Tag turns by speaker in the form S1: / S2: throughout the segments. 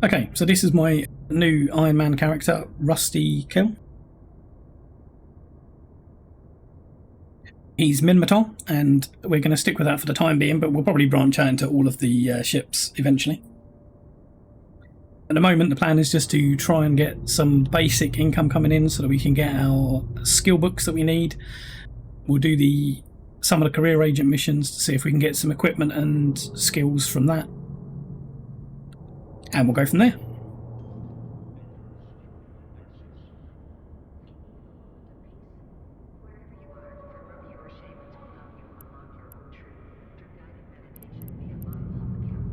S1: Okay, so this is my new Ironman character, Rusty Kell. He's Minmatar, and we're going to stick with that for the time being, but we'll probably branch out into all of the ships eventually. At the moment, the plan is just to try and get some basic income coming in so that we can get our skill books that we need. We'll do some of the career agent missions to see if we can get some equipment and skills from that. And we'll go from there.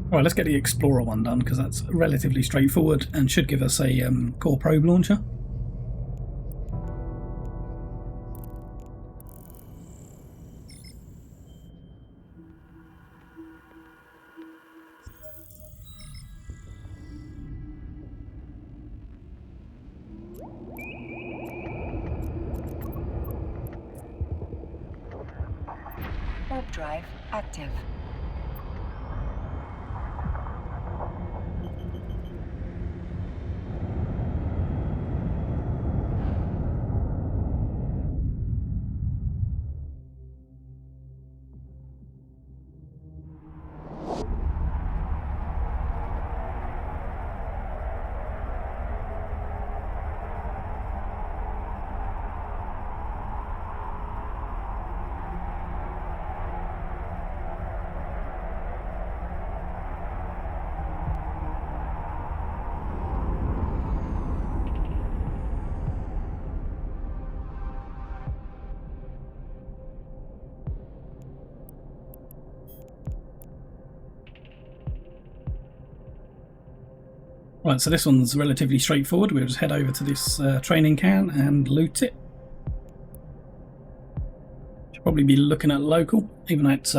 S1: Alright, let's get the Explorer one done, because that's relatively straightforward and should give us a core probe launcher.
S2: Warp drive active.
S1: Right, so this one's relatively straightforward. We'll just head over to this training can and loot it. Should probably be looking at local, even though it's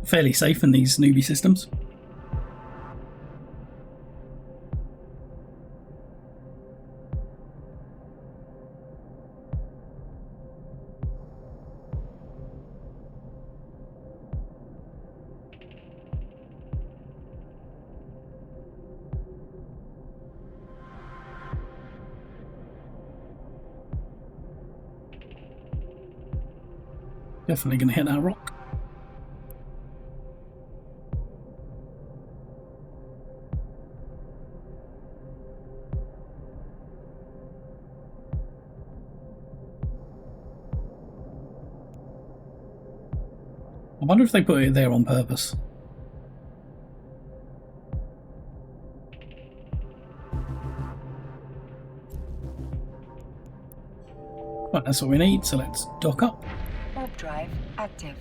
S1: fairly safe in these newbie systems. Definitely going to hit that rock. I wonder if they put it there on purpose. Right, that's what we need, so let's dock up.
S2: Warp drive active.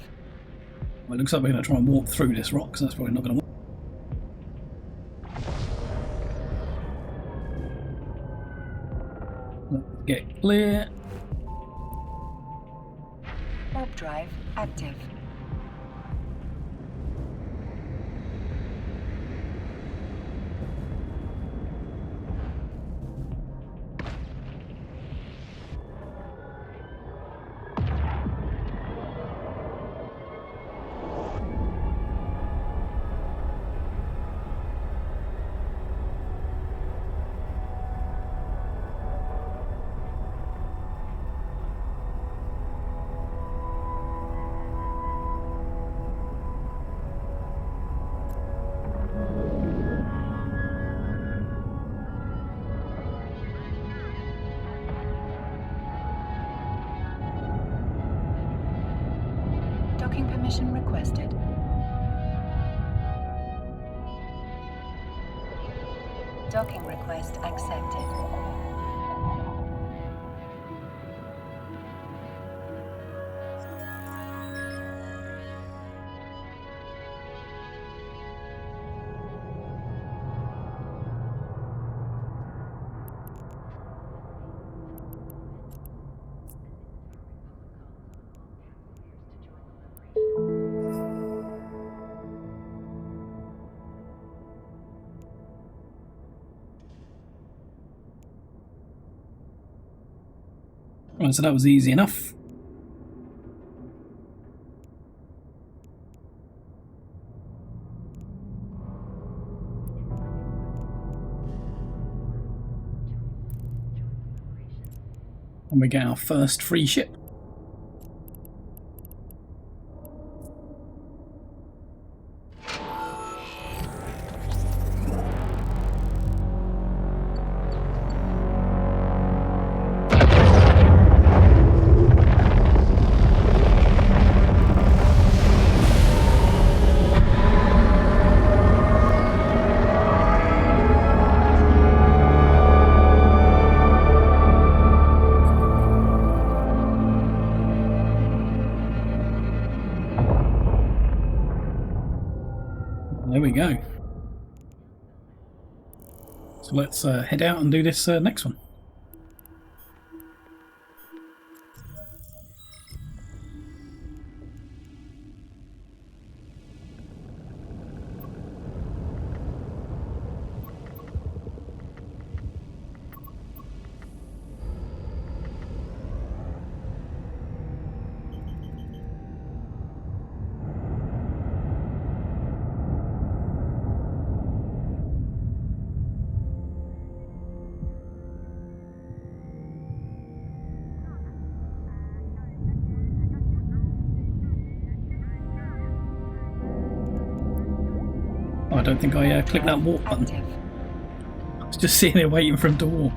S1: Well, it looks like we're going to try and walk through this rock, so that's probably not going to work. Let's get clear.
S2: Warp drive active. Docking permission requested. Docking request accepted.
S1: Right, so that was easy enough. And we get our first free ship. There we go. So let's head out and do this next one. Oh, I don't think I clicked that warp button.
S2: Active.
S1: I was just sitting there waiting for him to warp.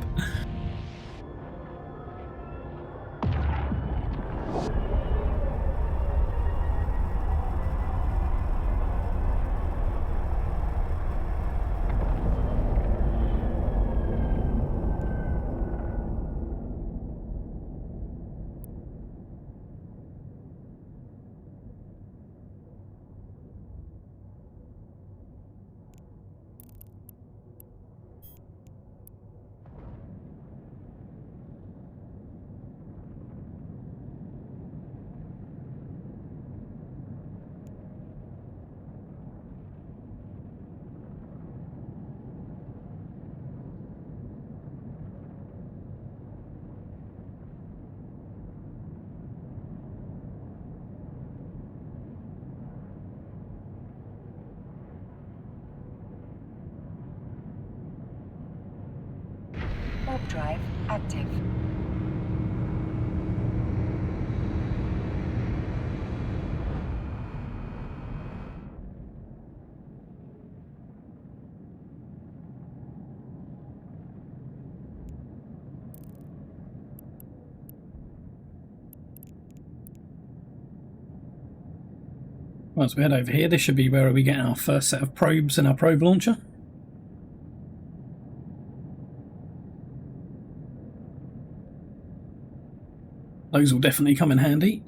S2: Warp drive active.
S1: Once we head over here, this should be where we get our first set of probes and our probe launcher. Those will definitely come in handy.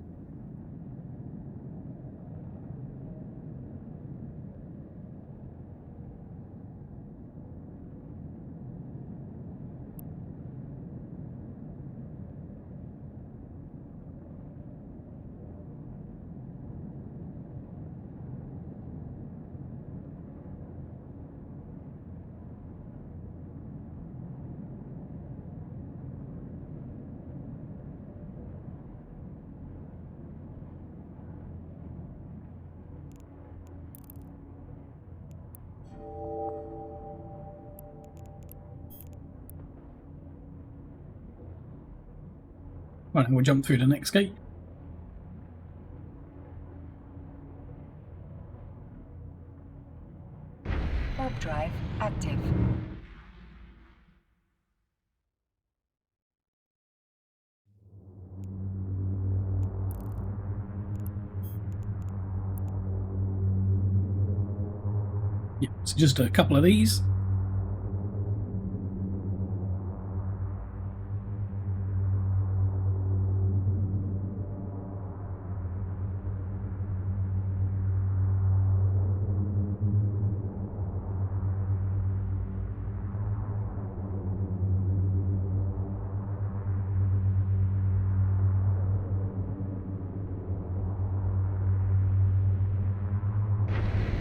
S1: Right, we'll jump through the next gate.
S2: Warp drive active.
S1: Yeah, so just a couple of these.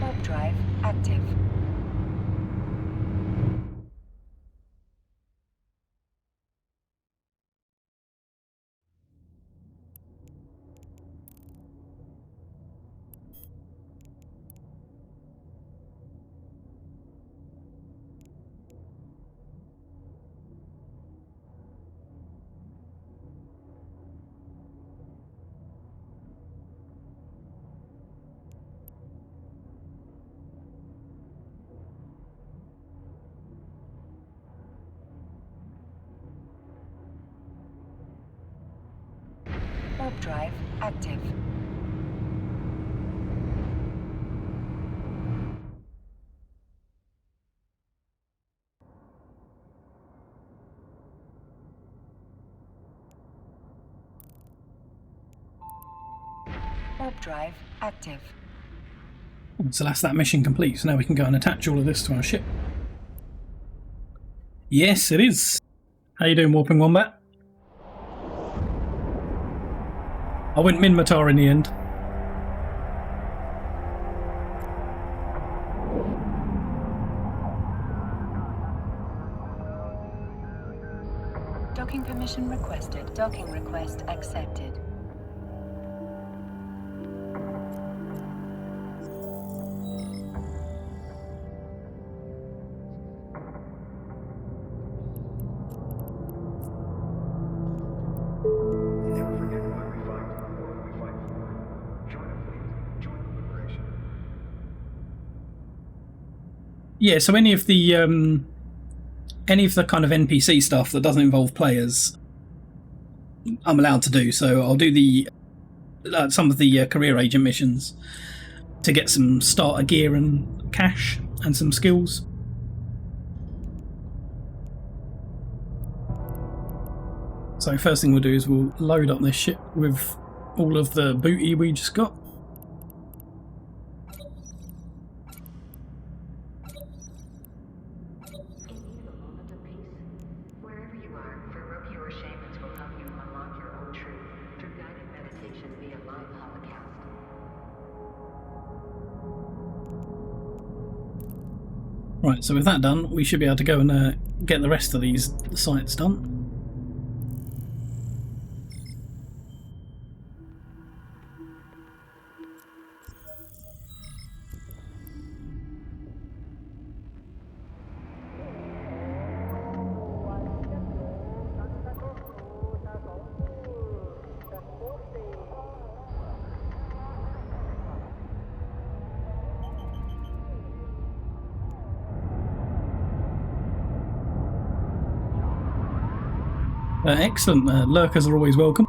S2: Warp drive active. drive active. Warp drive active.
S1: So that's that mission complete. So now we can go and attach all of this to our ship. Yes, it is. How you doing, Warping Wombat? I went Minmatar in the end.
S2: Docking permission requested. Docking request accepted.
S1: Yeah, so any of the kind of NPC stuff that doesn't involve players, I'm allowed to do. So I'll do the some of the career agent missions to get some starter gear and cash and some skills. So first thing we'll do is we'll load up this ship with all of the booty we just got. Right, so with that done, we should be able to go and get the rest of these sites done. Excellent. Lurkers are always welcome.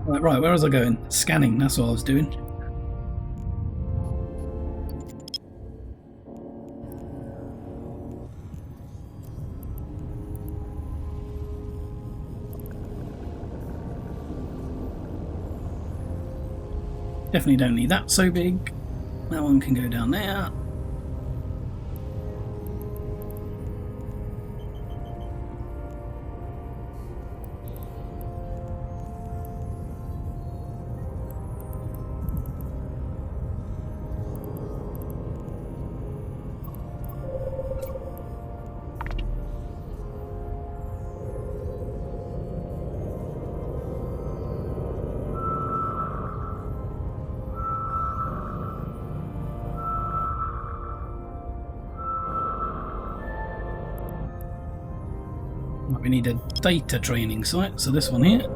S1: Right, where was I going? Scanning, that's what I was doing. Definitely don't need that so big. That one can go down there. We need a data training site, so this one here. So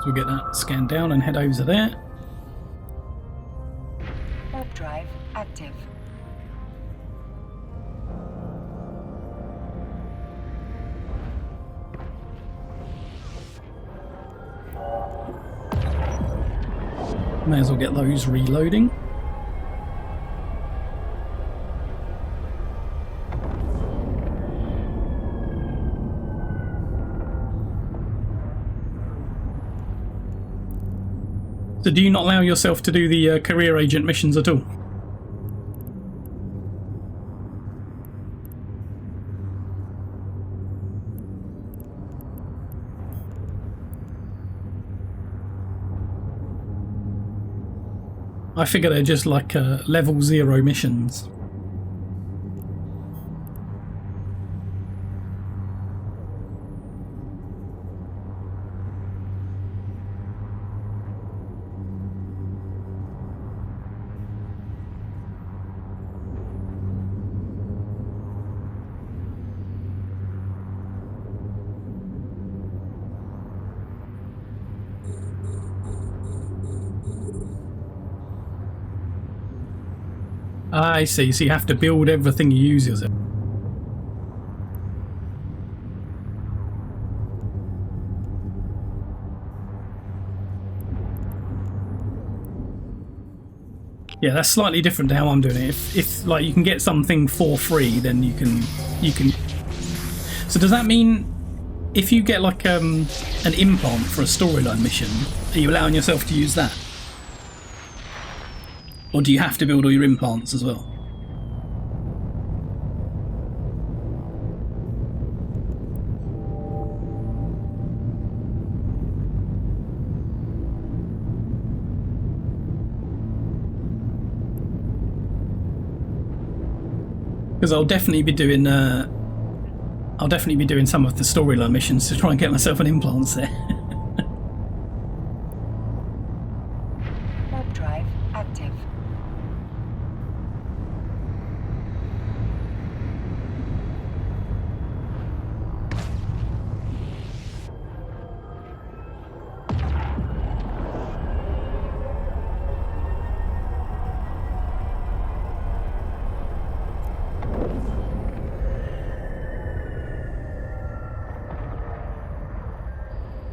S1: we'll get that scanned down and head over to there.
S2: Warp drive active.
S1: May as well get those reloading. So do you not allow yourself to do the career agent missions at all? I figure they're just like level 0 missions. I see. So you have to build everything you use yourself. Yeah, that's slightly different to how I'm doing it. If like you can get something for free, then you can. So does that mean if you get like an implant for a storyline mission, are you allowing yourself to use that, or do you have to build all your implants as well? Because I'll definitely be doing some of the storyline missions to try and get myself an implant there.
S2: Warp drive active.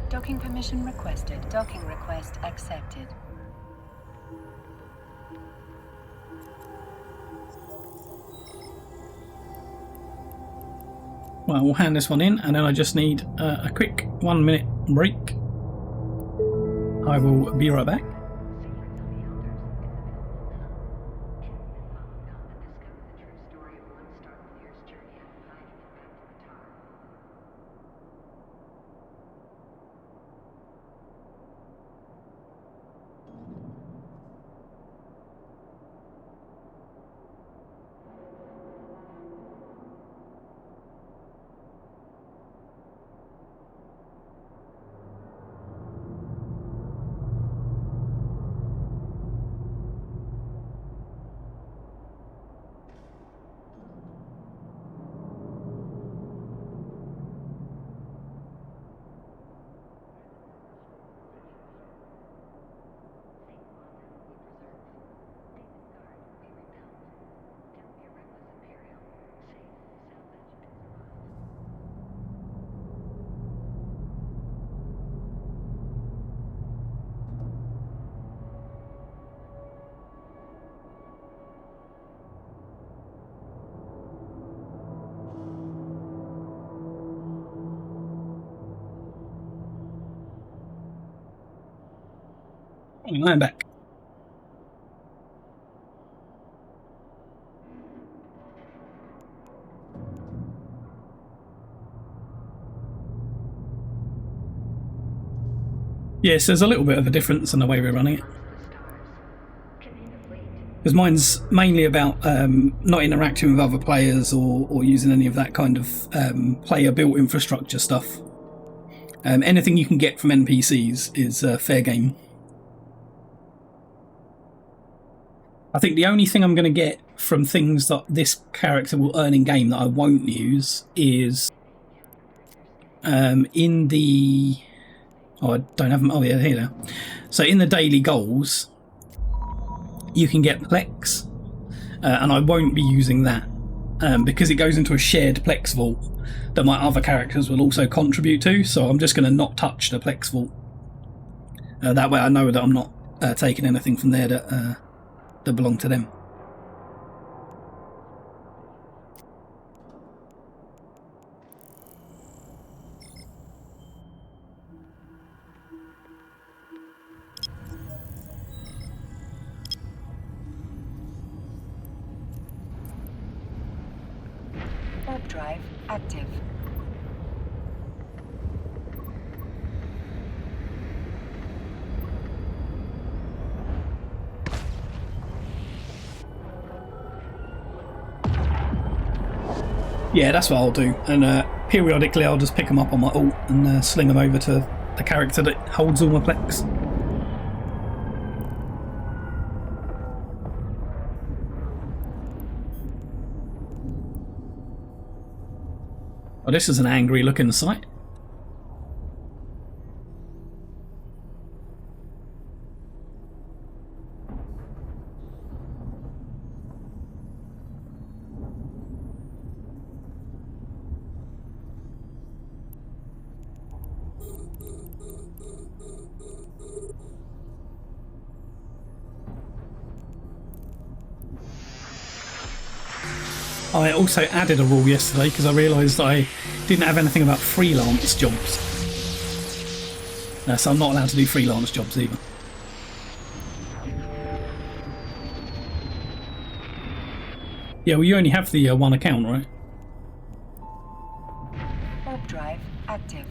S2: Docking permission requested. Docking request accepted.
S1: Well, we'll hand this one in, and then I just need a quick 1 minute break. I will be right back. I'm back. Yes, there's a little bit of a difference in the way we're running it. Because mine's mainly about not interacting with other players or using any of that kind of player-built infrastructure stuff. Anything you can get from NPCs is fair game. I think the only thing I'm going to get from things that this character will earn in game that I won't use is in the... Oh, I don't have them. Oh, yeah, here now. So in the daily goals, you can get Plex, and I won't be using that because it goes into a shared Plex vault that my other characters will also contribute to. So I'm just going to not touch the Plex vault. That way I know that I'm not taking anything from there that belong to them.
S2: Warp drive active.
S1: Yeah, that's what I'll do. And periodically I'll just pick them up on my ult and sling them over to the character that holds all my Plex. Oh, this is an angry looking site. I also added a rule yesterday because I realised I didn't have anything about freelance jobs. So I'm not allowed to do freelance jobs either. Yeah, well, you only have the one account, right?
S2: Warp drive active.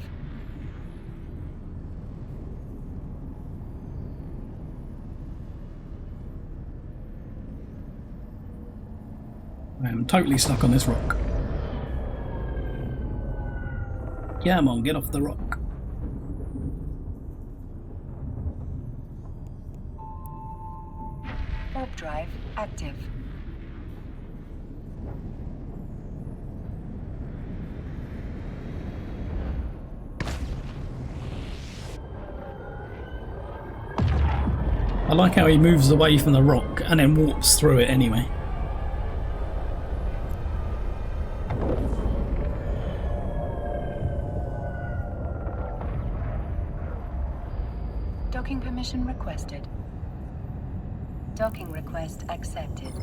S1: I am totally stuck on this rock. Come on, get off the rock.
S2: Warp drive active.
S1: I like how he moves away from the rock and then warps through it anyway.
S2: Docking permission requested. Docking request accepted.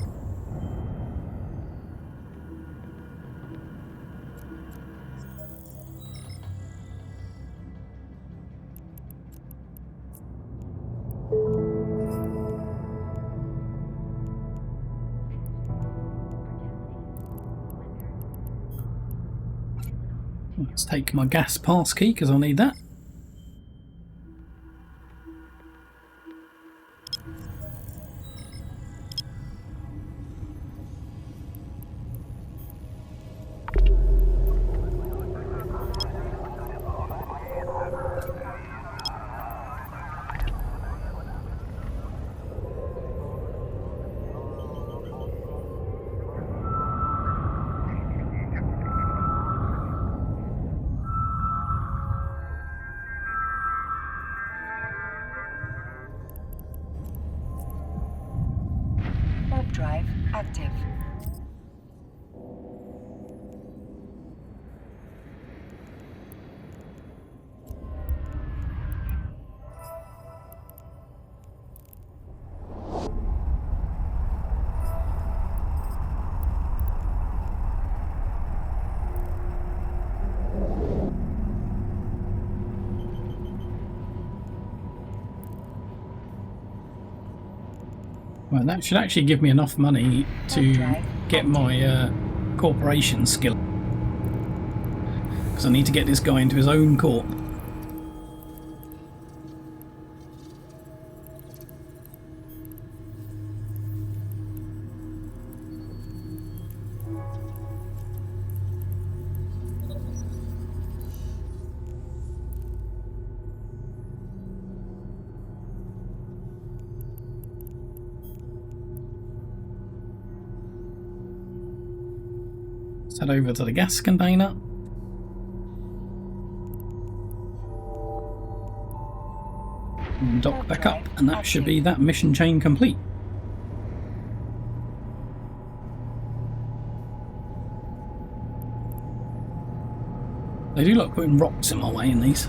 S1: Let's take my gas pass key because I'll need that.
S2: Warp drive active.
S1: Well, that should actually give me enough money to get my corporation skill. Because I need to get this guy into his own corp. Let's head over to the gas container. And dock back up, and that should be that mission chain complete. They do like putting rocks in my way in these.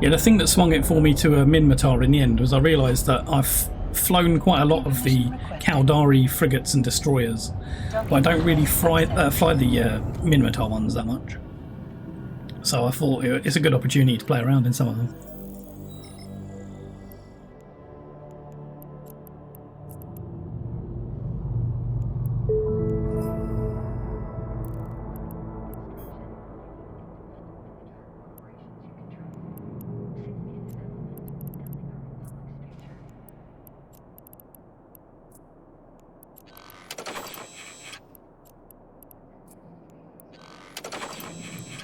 S1: Yeah, the thing that swung it for me to a Minmatar in the end was I realised that I've flown quite a lot of the Caldari frigates and destroyers, but I don't really fly the Minmatar ones that much. So I thought it's a good opportunity to play around in some of them.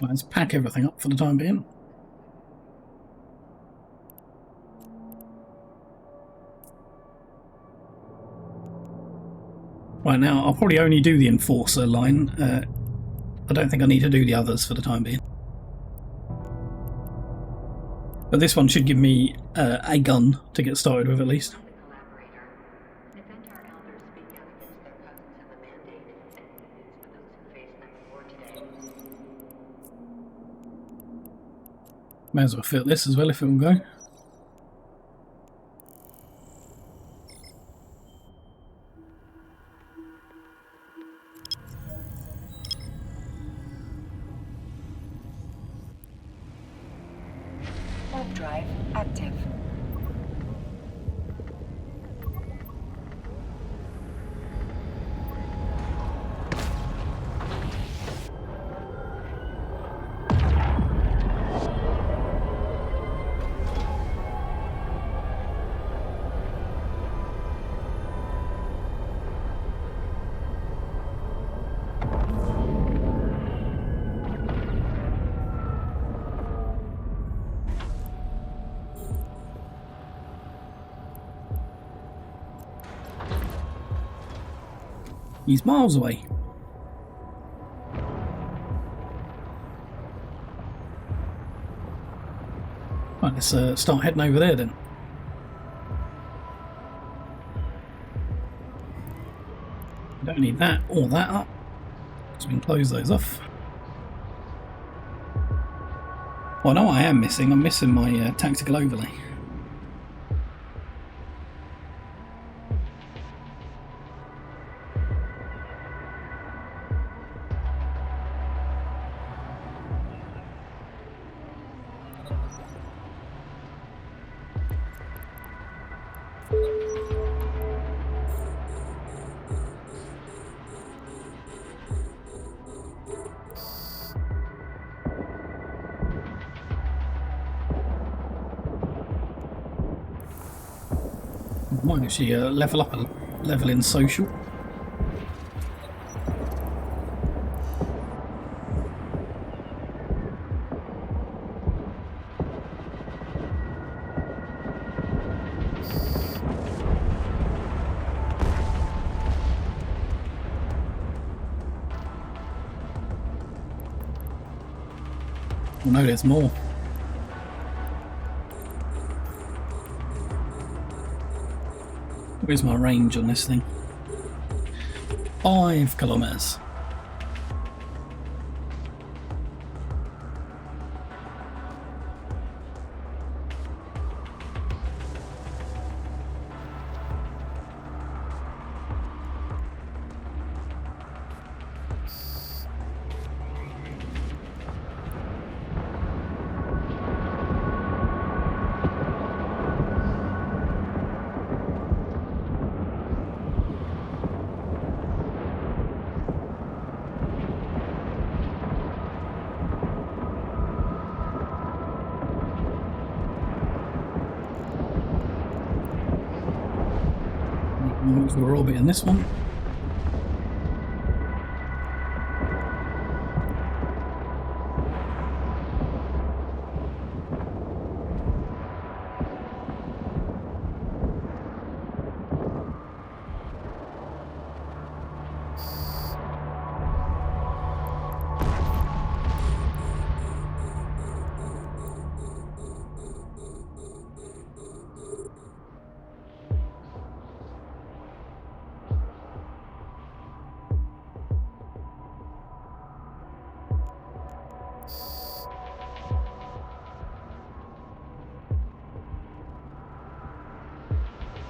S1: Let's pack everything up for the time being. Right, now I'll probably only do the Enforcer line. I don't think I need to do the others for the time being. But this one should give me a gun to get started with at least. May as well fit this as well if it will go.
S2: Warp drive active.
S1: He's miles away. Right, let's start heading over there then. We don't need that or that up, so we can close those off. Well, I know what I am missing. I'm missing my tactical overlay. Might actually level up a level in social. Oh no, there's more. Where's my range on this thing? 5 kilometers. We're orbiting this one.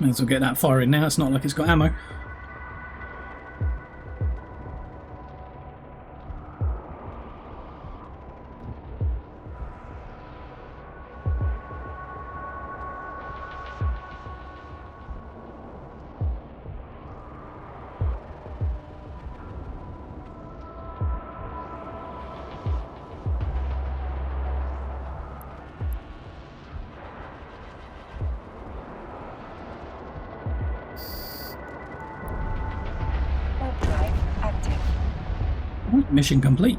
S1: May as well get that fire in now. It's not like it's got ammo. Mission complete.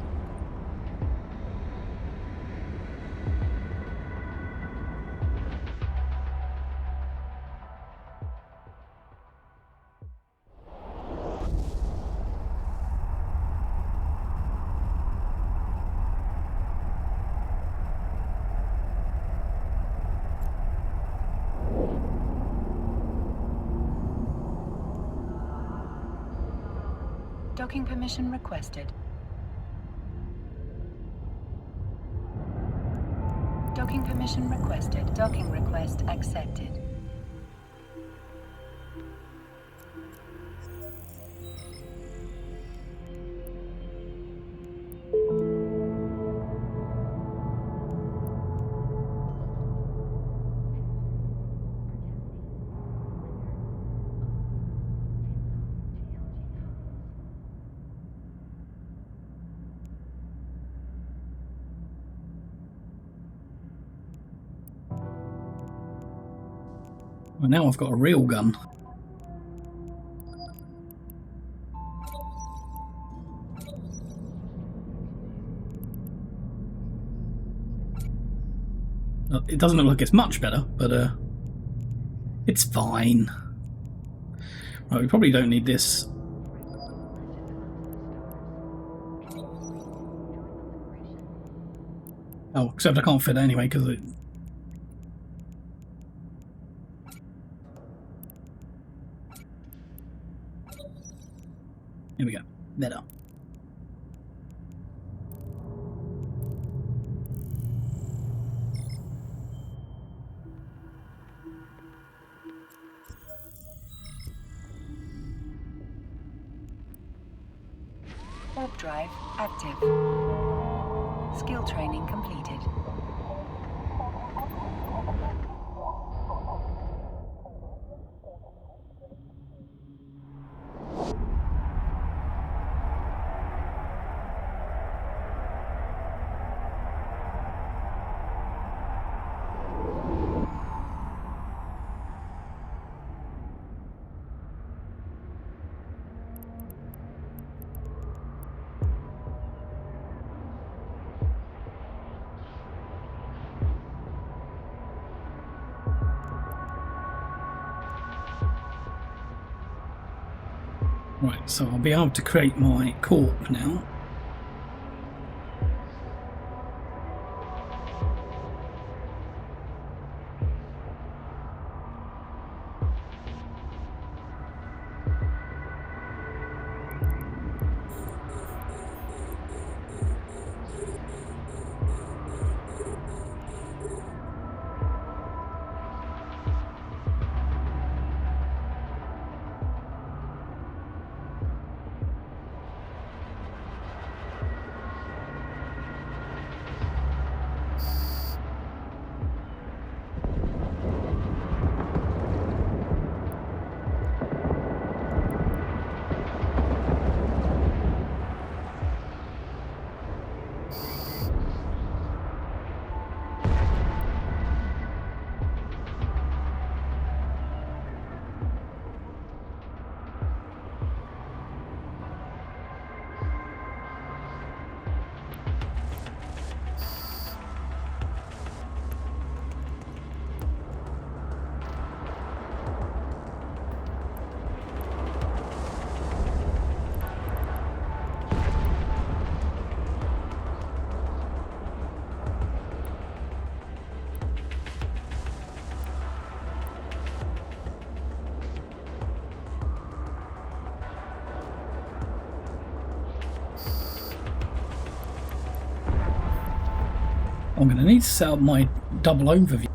S2: Docking permission requested. Docking permission requested. Docking request accepted.
S1: Well, now I've got a real gun. It doesn't look like it's much better, but it's fine. Right, we probably don't need this. Oh, except I can't fit it anyway because it. Here we go. Better.
S2: Warp drive active. Skill training completed.
S1: Right, so I'll be able to create my corp now. I'm going to need to set up my double overview.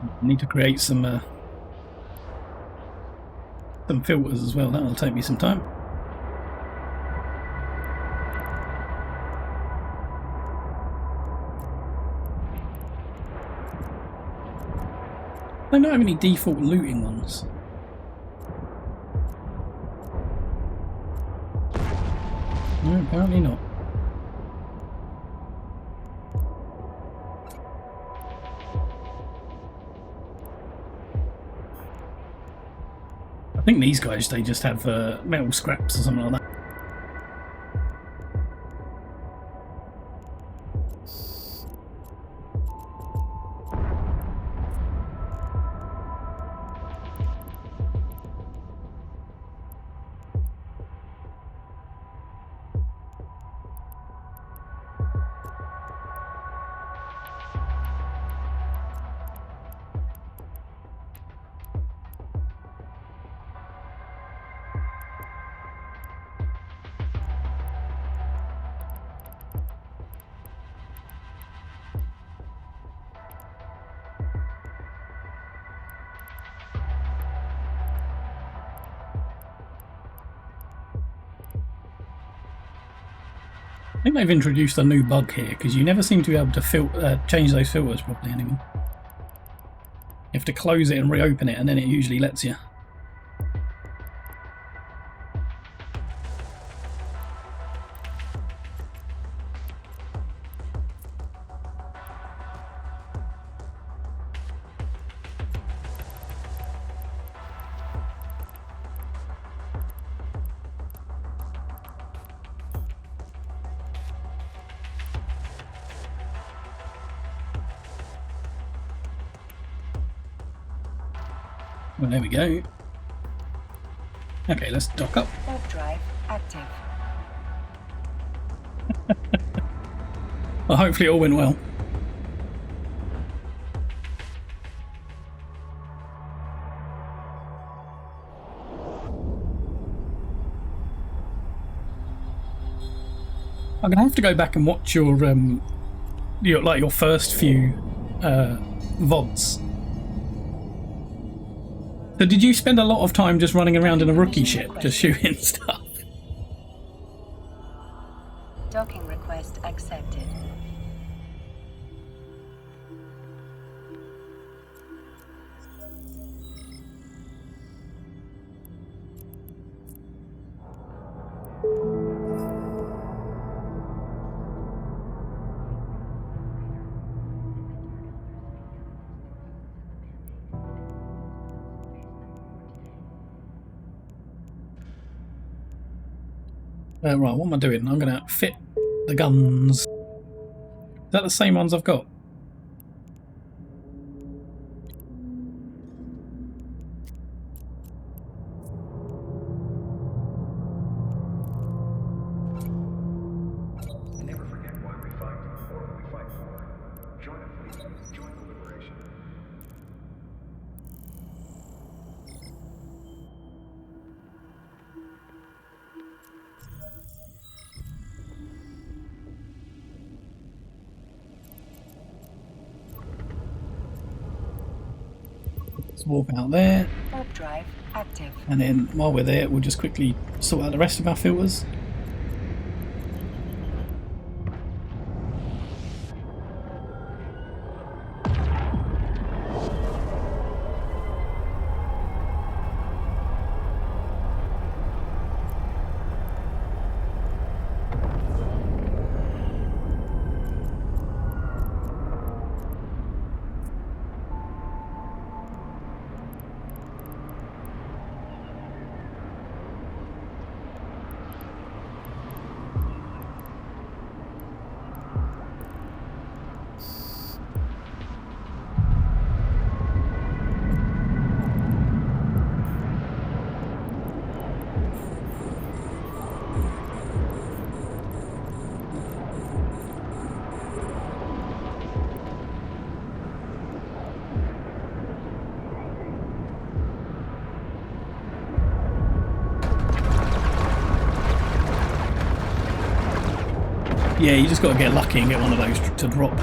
S1: I need to create some filters as well. That'll take me some time. I don't have any default looting ones. No, apparently not. I think these guys, they just have metal scraps or something like that. I think they've introduced a new bug here because you never seem to be able to change those filters properly anymore. You have to close it and reopen it, and then it usually lets you. Well, there we go. Okay, let's dock up.
S2: Warp drive active.
S1: Well, hopefully it all went well. I'm gonna have to go back and watch your first few VODs. So did you spend a lot of time just running around in a rookie ship, just shooting stuff?
S2: Docking request accepted.
S1: Right, what am I doing? I'm going to fit the guns. Is that the same ones I've got?
S3: Never forget why we fight or who we fight for. Join a fleet, join the liberation.
S1: Let's warp out there.
S2: Warp drive active.
S1: And then while we're there, we'll just quickly sort out the rest of our filters. Yeah, you just got to get lucky and get one of those to drop.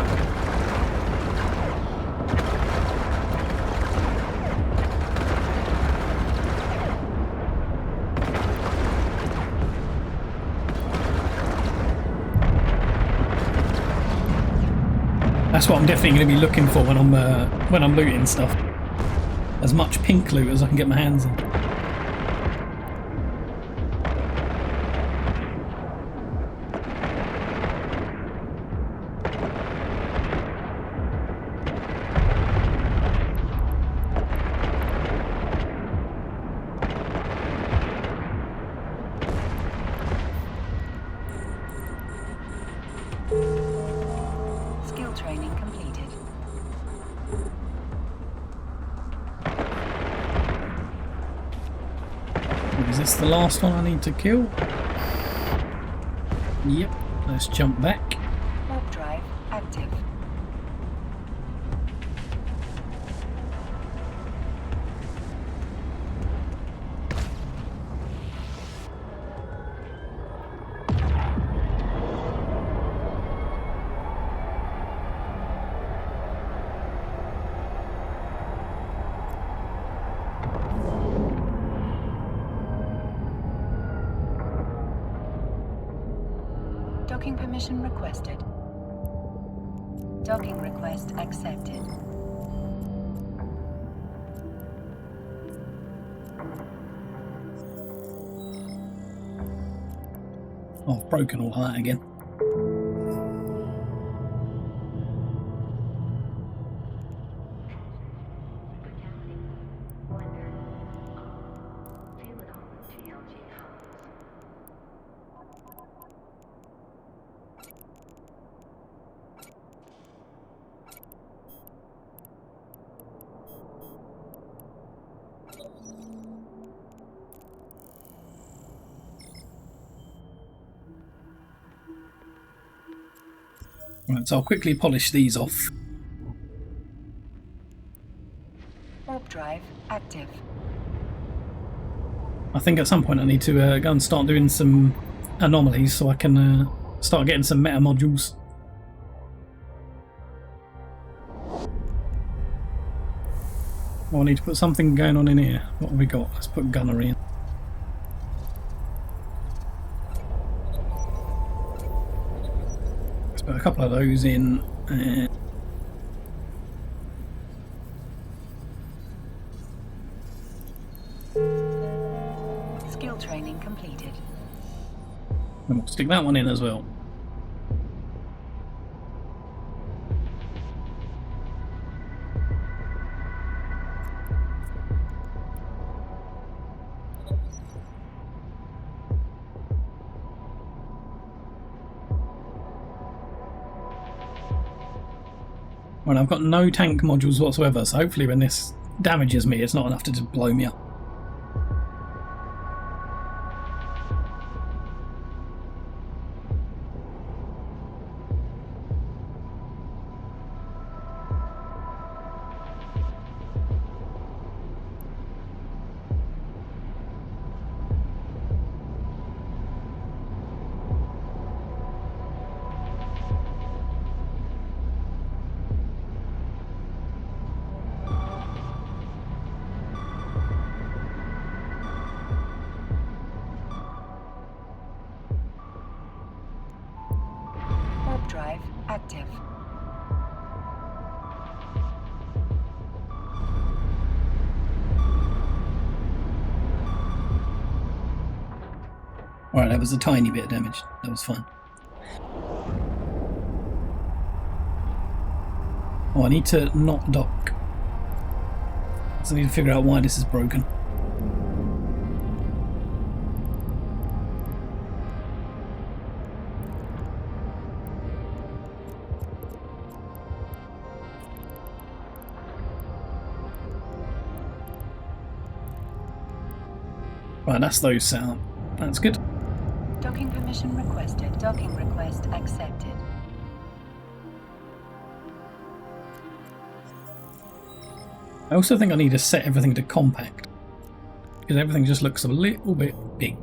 S1: That's what I'm definitely going to be looking for when I'm looting stuff. As much pink loot as I can get my hands on.
S2: Training completed.
S1: Is this the last one I need to kill? Yep, let's jump back.
S2: Warp drive active. Docking permission. permission requested. Docking request accepted.
S1: Oh, I've broken all of that again. Right, so I'll quickly polish these off.
S2: Warp drive active.
S1: I think at some point I need to go and start doing some anomalies so I can start getting some meta modules. Well, I need to put something going on in here. What have we got? Let's put gunnery in. Let's put a couple of those in.
S2: Skill training completed.
S1: And we'll stick that one in as well. Well, I've got no tank modules whatsoever, so hopefully when this damages me, it's not enough to just blow me up.
S2: Warp drive active.
S1: Alright, that was a tiny bit of damage. That was fine. Oh, I need to not dock. So I need to figure out why this is broken. Right, that's those set up. That's good.
S2: Docking permission requested. Docking request accepted.
S1: I also think I need to set everything to compact, because everything just looks a little bit big.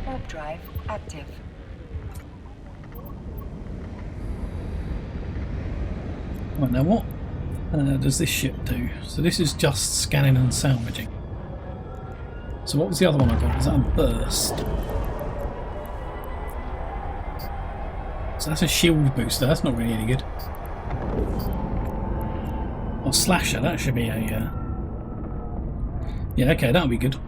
S2: Warp drive active.
S1: Right, now what does this ship do? So this is just scanning and salvaging. So what was the other one I got? Was that a burst? So that's a shield booster. That's not really any good. Or slasher. That should be a... Yeah, okay, that'll be good.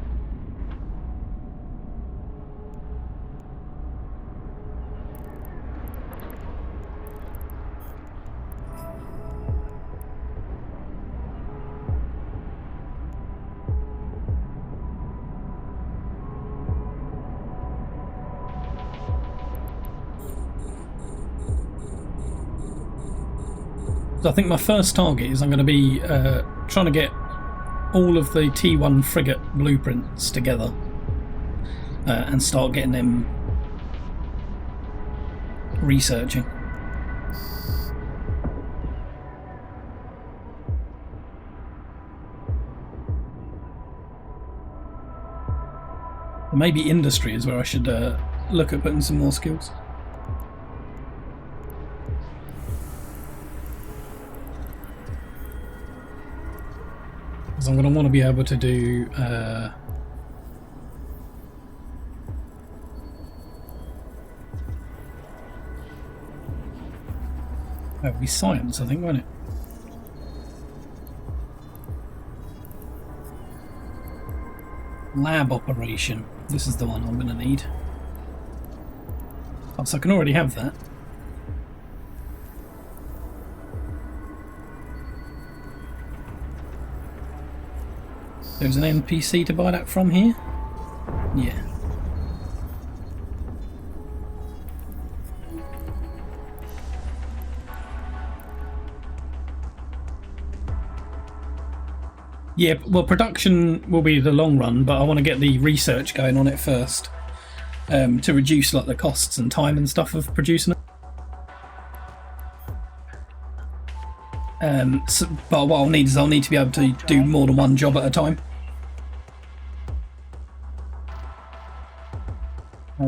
S1: So I think my first target is I'm going to be trying to get all of the T1 frigate blueprints together and start getting them researching. Maybe industry is where I should look at putting some more skills. Because I'm going to want to be able to do that would be science, I think, won't it? Lab operation. This is the one I'm going to need. Oh, so I can already have that. There's an NPC to buy that from here? Yeah. Yeah, well, production will be the long run, but I want to get the research going on it first to reduce like the costs and time and stuff of producing it. But what I'll need is I'll need to be able to do more than one job at a time.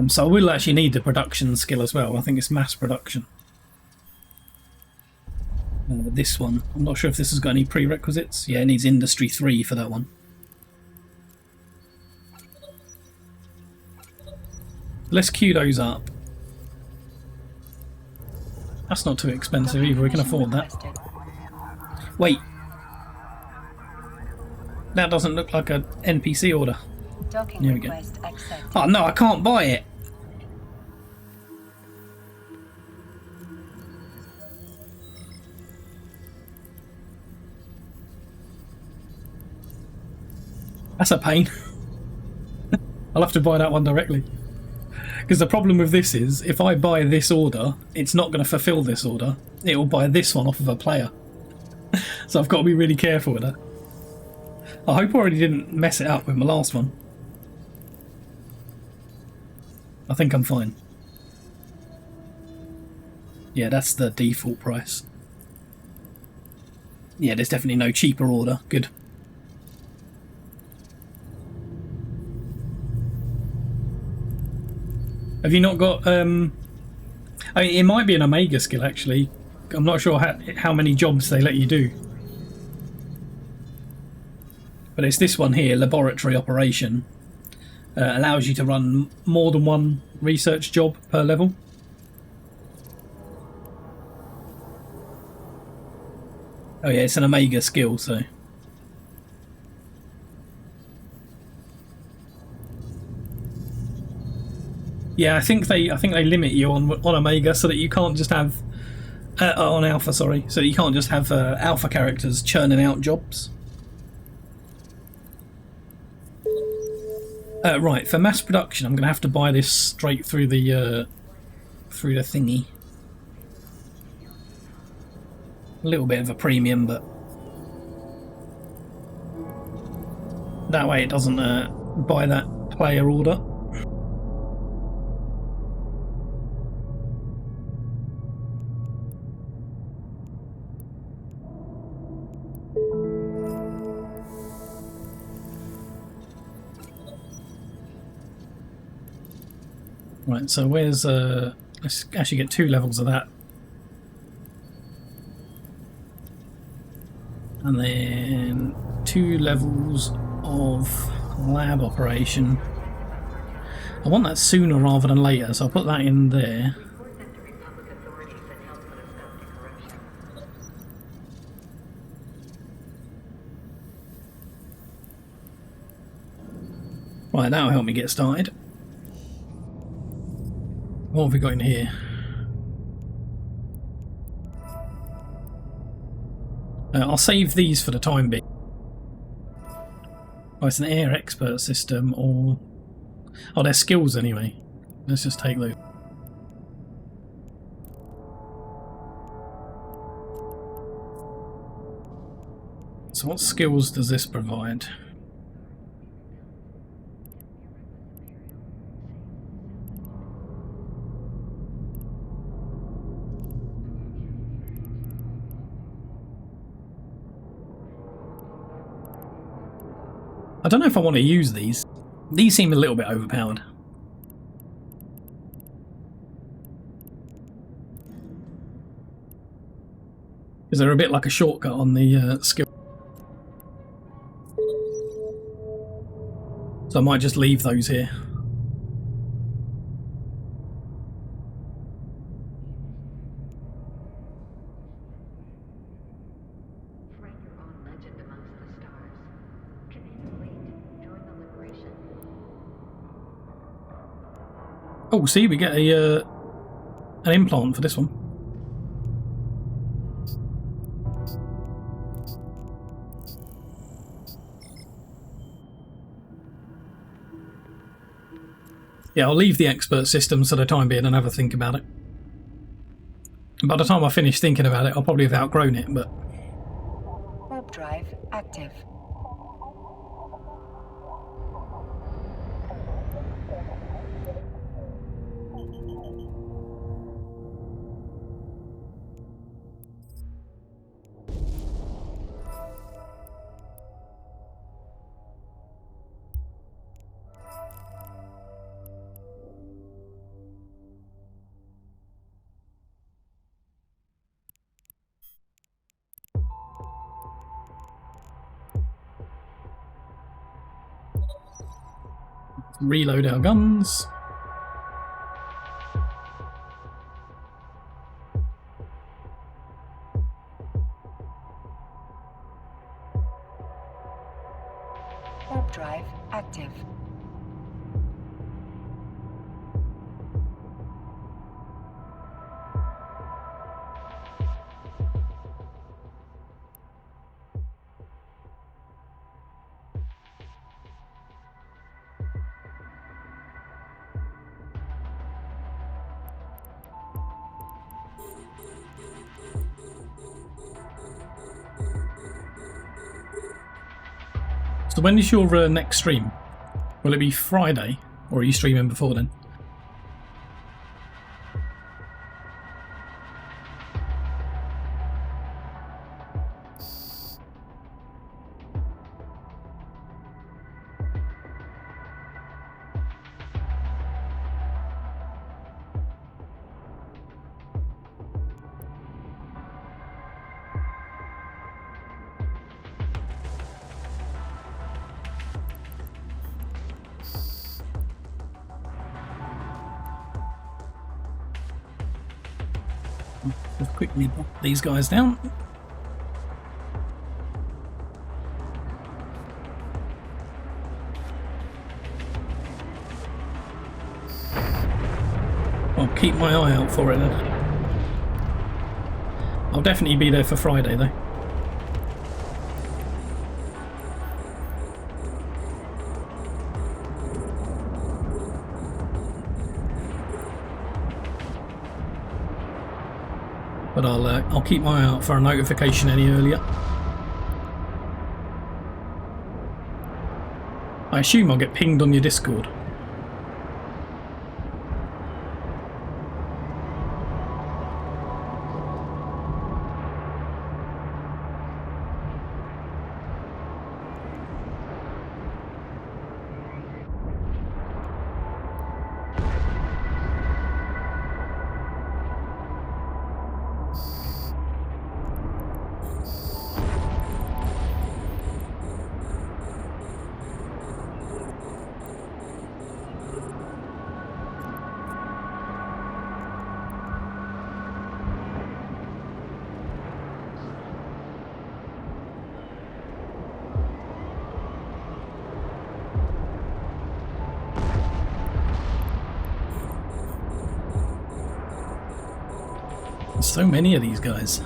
S1: So I will actually need the production skill as well. I think it's mass production. This one, I'm not sure if this has got any prerequisites. Yeah, it needs Industry 3 for that one. Let's queue those up. That's not too expensive either, we can afford that. Wait. That doesn't look like an NPC order. Here we go. Oh no, I can't buy it. That's a pain. I'll have to buy that one directly. Because the problem with this is, if I buy this order, it's not going to fulfill this order. It will buy this one off of a player. So I've got to be really careful with that. I hope I already didn't mess it up with my last one. I think I'm fine. Yeah, that's the default price. Yeah, there's definitely no cheaper order. Good. Have you not got... I mean, it might be an Omega skill, actually. I'm not sure how many jobs they let you do. But it's this one here, laboratory operation. Allows you to run more than one research job per level. Oh yeah, it's an Omega skill, so... Yeah, I think they limit you on Omega so that you can't just have on Alpha, sorry, so you can't just have Alpha characters churning out jobs. Right, for mass production, I'm going to have to buy this straight through the thingy. A little bit of a premium, but that way it doesn't buy that player order. Right, so where's let's actually get 2 levels of that. And then 2 levels of lab operation. I want that sooner rather than later, so I'll put that in there. Right, that'll help me get started. What have we got in here? I'll save these for the time being. Oh, it's an air expert system, or... Oh, they're skills anyway. Let's just take those. So what skills does this provide? I don't know if I want to use these. These seem a little bit overpowered. Because they're a bit like a shortcut on the skill. So I might just leave those here. Oh, see, we get a an implant for this one. Yeah, I'll leave the expert systems for the time being and have a think about it. By the time I finish thinking about it, I'll probably have outgrown it, but...
S2: Warp drive active.
S1: Reload our guns.
S2: Warp drive active.
S1: So when is your next stream? Will it be Friday, or are you streaming before then? Let's quickly pop these guys down. I'll keep my eye out for it then. I'll definitely be there for Friday though. But I'll keep my eye out for a notification any earlier. I assume I'll get pinged on your Discord. So many of these guys.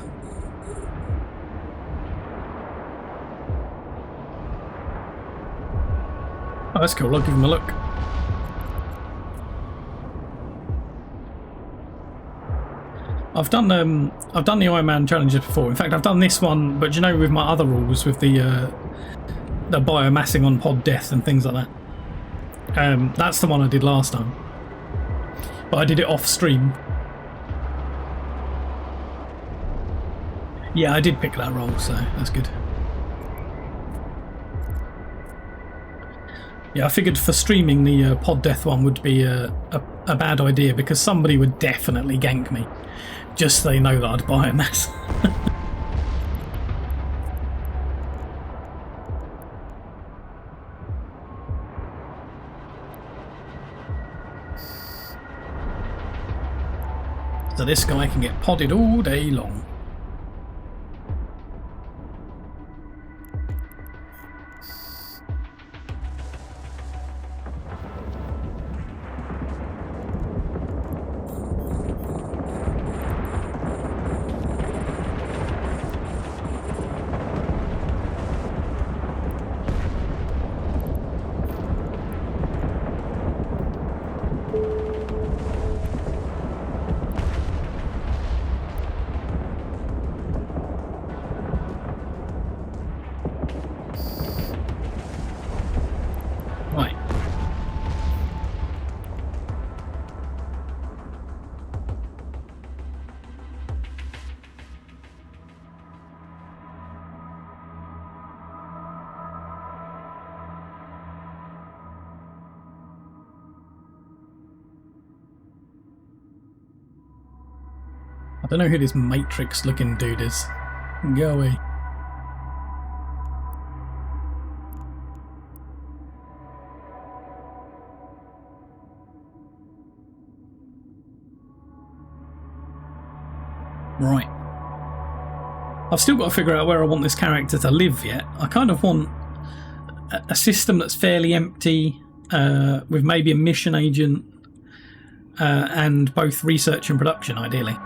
S1: Oh, that's cool. I'll give them a look. I've done the Ironman challenges before. In fact, I've done this one, but you know, with my other rules, with the biomassing on pod death and things like that. That's the one I did last time, but I did it off stream. Yeah, I did pick that role, so that's good. Yeah, I figured for streaming the pod death one would be a bad idea because somebody would definitely gank me, just so they know that I'd biomass. So this guy can get podded all day long. I don't know who this Matrix looking dude is. Go away. Right. I've still got to figure out where I want this character to live yet. I kind of want a system that's fairly empty, with maybe a mission agent, and both research and production, ideally.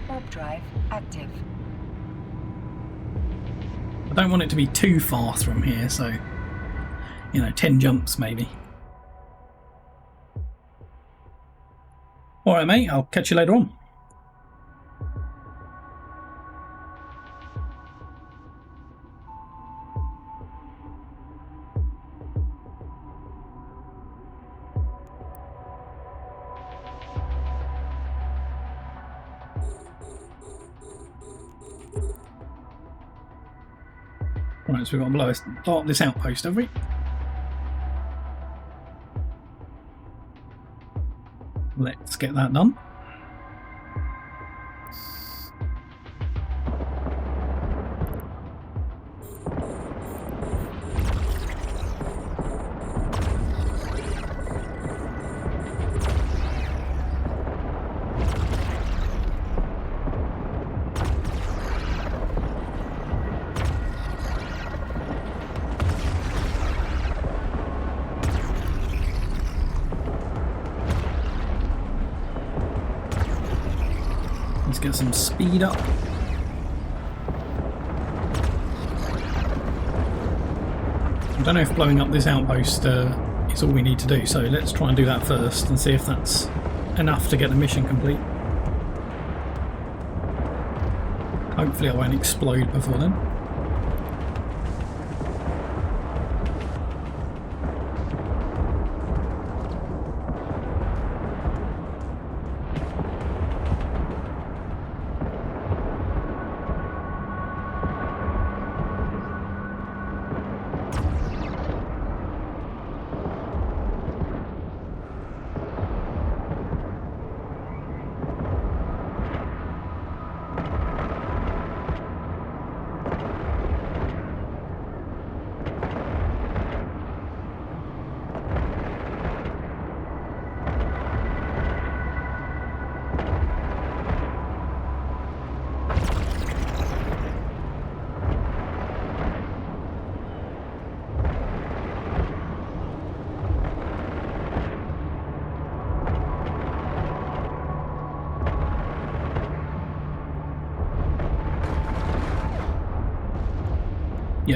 S2: Warp drive active.
S1: I don't want it to be too far from here, so, you know, 10 jumps maybe. Alright mate, I'll catch you later on. Right, so we've got to blow up this outpost, have we? Let's get that done. Let's get some speed up. I don't know if blowing up this outpost is all we need to do, so let's try and do that first and see if that's enough to get the mission complete. Hopefully I won't explode before then.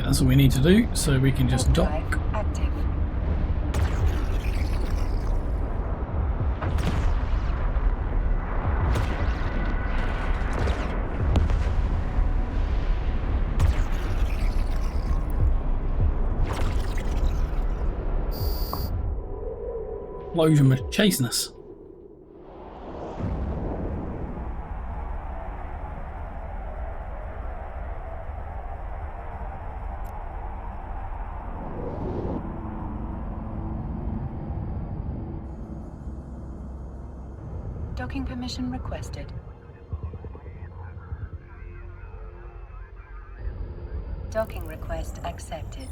S1: that's all we need to do, so we can just
S2: Drive
S1: dock.
S2: active.
S1: Explosion was chasing us.
S2: Docking permission requested. Docking request accepted.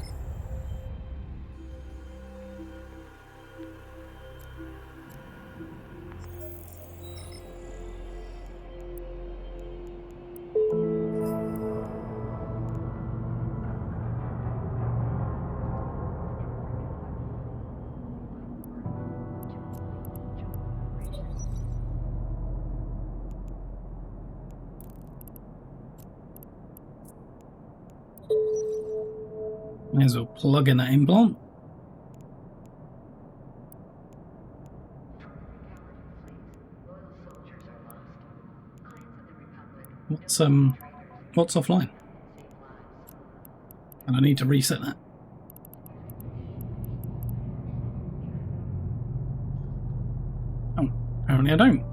S1: May as well plug in that implant. What's offline? And I need to reset that. Oh, apparently I don't.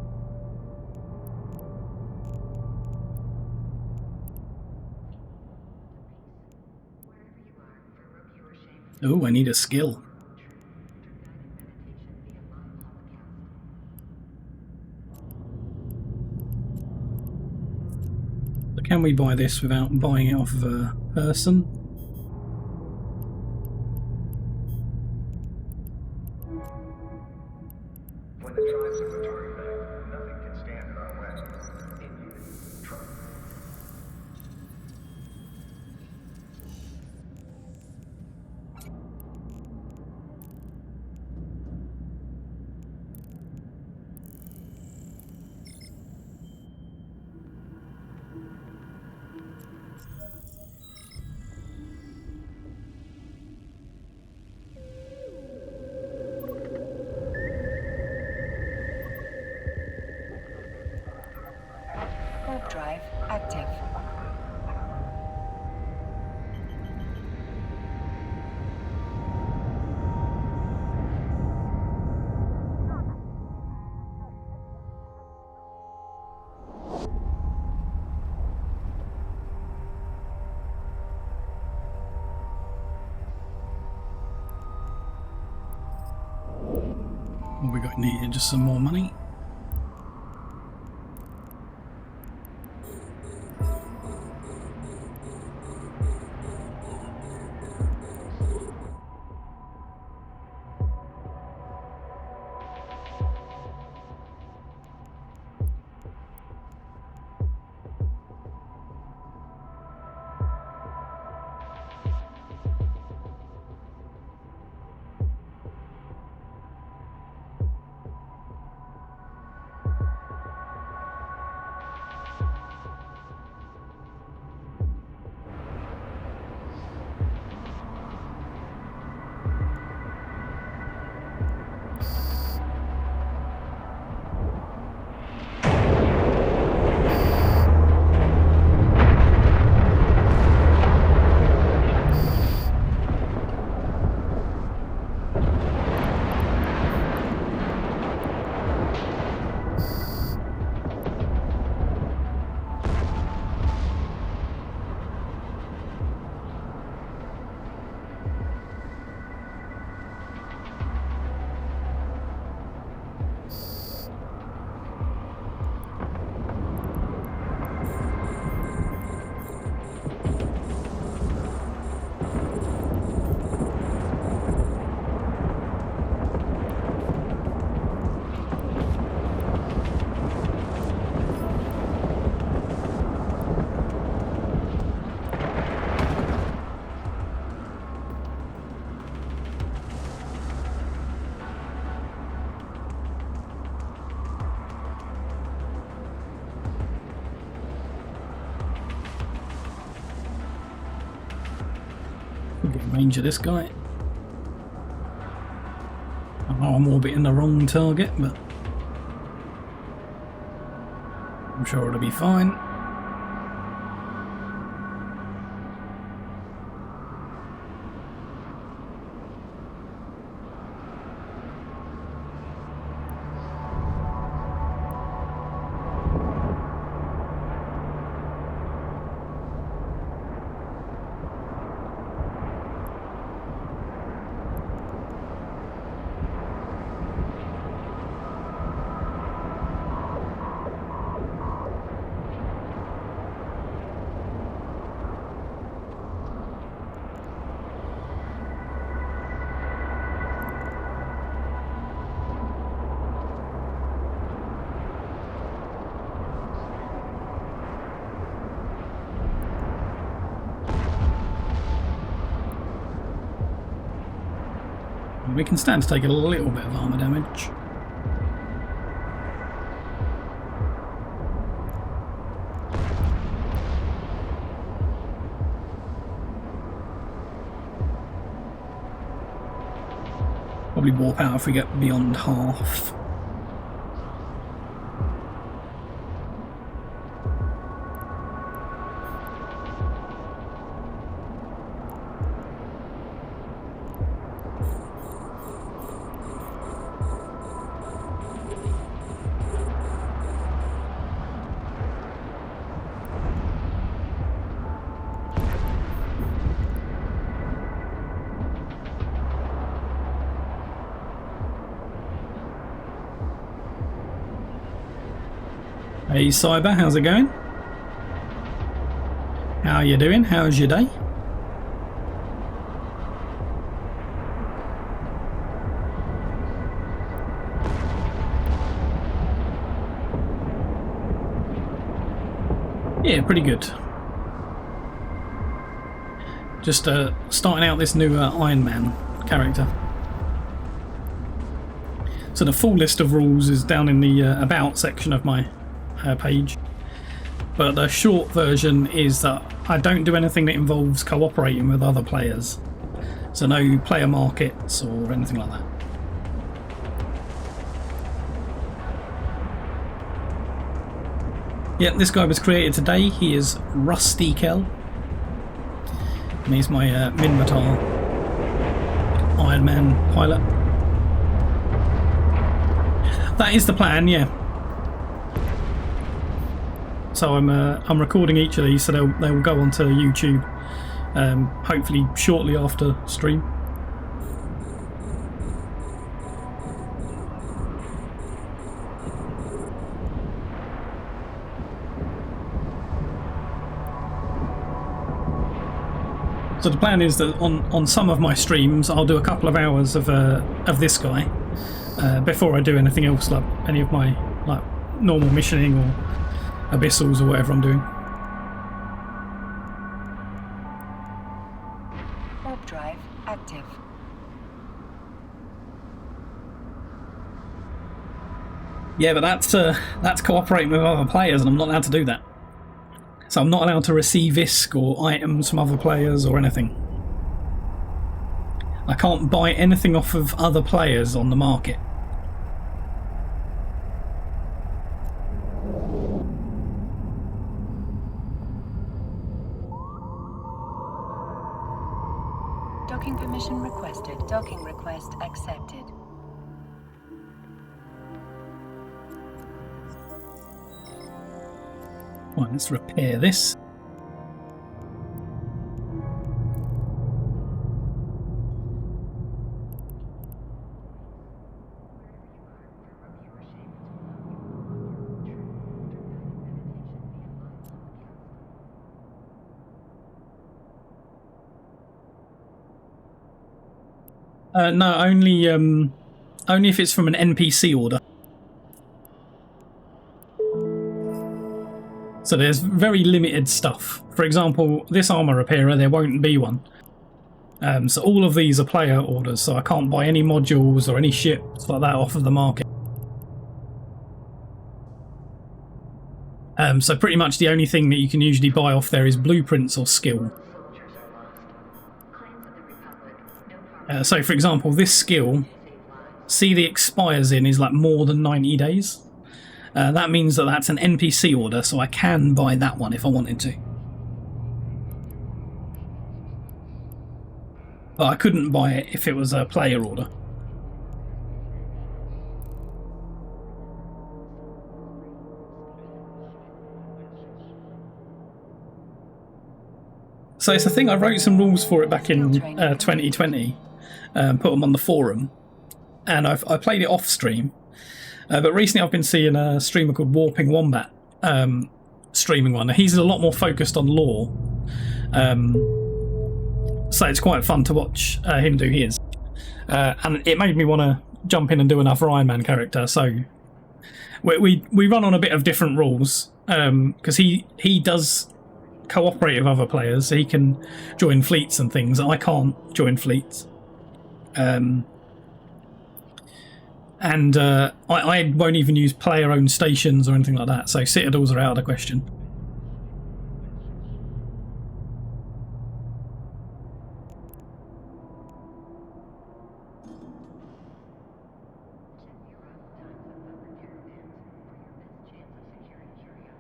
S1: Oh, I need a skill. So can we buy this without buying it off of a person?
S3: When the tribes have returned back, nothing can stand in our way. In unity, trust.
S2: Corp drive active.
S1: What we got needed? Just some more money. Range of this guy. I know I'm orbiting the wrong target, but I'm sure it'll be fine. We can stand to take a little bit of armour damage. Probably warp out if we get beyond half. Hey Cyber, how's it going? How you doing? How's your day? Yeah, pretty good. Just starting out this new Ironman character. So the full list of rules is down in the About section of my page, but the short version is that I don't do anything that involves cooperating with other players, so no player markets or anything like that. Yeah, this guy was created today. He is Rusty Kell, and he's my Minmatar Ironman pilot. That is the plan, yeah. So I'm recording each of these, so they will go onto YouTube, hopefully shortly after stream. So the plan is that on some of my streams I'll do a couple of hours of this guy before I do anything else, like any of my like normal missioning or abyssals or whatever I'm doing.
S2: Warp drive active.
S1: Yeah, but that's cooperating with other players, and I'm not allowed to do that. So I'm not allowed to receive ISK or items from other players or anything. I can't buy anything off of other players on the market.
S2: Docking permission requested. Docking request accepted.
S1: Right, let's repair this. No, only if it's from an NPC order. So there's very limited stuff. For example, this armor repairer, there won't be one. So all of these are player orders, so I can't buy any modules or any ships like that off of the market. So pretty much the only thing that you can usually buy off there is blueprints or skill.
S4: Soldiers are lost. Clans of the
S1: So for example, this skill, see the expires in is like more than 90 days. That means that that's an NPC order, so I can buy that one if I wanted to. But I couldn't buy it if it was a player order. So it's a thing, I wrote some rules for it back in 2020, put them on the forum, and I played it off stream. But recently I've been seeing a streamer called Warping Wombat streaming one. He's a lot more focused on lore, so it's quite fun to watch him do his. And it made me want to jump in and do another Ironman character. So we run on a bit of different rules, because he does cooperate with other players. He can join fleets and things. I can't join fleets. And I won't even use player-owned stations or anything like that, so citadels are out of the question.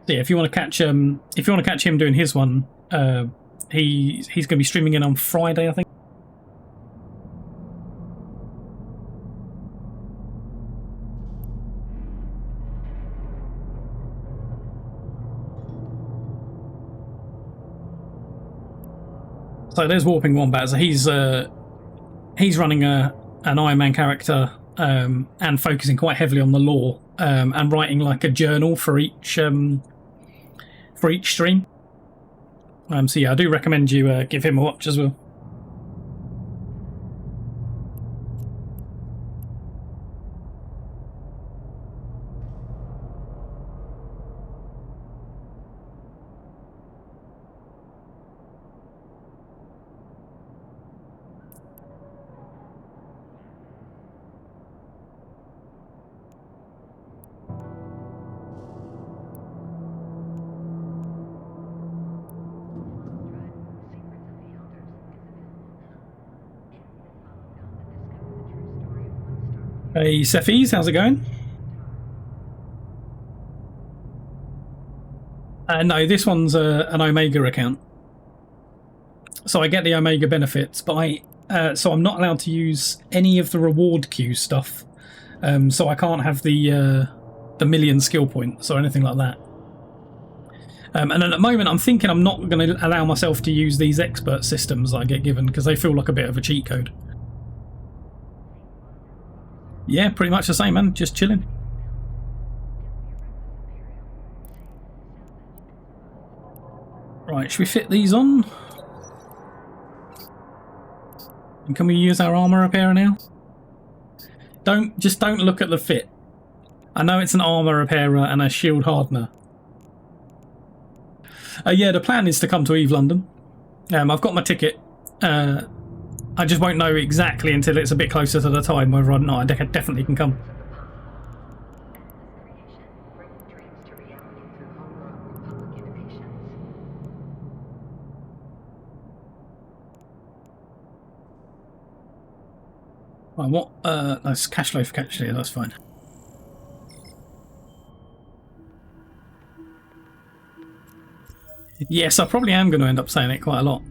S1: So yeah, if you want to catch him doing his one, he's going to be streaming in on Friday, I think. So there's Warping Wombat. So he's running an Ironman character, and focusing quite heavily on the lore, and writing like a journal for each stream. So yeah, I do recommend you give him a watch as well. Hey Cephis, how's it going? No, this one's an Omega account, so I get the Omega benefits, but so I'm not allowed to use any of the reward queue stuff. So I can't have the million skill points or anything like that. And at the moment, I'm thinking I'm not going to allow myself to use these expert systems that I get given because they feel like a bit of a cheat code. Yeah, pretty much the same, man. Just chilling. Right, should we fit these on? And can we use our armor repairer now? Just don't look at the fit. I know it's an armor repairer and a shield hardener. Yeah, the plan is to come to EVE London. I've got my ticket. I just won't know exactly until it's a bit closer to the time whether or not I definitely can come. Right, what? That's cash flow for cash here, that's fine. Yes, I probably am going to end up saying it quite a lot.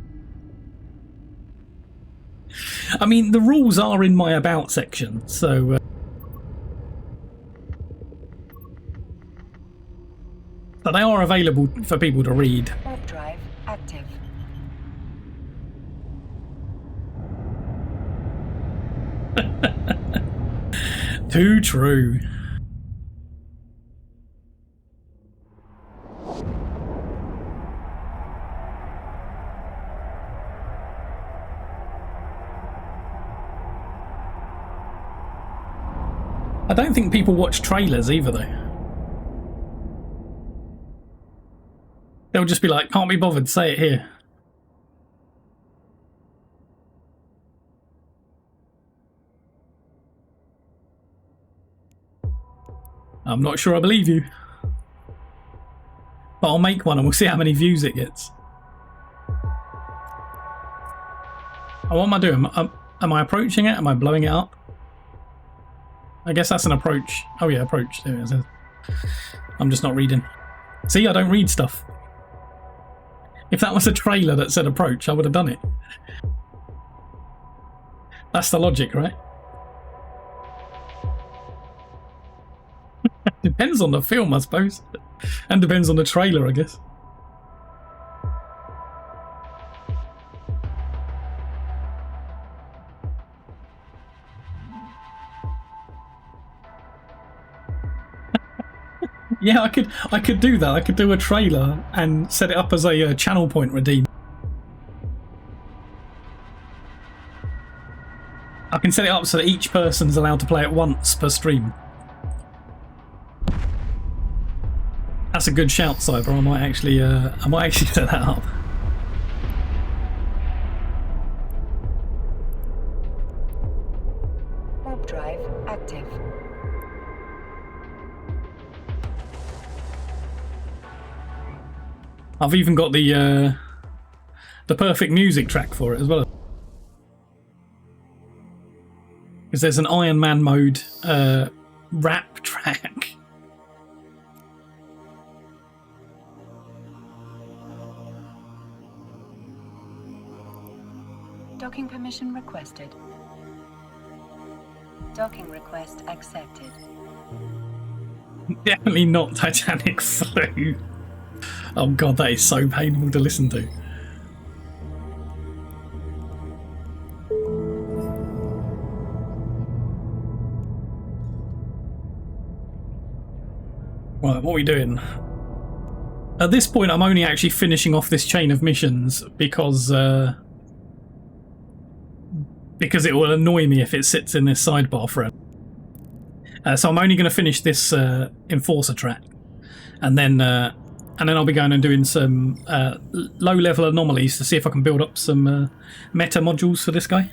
S1: I mean, the rules are in my about section, so... but they are available for people to read.
S2: Warp drive active.
S1: Too true. I don't think people watch trailers either, though. They'll just be like, can't be bothered, say it here. I'm not sure I believe you. But I'll make one and we'll see how many views it gets. Oh, what am I doing? Am I approaching it? Am I blowing it up? I guess that's an approach. Oh yeah, approach. There it is. I'm just not reading. See, I don't read stuff. If that was a trailer that said approach, I would have done it. That's the logic, right? Depends on the film, I suppose. And depends on the trailer, I guess. Yeah, I could do that. I could do a trailer and set it up as a channel point redeem. I can set it up so that each person's allowed to play it once per stream. That's a good shout, Cyber. I might actually set that up.
S2: Warp drive active.
S1: I've even got the perfect music track for it as well. Because there's an Ironman mode rap track.
S2: Docking permission requested. Docking request accepted.
S1: Definitely not Titanic flu. Oh god, that is so painful to listen to. Right, what are we doing? At this point, I'm only actually finishing off this chain of missions because it will annoy me if it sits in this sidebar forever. So I'm only going to finish this enforcer track, and then I'll be going and doing some low-level anomalies to see if I can build up some meta modules for this guy.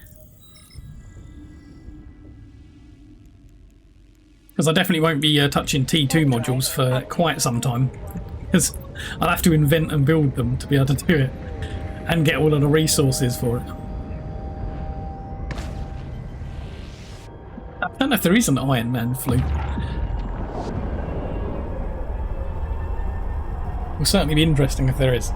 S1: Because I definitely won't be touching T2 modules for quite some time, because I'll have to invent and build them to be able to do it, and get all of the resources for it. I don't know if there is an Ironman flu. It will certainly be interesting if there is.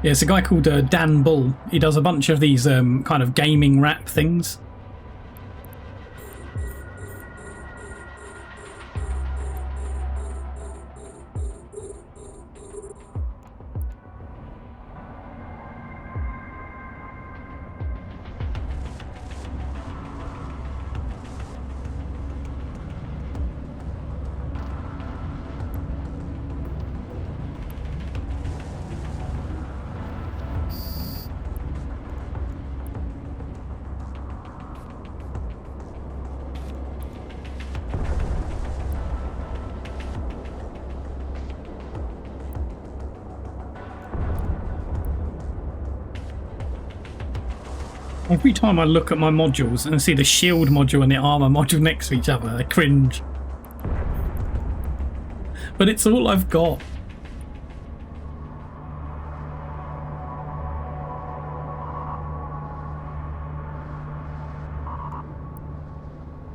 S1: Yeah, it's a guy called Dan Bull. He does a bunch of these kind of gaming rap things. Every time I look at my modules and see the shield module and the armor module next to each other, I cringe. But it's all I've got.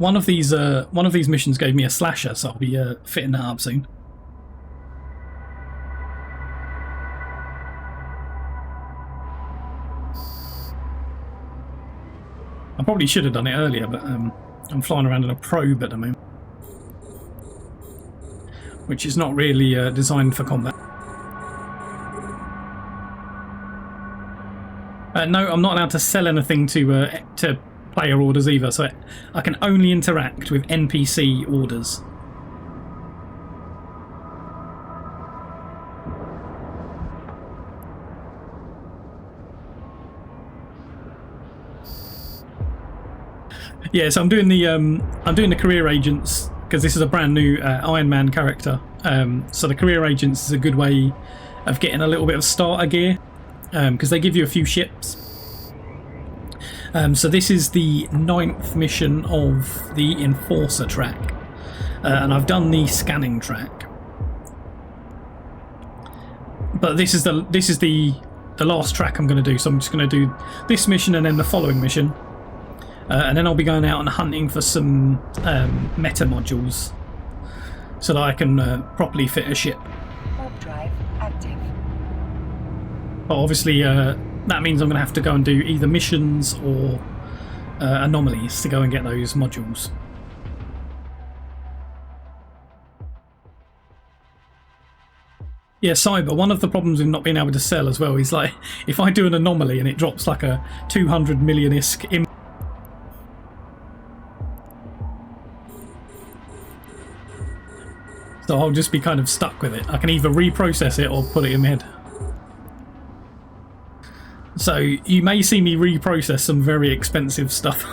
S1: One of these missions gave me a slasher, so I'll be fitting that up soon. I probably should have done it earlier, but I'm flying around in a probe at the moment, which is not really designed for combat. No, I'm not allowed to sell anything to player orders either, so I can only interact with NPC orders. Yeah, so I'm doing the career agents because this is a brand new Ironman character. So the career agents is a good way of getting a little bit of starter gear because they give you a few ships. So this is the 9th mission of the Enforcer track, and I've done the scanning track. But this is the last track I'm going to do. So I'm just going to do this mission and then the following mission. And then I'll be going out and hunting for some meta modules so that I can properly fit a ship.
S2: Warp drive active.
S1: But obviously that means I'm going to have to go and do either missions or anomalies to go and get those modules. Yeah, Cyber, one of the problems with not being able to sell as well is like if I do an anomaly and it drops like a 200 million ISK so I'll just be kind of stuck with it. I can either reprocess it or put it in my head. So you may see me reprocess some very expensive stuff.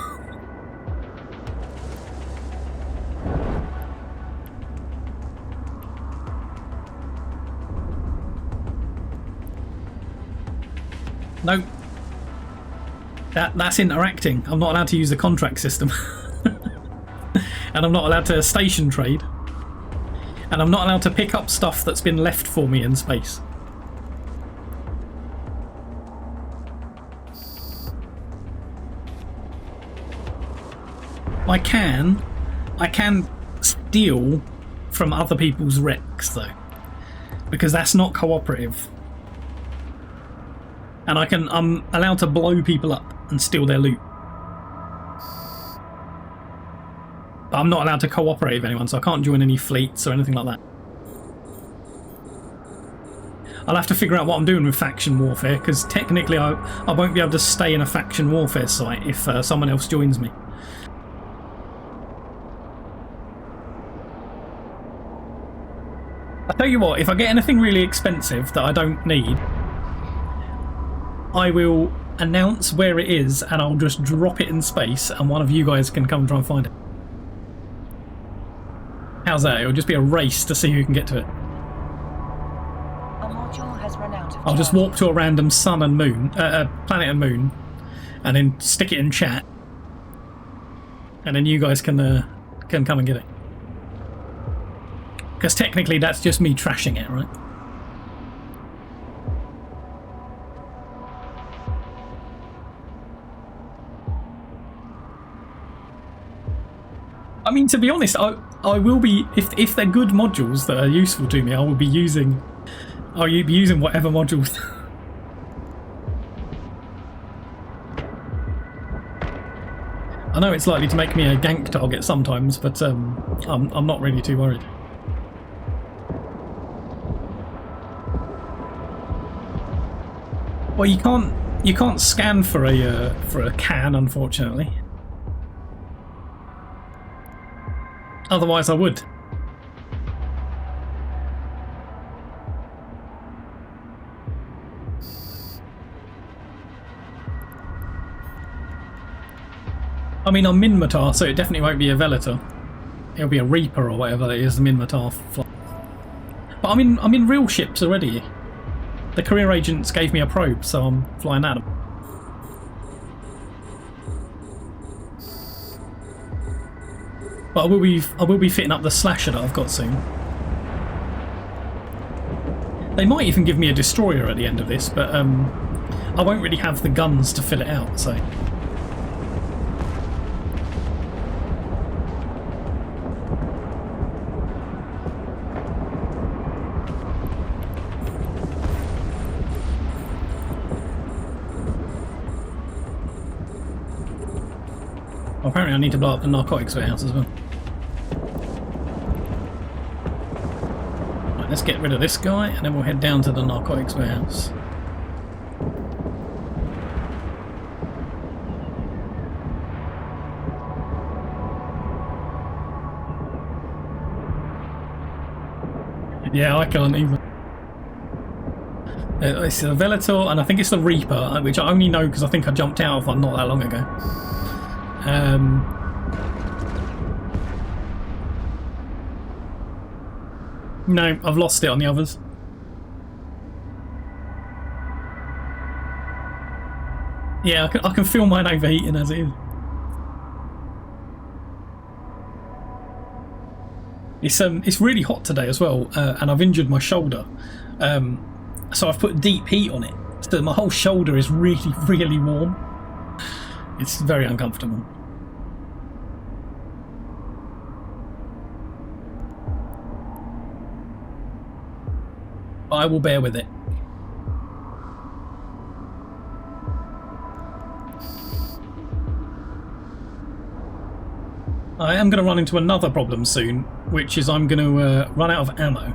S1: No. That's interacting. I'm not allowed to use the contract system. And I'm not allowed to station trade. And I'm not allowed to pick up stuff that's been left for me in space. I can steal from other people's wrecks though, because that's not cooperative. And I'm allowed to blow people up and steal their loot. But I'm not allowed to cooperate with anyone, so I can't join any fleets or anything like that. I'll have to figure out what I'm doing with faction warfare, because technically I won't be able to stay in a faction warfare site if someone else joins me. I tell you what, if I get anything really expensive that I don't need, I will announce where it is and I'll just drop it in space and one of you guys can come and try and find it. How's that? It'll just be a race to see who can get to it.
S2: A module has run out of
S1: I'll just
S2: charges.
S1: walk to a random sun and moon, planet and moon, and then stick it in chat, and then you guys can come and get it. Because technically that's just me trashing it, right? I mean, to be honest, I will be, if they're good modules that are useful to me, I'll be using whatever modules. I know it's likely to make me a gank target sometimes, but I'm not really too worried. Well, you can't scan for a can, unfortunately. Otherwise, I would. I mean, I'm Minmatar, so it definitely won't be a Velator. It'll be a Reaper or whatever it is, the Minmatar flight. But I'm in real ships already. The career agents gave me a probe, so I'm flying at them. But I will be fitting up the slasher that I've got soon. They might even give me a destroyer at the end of this, but I won't really have the guns to fill it out, so. Well, apparently I need to blow up the narcotics warehouse as well. Right, let's get rid of this guy and then we'll head down to the narcotics warehouse. Yeah, I can't even. It's the Velator, and I think it's the Reaper, which I only know because I think I jumped out of one not that long ago. No, I've lost it on the others. Yeah, I can feel mine overheating as it is. It's really hot today as well, and I've injured my shoulder. So I've put deep heat on it, so my whole shoulder is really, really warm. It's very uncomfortable. I will bear with it. I am going to run into another problem soon, which is I'm going to run out of ammo.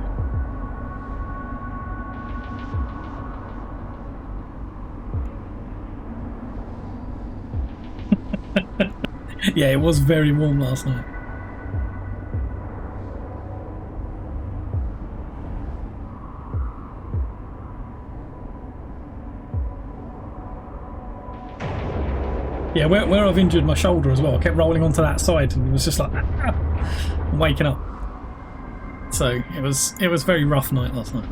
S1: Yeah, it was very warm last night. Yeah, where I've injured my shoulder as well, I kept rolling onto that side and it was just like I'm waking up. So it was very rough night last night.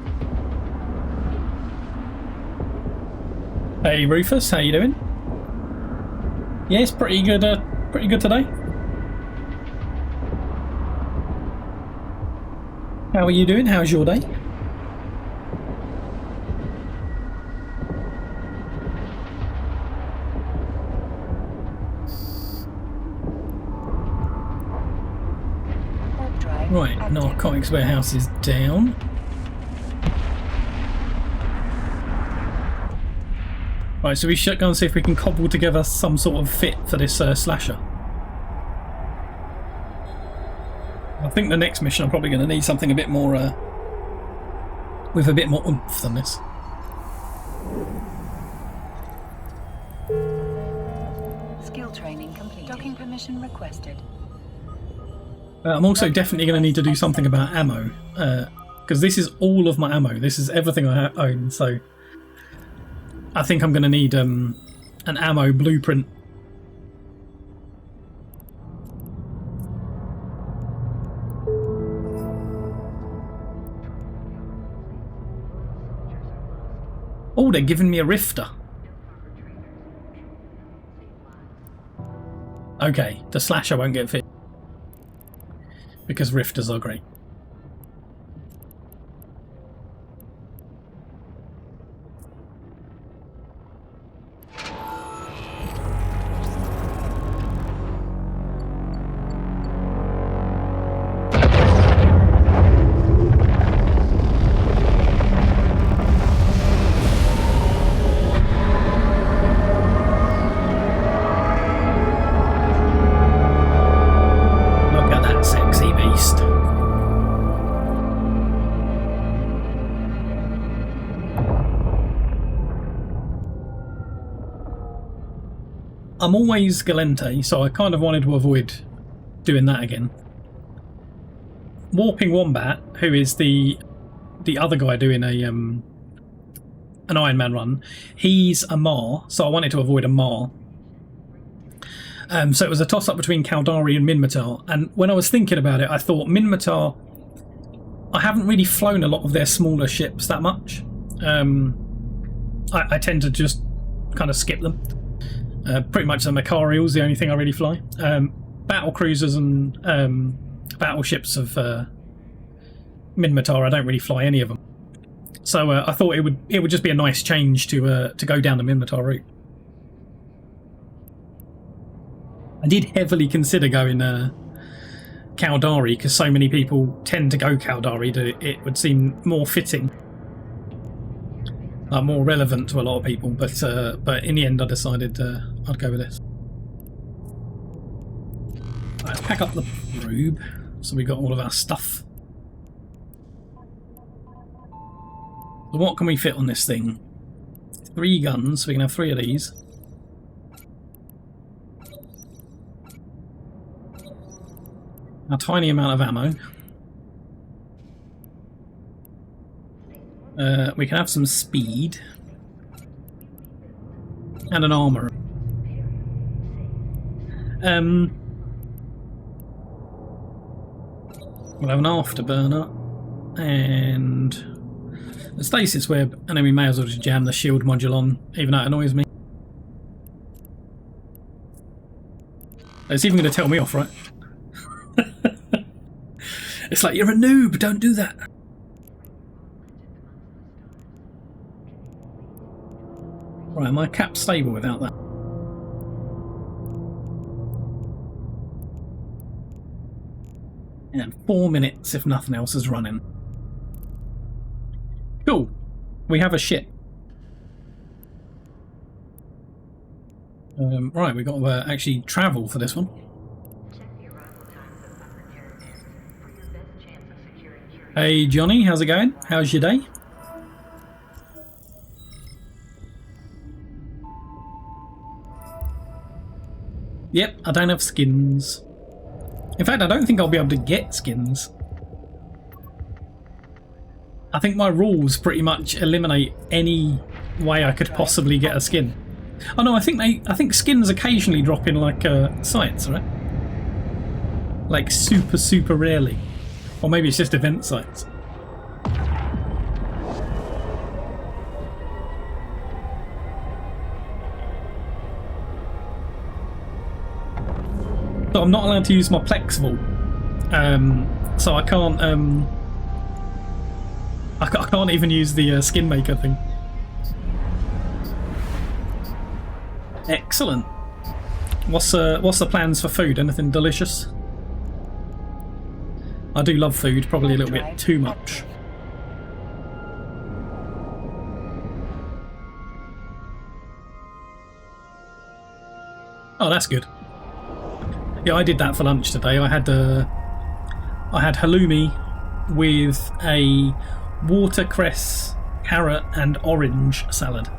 S1: Hey Rufus, how you doing? Yes, pretty good today. How are you doing? How's your day? Right, narcotics warehouse is down. Right, so we should go and see if we can cobble together some sort of fit for this slasher. I think the next mission I'm probably going to need something a bit more, with a bit more oomph than this.
S2: Skill training complete. Docking permission requested.
S1: I'm also definitely going to need to do something about ammo, because this is all of my ammo. This is everything I own, so I think I'm going to need an ammo blueprint. Oh, they're giving me a rifter. Okay, the slasher won't get fit because rifters are great. I'm always Galente, so I kind of wanted to avoid doing that again. Warping Wombat, who is the other guy doing an Ironman run, he's a Mar, so I wanted to avoid a Mar. So it was a toss-up between Caldari and Minmatar, and when I was thinking about it, I thought Minmatar, I haven't really flown a lot of their smaller ships that much. I tend to just kind of skip them. Pretty much the Macarial's the only thing I really fly. Battle cruisers and battleships of Minmatar, I don't really fly any of them. So I thought it would just be a nice change to go down the Minmatar route. I did heavily consider going Caldari because so many people tend to go Caldari that it would seem more fitting. More relevant to a lot of people, but in the end I decided I'd go with this. pack up the probe so we got all of our stuff. So what can we fit on this thing? 3 guns, so we can have 3 of these. A tiny amount of ammo. We can have some speed. And an armor. We'll have an afterburner. And a stasis web. And then we may as well just jam the shield module on, even though it annoys me. It's even going to tell me off, right? It's like, you're a noob, don't do that. Right, am I cap stable without that? And 4 minutes if nothing else is running. Cool. We have a ship. Right, we've got to actually travel for this one. Hey Johnny, how's it going? How's your day? Yep, I don't have skins. In fact, I don't think I'll be able to get skins. I think my rules pretty much eliminate any way I could possibly get a skin. Oh no, I think skins occasionally drop in like sites, right? Like super rarely. Or maybe it's just event sites. So I'm not allowed to use my Plex vault. So I can't I can't even use the skin maker thing. Excellent. What's the plans for food? Anything delicious? I do love food, probably a little bit too much. Oh, that's good. Yeah, I did that for lunch today. I had halloumi with a watercress, carrot and orange salad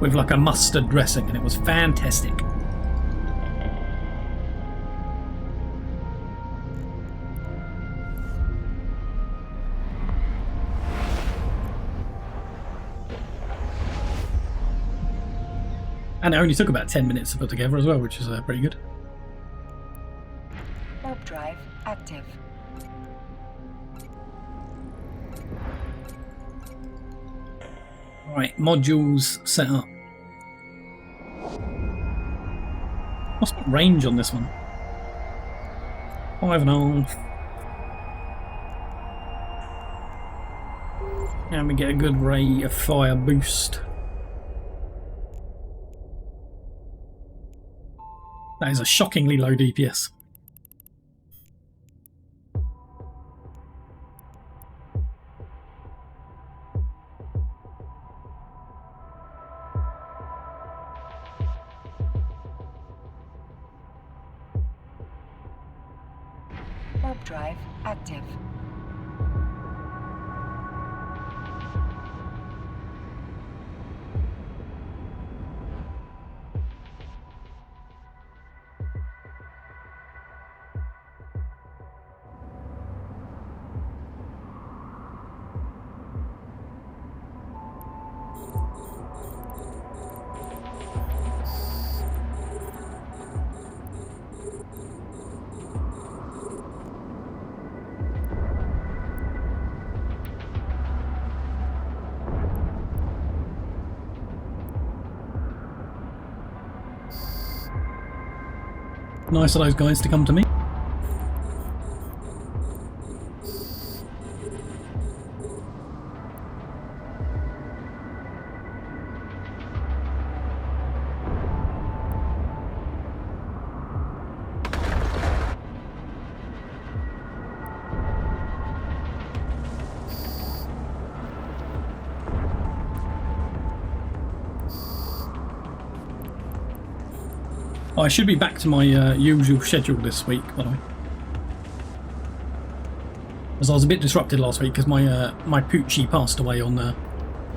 S1: with like a mustard dressing, and it was fantastic. And it only took about 10 minutes to put together as well, which is pretty good.
S2: Warp drive active.
S1: Right, modules set up. What's the range on this one? 5.5. And we get a good rate of fire boost. That is a shockingly low DPS.
S2: Warp drive active.
S1: Nice of those guys to come to me. I should be back to my usual schedule this week, by the way. As I was a bit disrupted last week because my Poochie passed away on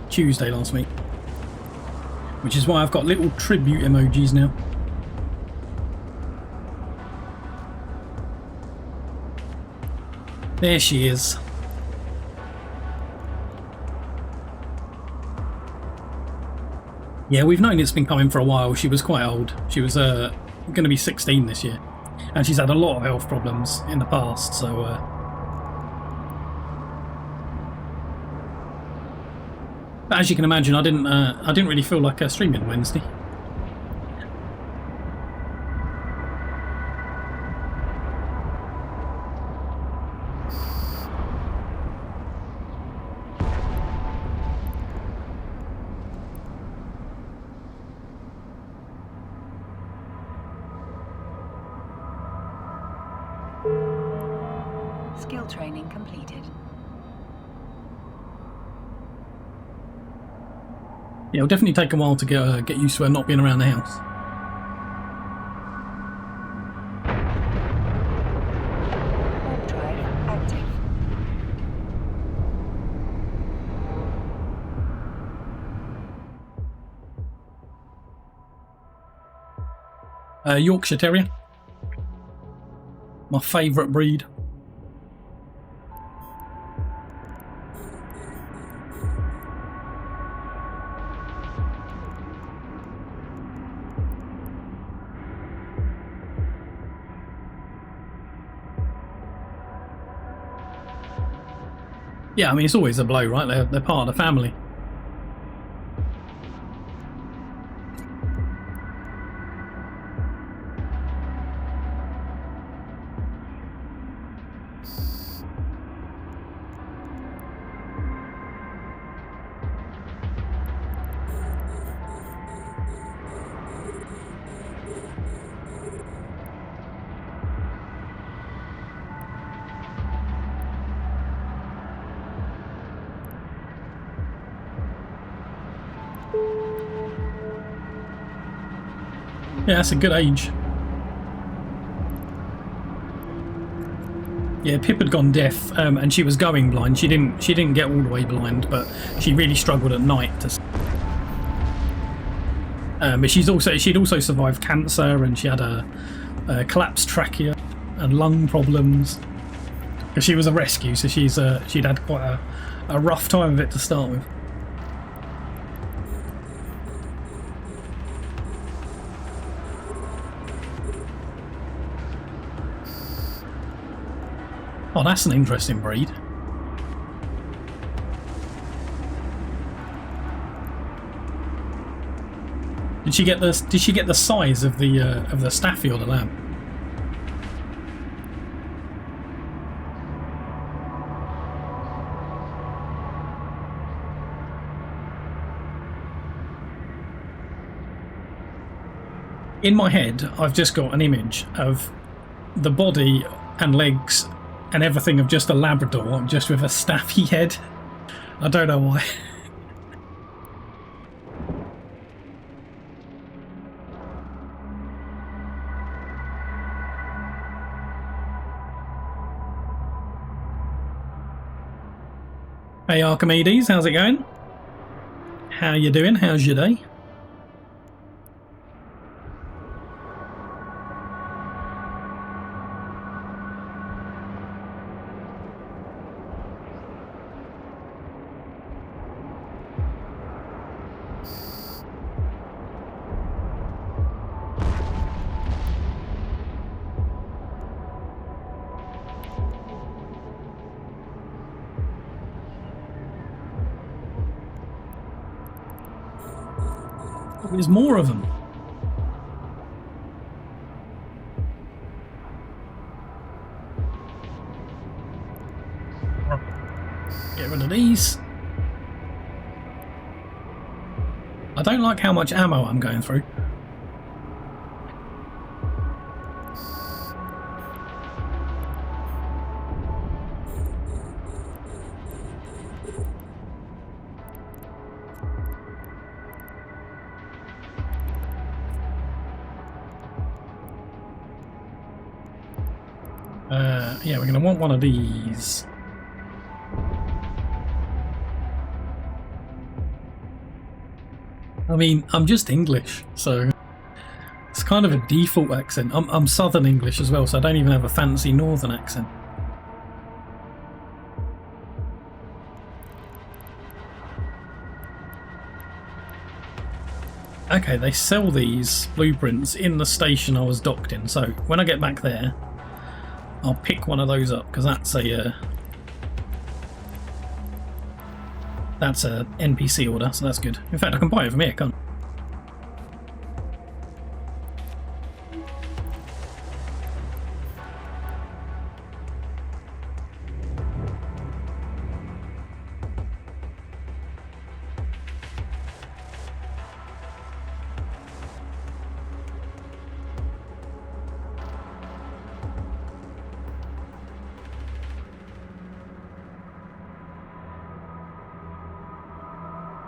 S1: Tuesday last week. Which is why I've got little tribute emojis now. There she is. Yeah, we've known it's been coming for a while. She was quite old. She was going to be 16 this year. And she's had a lot of health problems in the past, so... But as you can imagine, I didn't really feel like streaming Wednesday.
S2: Skill training completed.
S1: Yeah, it'll definitely take a while to get used to her not being around the house.
S2: Warp drive active.
S1: Yorkshire Terrier. My favourite breed. Yeah, I mean, it's always a blow, right? They're part of the family. Yeah, that's a good age. Yeah, Pip had gone deaf, and she was going blind. She didn't get all the way blind, but she really struggled at night to. But she'd also survived cancer, and she had a collapsed trachea and lung problems. Because she was a rescue, so she'd had quite a rough time of it to start with. Oh, that's an interesting breed. Did she get the size of the staffy or the lamb? In my head, I've just got an image of the body and legs and everything of just a Labrador, just with a staffy head. I don't know why. Hey Archimedes, how's it going? How you doing? How's your day? There's more of them. Get rid of these. I don't like how much ammo I'm going through. Yeah, we're going to want one of these. I mean, I'm just English, so it's kind of a default accent. I'm Southern English as well, so I don't even have a fancy Northern accent. Okay, they sell these blueprints in the station I was docked in, so when I get back there, I'll pick one of those up, because that's a NPC order, so that's good. In fact, I can buy it from here, can't I?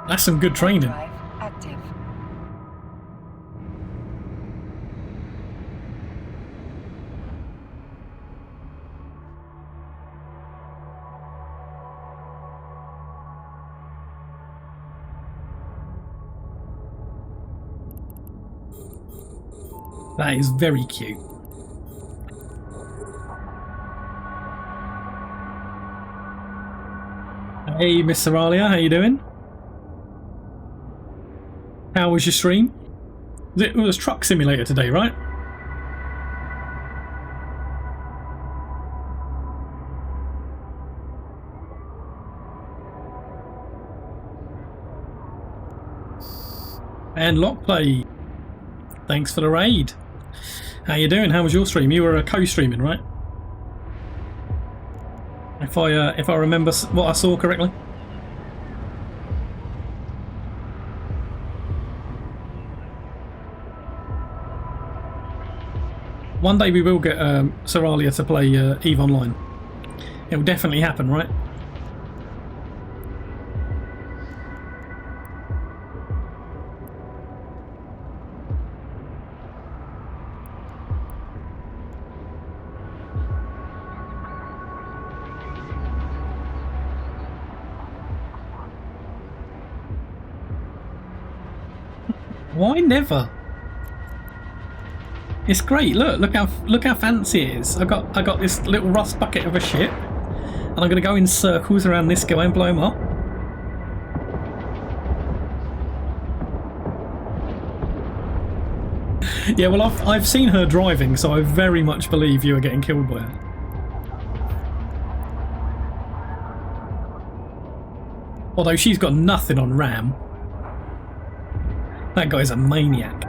S1: That's some good training.
S2: Drive active.
S1: That is very cute. Hey, Miss Seralia, how you doing? How was your stream? It was Truck Simulator today, right? And Lockplay, thanks for the raid. How you doing? How was your stream? You were co-streaming, right? If I remember what I saw correctly. One day we will get Seralia to play EVE Online. It will definitely happen, right? Why never? It's great. Look how fancy it is. I got this little rust bucket of a ship, and I'm gonna go in circles around this guy and blow him up. Yeah, well, I've seen her driving, so I very much believe you are getting killed by her. Although she's got nothing on RAM. That guy's a maniac.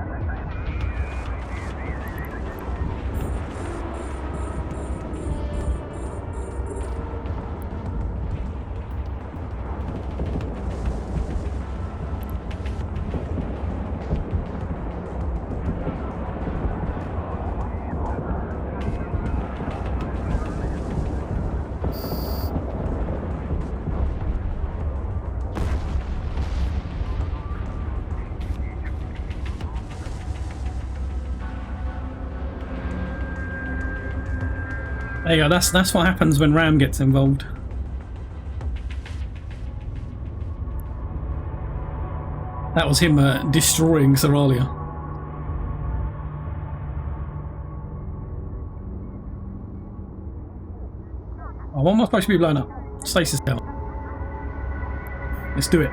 S1: There you go, that's what happens when RAM gets involved. That was him destroying Seralia. Oh, what am I supposed to be blowing up? Stasis tower. Let's do it.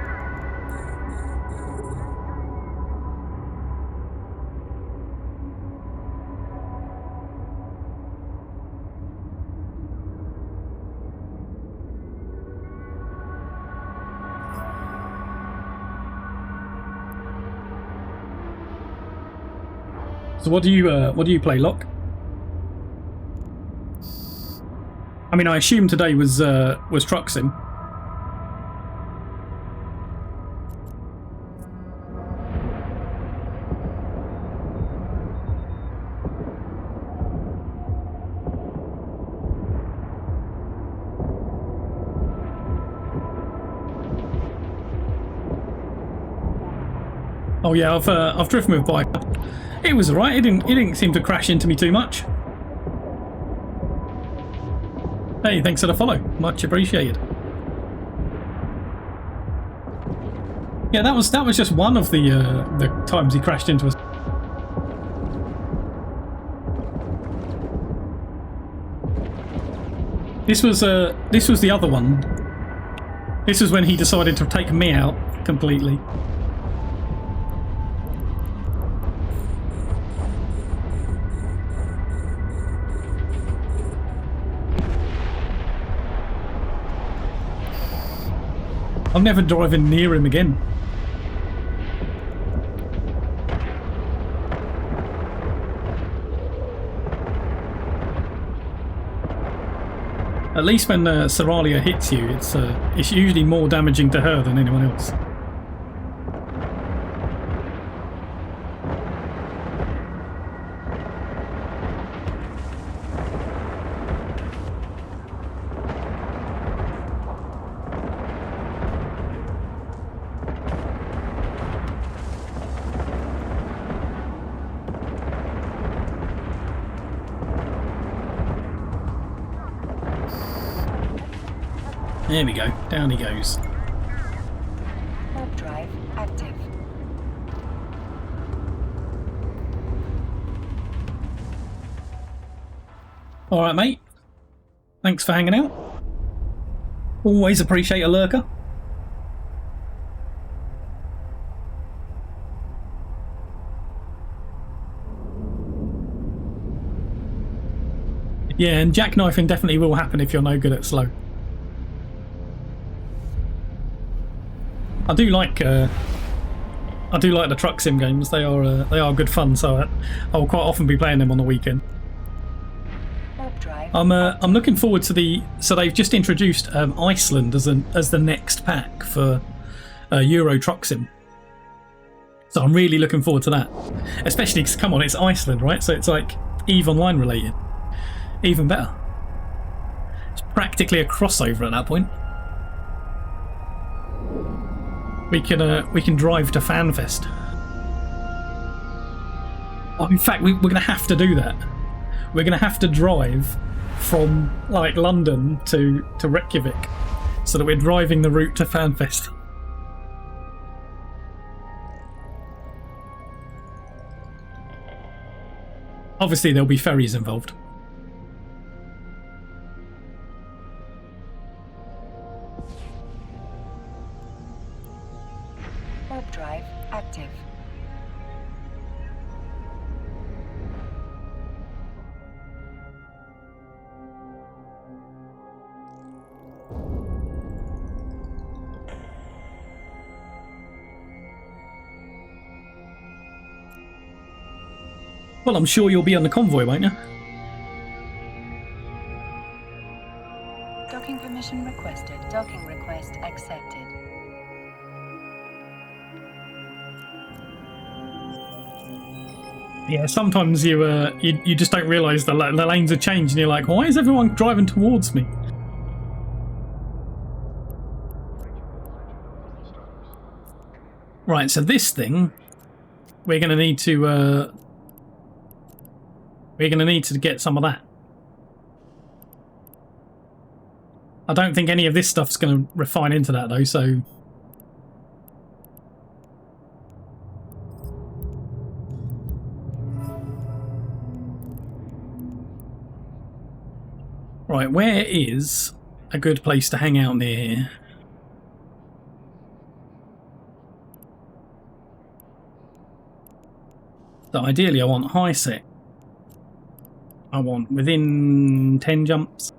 S1: So what do you play, Locke? I mean, I assume today was Truck Sim. Oh yeah, I've driven with bike. It was alright. It didn't seem to crash into me too much. Hey, thanks for the follow. Much appreciated. Yeah, that was just one of the times he crashed into us. This was the other one. This was when he decided to take me out completely. I'm never driving near him again. At least when Soralia hits you, it's usually more damaging to her than anyone else. There we go, down he goes.
S2: Warp drive active.
S1: Alright, mate. Thanks for hanging out. Always appreciate a lurker. Yeah, and jackknifing definitely will happen if you're no good at slow. I do like the truck sim games. They are good fun. So I'll quite often be playing them on the weekend. I'm looking forward to so they've just introduced Iceland as the next pack for Euro Truck Sim. So I'm really looking forward to that, especially because come on, it's Iceland, right? So it's like EVE Online related, even better. It's practically a crossover at that point. We can drive to FanFest. Oh, in fact, we're going to have to do that. We're going to have to drive from like London to Reykjavik, so that we're driving the route to FanFest. Obviously, there'll be ferries involved.
S2: Warp drive active.
S1: Well, I'm sure you'll be on the convoy, won't you?
S2: Docking permission requested. Docking request accepted.
S1: Yeah, sometimes you just don't realise the lanes have changed, and you're like, why is everyone driving towards me? Right, so this thing, we're going to need to get some of that. I don't think any of this stuff's going to refine into that though, so. Right, where is a good place to hang out near here? So ideally I want high sec. I want within 10 jumps.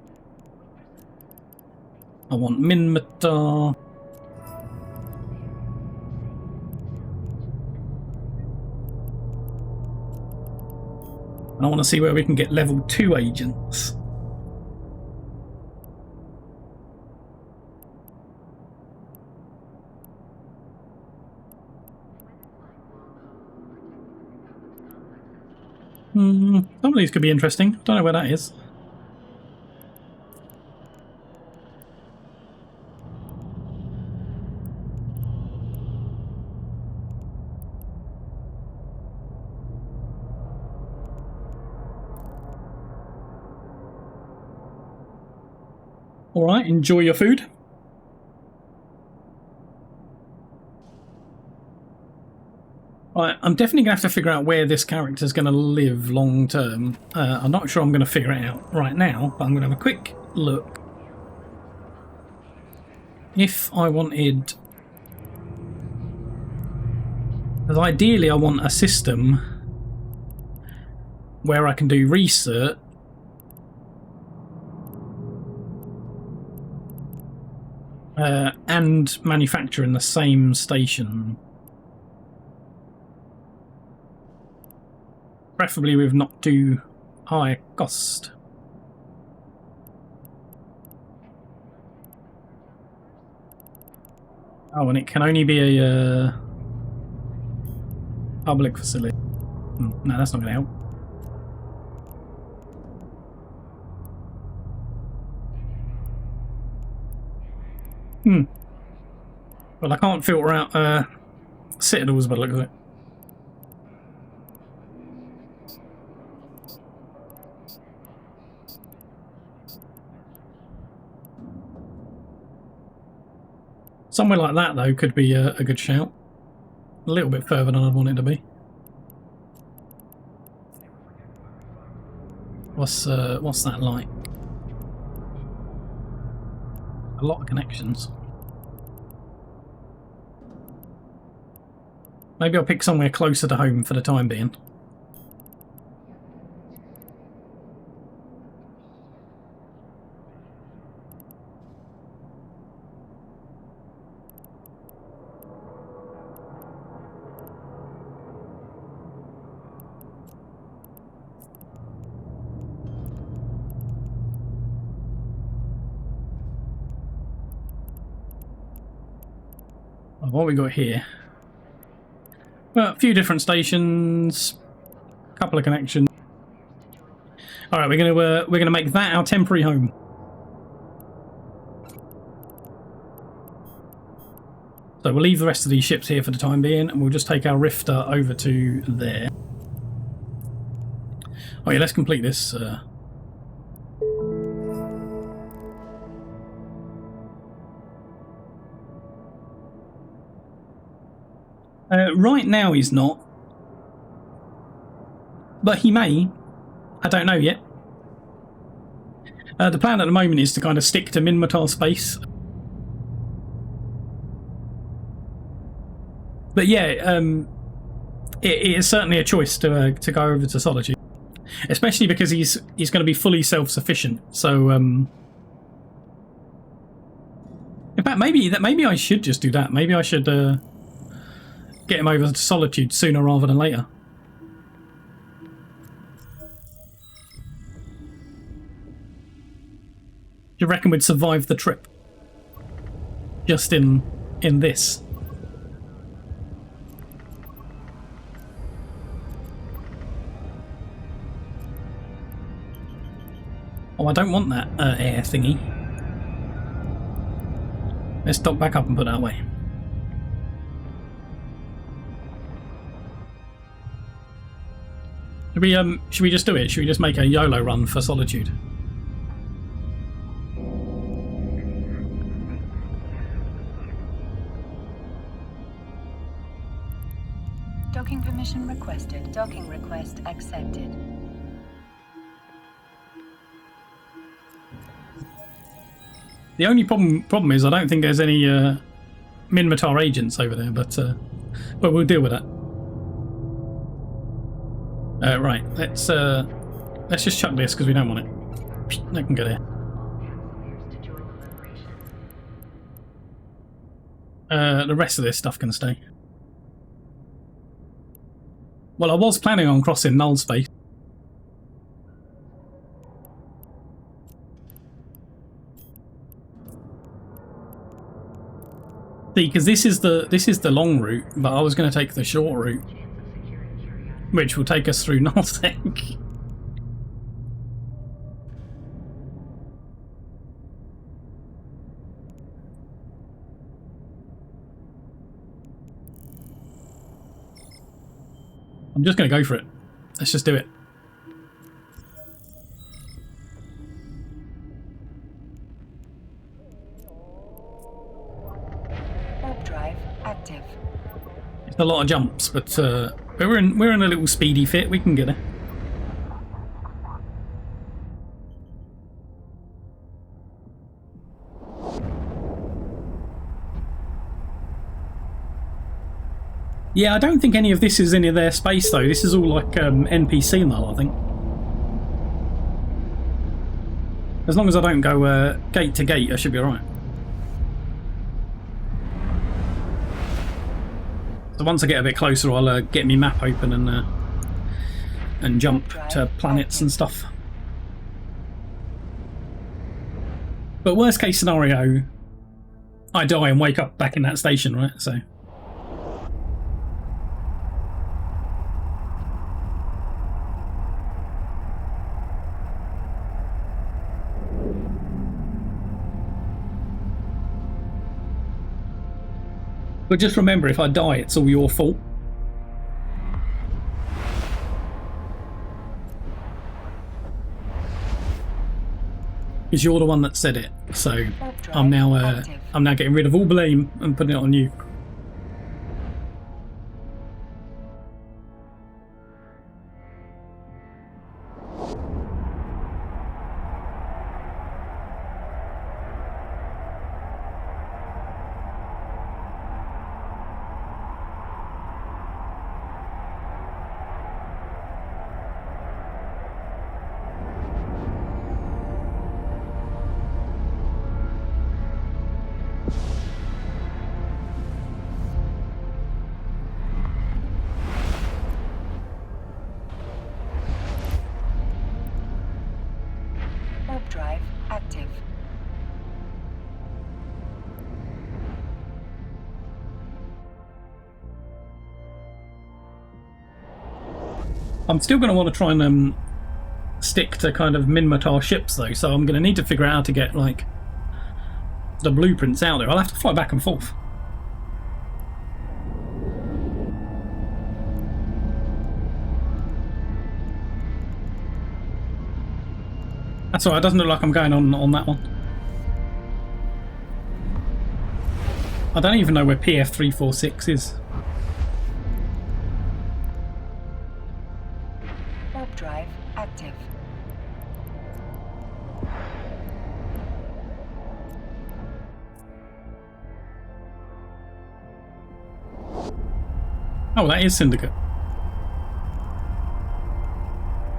S1: I want Minmatar. And I want to see where we can get level 2 agents. Some of these could be interesting. Don't know where that is. Alright, enjoy your food. Right, I'm definitely going to have to figure out where this character's going to live long term. I'm not sure I'm going to figure it out right now, but I'm going to have a quick look. If I wanted... Because ideally I want a system where I can do research and manufacture in the same station. Preferably with not too high a cost. Oh, and it can only be a public facility. No, that's not going to help. Well, I can't filter out citadels by the look of it. Somewhere like that, though, could be a good shout. A little bit further than I'd want it to be. What's that like? A lot of connections. Maybe I'll pick somewhere closer to home for the time being. What we got here? Well, a few different stations, a couple of connections. All right, we're gonna make that our temporary home. So we'll leave the rest of these ships here for the time being, and we'll just take our Rifter over to there. Oh yeah, let's complete this. Right now he's not, but he may. I don't know yet. The plan at the moment is to kind of stick to Minmatar space. But yeah, it is certainly a choice to go over to Solitude, especially because he's going to be fully self-sufficient. So, in fact, maybe I should just do that. Maybe I should get him over to Solitude sooner rather than later. Do you reckon we'd survive the trip? Just in this? Oh, I don't want that air thingy. Let's dock back up and put that away. Should we just do it? Should we just make a YOLO run for Solitude?
S2: Docking permission requested. Docking request accepted.
S1: The only problem is I don't think there's any Minmatar agents over there, but we'll deal with that. Right, let's just chuck this because we don't want it. That can go there. The rest of this stuff can stay. Well, I was planning on crossing null space. See, because this is the long route, but I was going to take the short route, which will take us through nullsec. I'm just going to go for it. Let's just do it. A lot of jumps, but we're in a little speedy fit. We can get it. Yeah, I don't think any of this is any of their space though. This is all like NPC null, I think. As long as I don't go gate to gate, I should be alright. So once I get a bit closer, I'll get my map open and jump to planets and stuff. But worst case scenario, I die and wake up back in that station, right? So. But just remember, if I die, it's all your fault. Because you're the one that said it. So I'm now getting rid of all blame and putting it on you.
S2: Drive active.
S1: I'm still going to want to try and stick to kind of Minmatar ships though, so I'm going to need to figure out how to get like the blueprints out there. I'll have to fly back and forth. That's alright, it doesn't look like I'm going on that one. I don't even know where PF346 is.
S2: Warp drive active.
S1: Oh, that is Syndicate.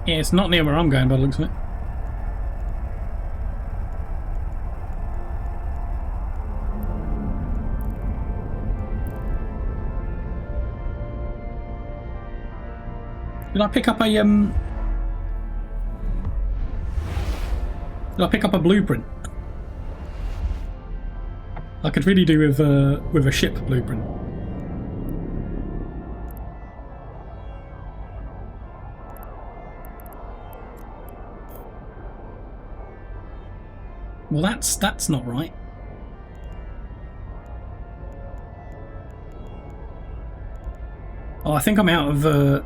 S1: Yeah, it's not near where I'm going by the looks of it. Did I pick up a blueprint? I could really do with a ship blueprint. Well, that's not right. Oh, I think I'm out of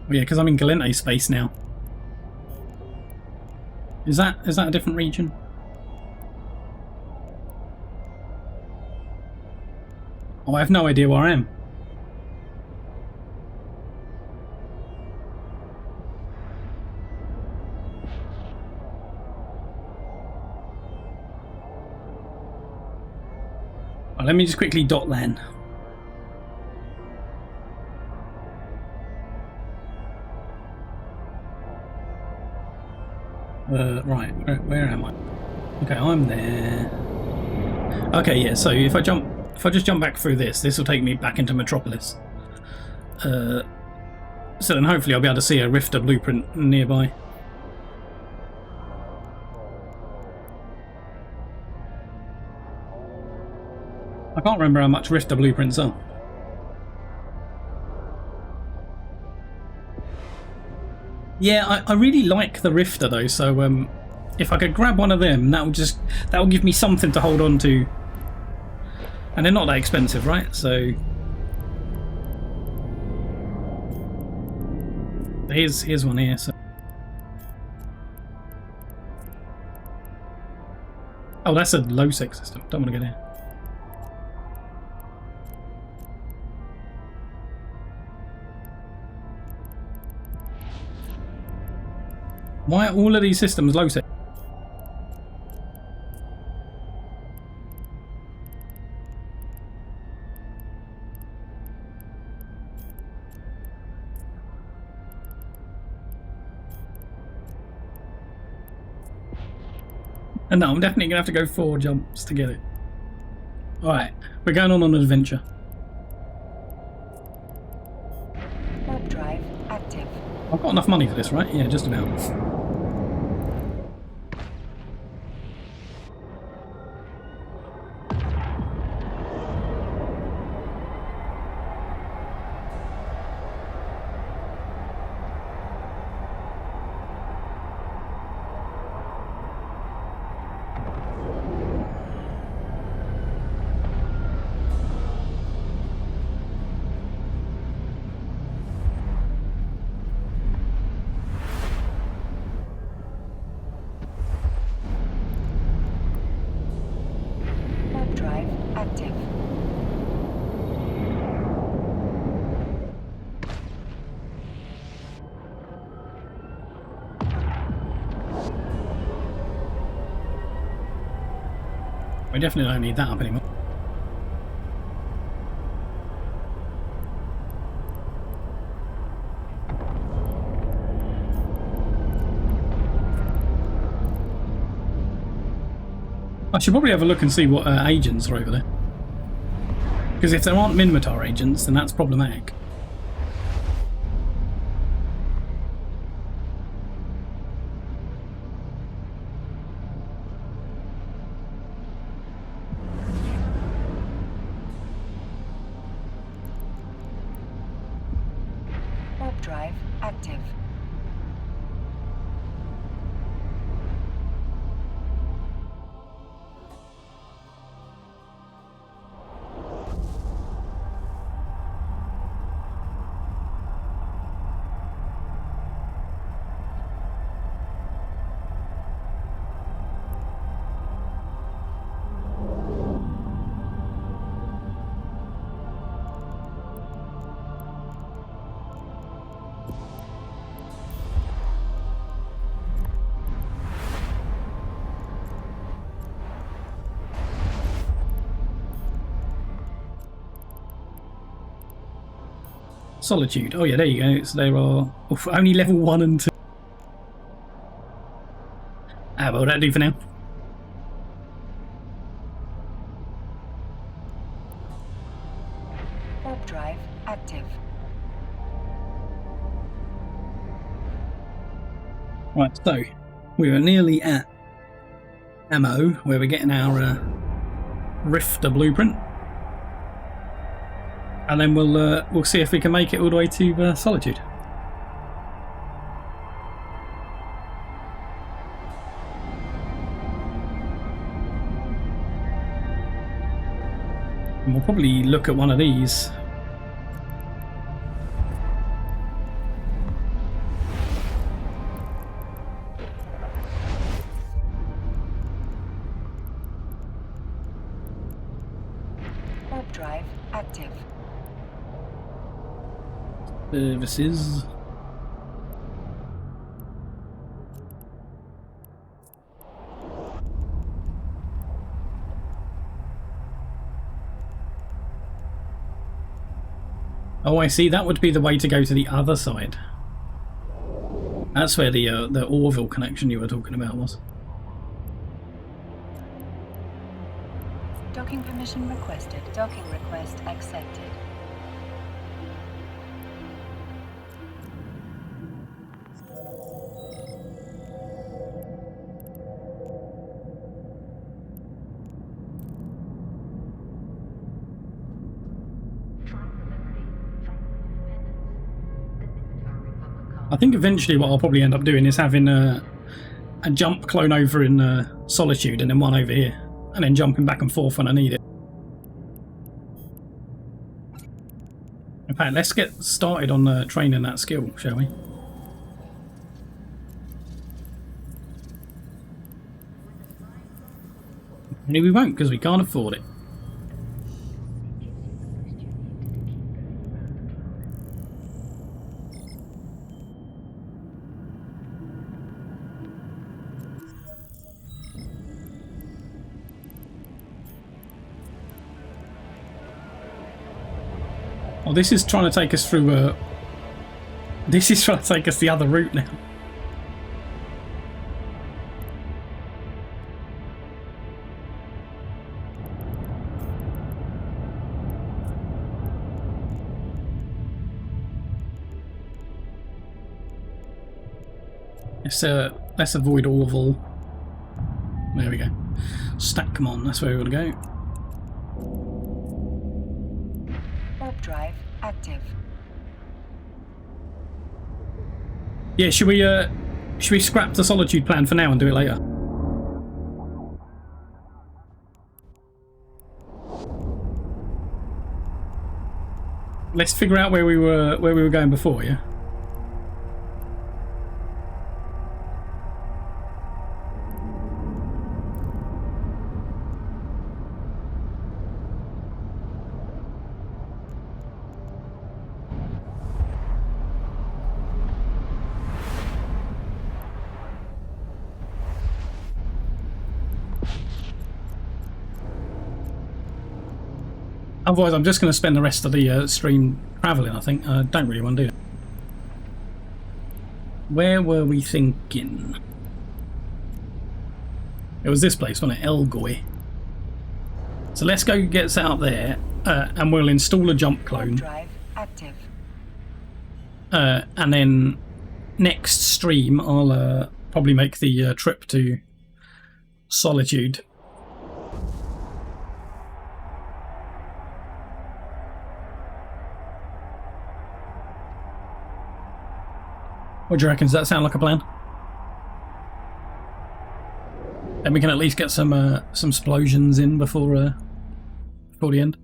S1: well, yeah, because I'm in Galente space now. Is that a different region? Oh, I have no idea where I am. Well, let me just quickly dot land. Right, where am I? Okay, I'm there. Okay, yeah, so if I just jump back through this will take me back into Metropolis. So then hopefully I'll be able to see a Rifter blueprint nearby. I can't remember how much Rifter blueprints are. Yeah, I really like the Rifter though, so if I could grab one of them, that will give me something to hold on to. And they're not that expensive, right? So here's one here. So. Oh, that's a low sec system. Don't want to get in. Why are all of these systems low tech? And no, I'm definitely going to have to go 4 jumps to get it. Alright, we're going on an adventure.
S2: Warp drive active.
S1: I've got enough money for this, right? Yeah, just about.
S2: Warp drive active.
S1: We definitely don't need that up anymore. I should probably have a look and see what agents are over there. Because if there aren't Minmatar agents, then that's problematic.
S2: Warp drive active.
S1: Solitude. Oh yeah, there you go. So there are only level 1 and 2. Ah, well, that'll do for now.
S2: Warp drive active.
S1: Right, so we are nearly at ammo, where we're getting our Rifter blueprint, and then we'll see if we can make it all the way to Solitude. And we'll probably look at one of these.
S2: Warp drive active.
S1: Services. Oh, I see. That would be the way to go to the other side. That's where the Orville connection you were talking about was.
S2: Docking permission requested. Docking request accepted.
S1: I think eventually what I'll probably end up doing is having a jump clone over in Solitude and then one over here, and then jumping back and forth when I need it. In fact, let's get started on training that skill, shall we? Maybe we won't, because we can't afford it. Oh, this is trying to take us through. This is trying to take us the other route now. Let's avoid Orville. There we go. Stack, come on, that's where we want to go.
S2: Warp drive active.
S1: Yeah, should we scrap the Solitude plan for now and do it later? Let's figure out where we were going before, yeah? Otherwise, I'm just going to spend the rest of the stream travelling, I think. I don't really want to do that. Where were we thinking? It was this place, wasn't it? Elgoy. So let's go get set up there, and we'll install a jump clone.
S2: Drive active.
S1: And then next stream, I'll probably make the trip to Solitude. What do you reckon? Does that sound like a plan? And we can at least get some explosions in before the end.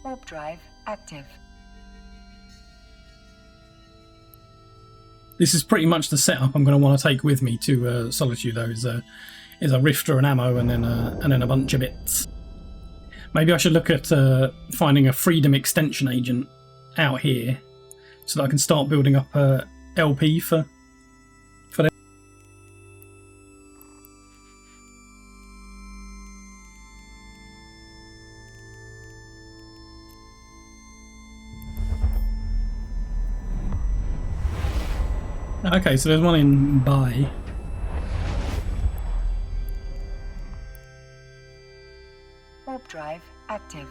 S2: Warp drive active.
S1: This is pretty much the setup I'm going to want to take with me to Solitude, though. Is a rifter and ammo, and then a bunch of bits. Maybe I should look at finding a Freedom extension agent out here, so that I can start building up a LP for them. Okay, so there's one in Bai.
S2: Warp drive active.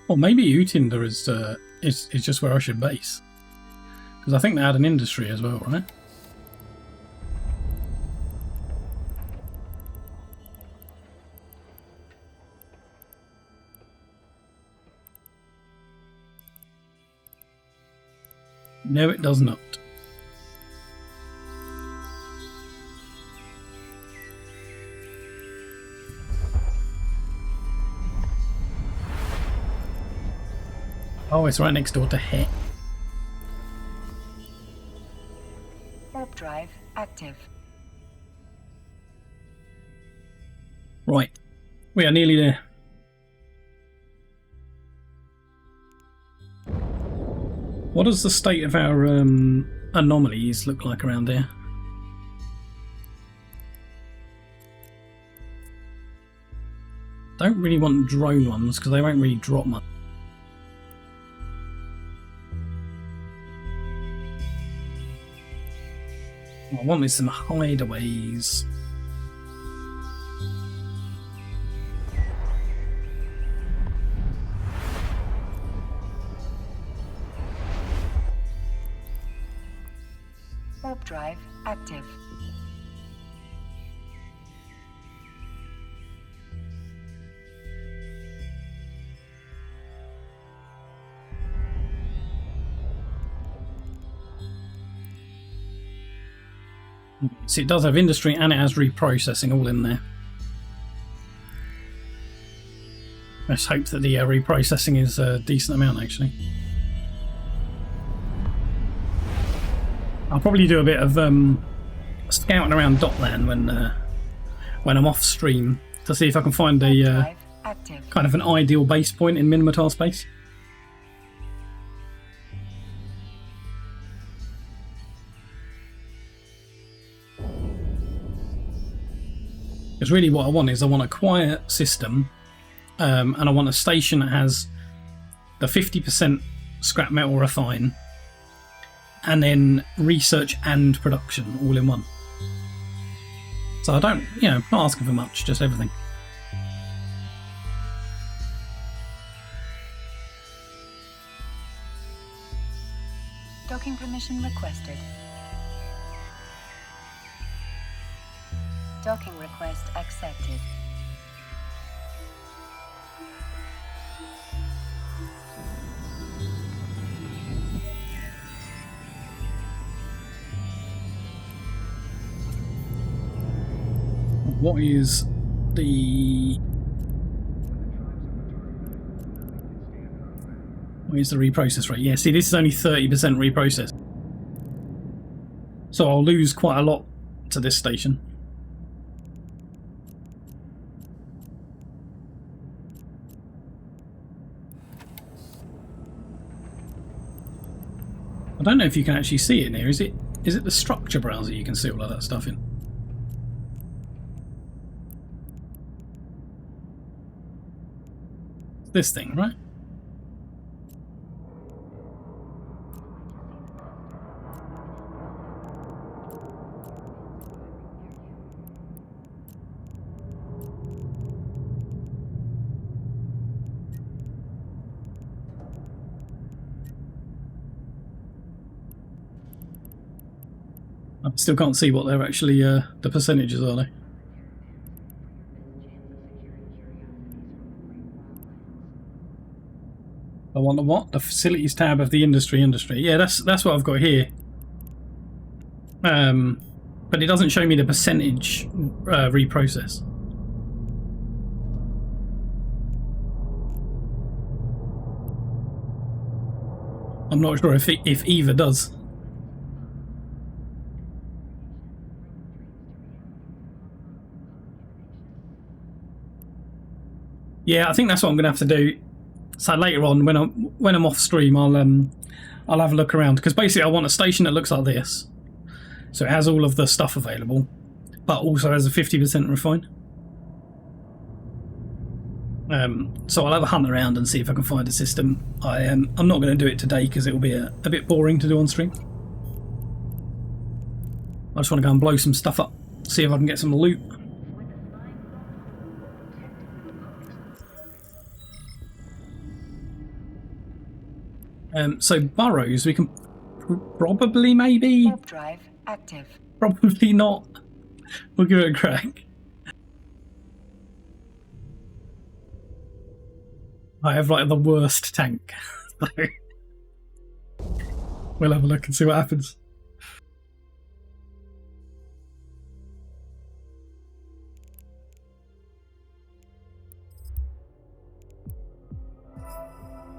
S1: Or maybe Utinder is just where I should base, because I think they had an industry as well, right? No, it does not. Oh, it's right next door to Het.
S2: Warp drive active.
S1: Right, we are nearly there. What does the state of our anomalies look like around there? Don't really want drone ones because they won't really drop much. I want me some hideaways.
S2: Warp drive active.
S1: See, it does have industry and it has reprocessing all in there. Let's hope that the reprocessing is a decent amount, actually. I'll probably do a bit of scouting around Dotland when I'm off stream to see if I can find a kind of an ideal base point in Minmatar space. Because really what I want is I want a quiet system, and I want a station that has the 50% scrap metal refine, and then research and production all in one. So I don't, not asking for much, just everything.
S2: Docking permission requested. Docking request accepted.
S1: What is the reprocess rate? Yeah, see, this is only 30% reprocess. So I'll lose quite a lot to this station. I don't know if you can actually see it in here. Is it the structure browser you can see all of that stuff in? This thing, right? I still can't see what they're actually, the percentages are, though. I want the what? The facilities tab of the industry. Yeah, that's what I've got here. But it doesn't show me the percentage reprocess. I'm not sure if EVE does. Yeah, I think that's what I'm going to have to do. So later on, when I'm off stream, I'll have a look around, because basically I want a station that looks like this, so it has all of the stuff available, but also has a 50% refine. So I'll have a hunt around and see if I can find a system. I'm not going to do it today because it will be a bit boring to do on stream. I just want to go and blow some stuff up, see if I can get some loot. So burrows, we can probably, maybe...
S2: Warp drive active.
S1: Probably not. We'll give it a crack. I have like the worst tank. So we'll have a look and see what happens.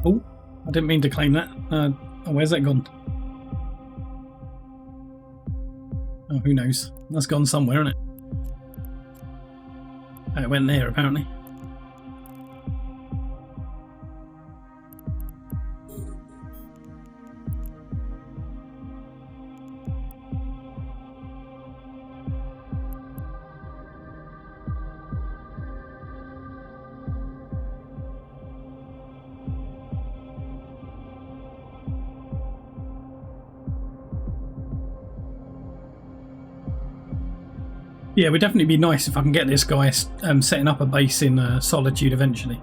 S1: Oh, I didn't mean to claim that. Oh, where's that gone? Oh, who knows? That's gone somewhere, isn't it? Oh, it went there, apparently. Yeah, it would definitely be nice if I can get this guy setting up a base in Solitude eventually.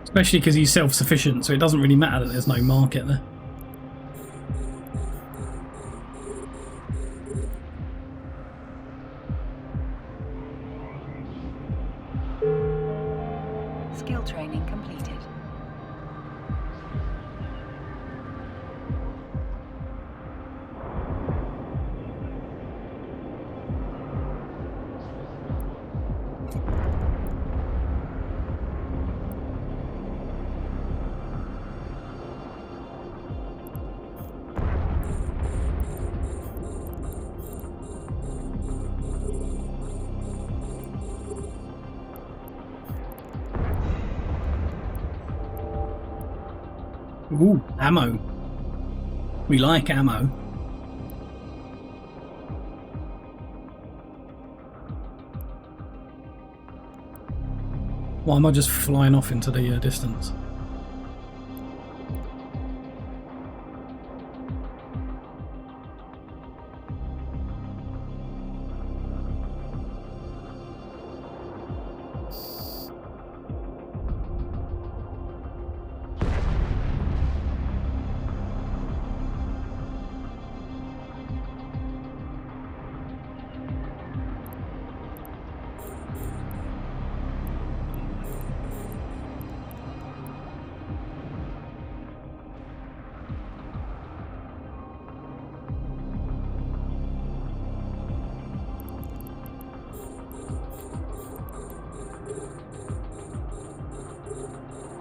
S1: Especially because he's self-sufficient, so it doesn't really matter that there's no market there.
S2: Skill training completed.
S1: Ooh, ammo. We like ammo. Why am I just flying off into the distance?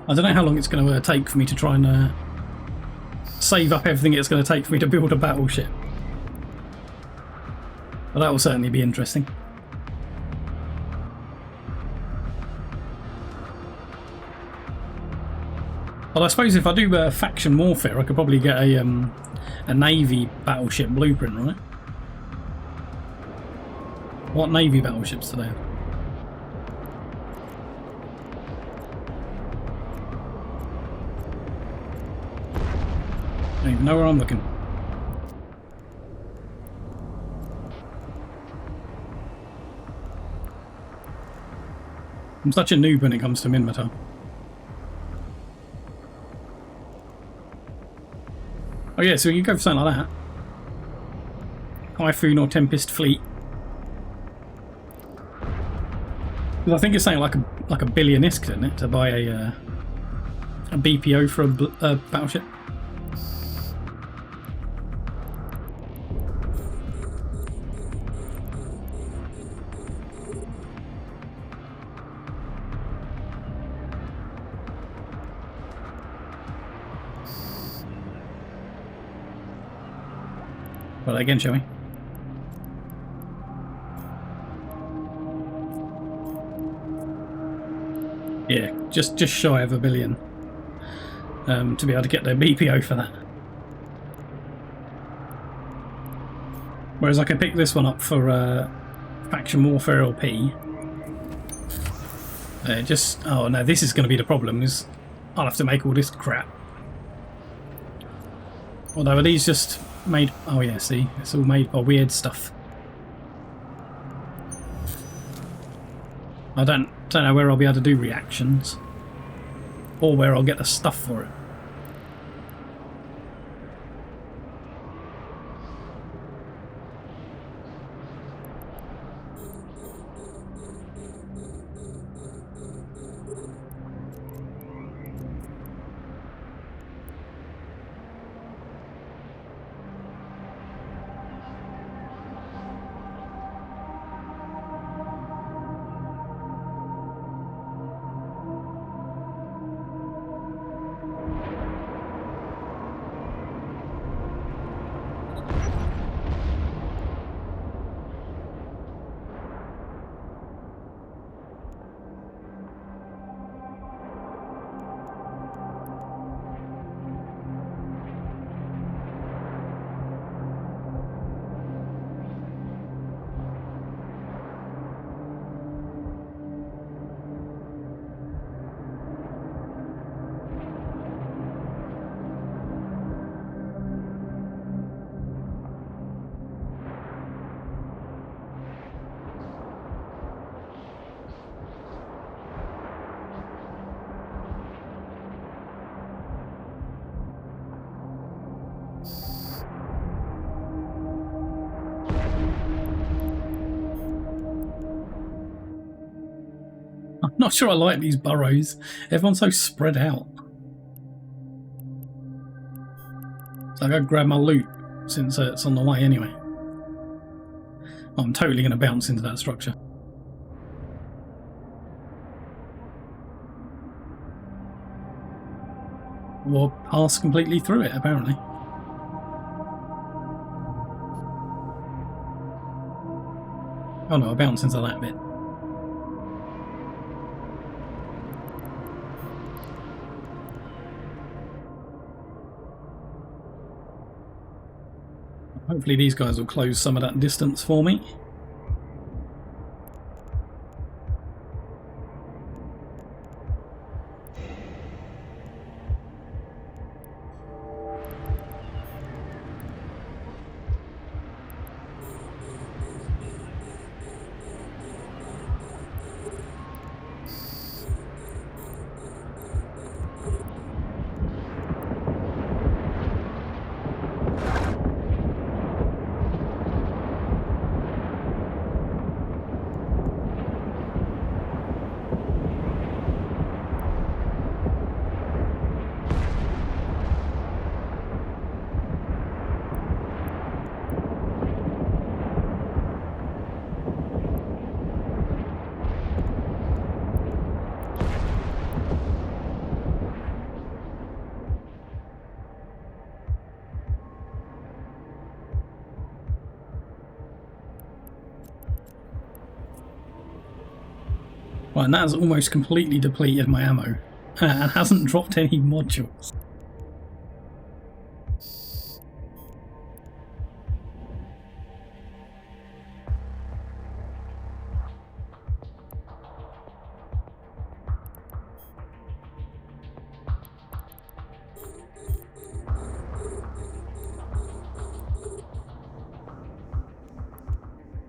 S1: I don't know how long it's going to take for me to try and save up everything it's going to take for me to build a battleship. But that will certainly be interesting. Well, I suppose if I do faction warfare, I could probably get a Navy battleship blueprint, right? What Navy battleships do they have? I don't even know where I'm looking. I'm such a noob when it comes to Minmatar. Oh yeah, so you go for something like that. Typhoon or Tempest fleet. Because I think it's something like a billion ISK, isn't it, to buy a BPO for a battleship. Well, again, shall we? Yeah, just shy of a billion to be able to get their BPO for that. Whereas I could pick this one up for Faction Warfare LP. Oh no, this is going to be the problem, is I'll have to make all this crap. Although are these just made... Oh yeah, see, it's all made by weird stuff. I don't know where I'll be able to do reactions or where I'll get the stuff for it. I'm not sure I like these burrows. Everyone's so spread out. So I go grab my loot since it's on the way anyway. I'm totally going to bounce into that structure. Or pass completely through it, apparently. Oh no, I bounce into that bit. Hopefully these guys will close some of that distance for me. Right, and that has almost completely depleted my ammo and hasn't dropped any modules.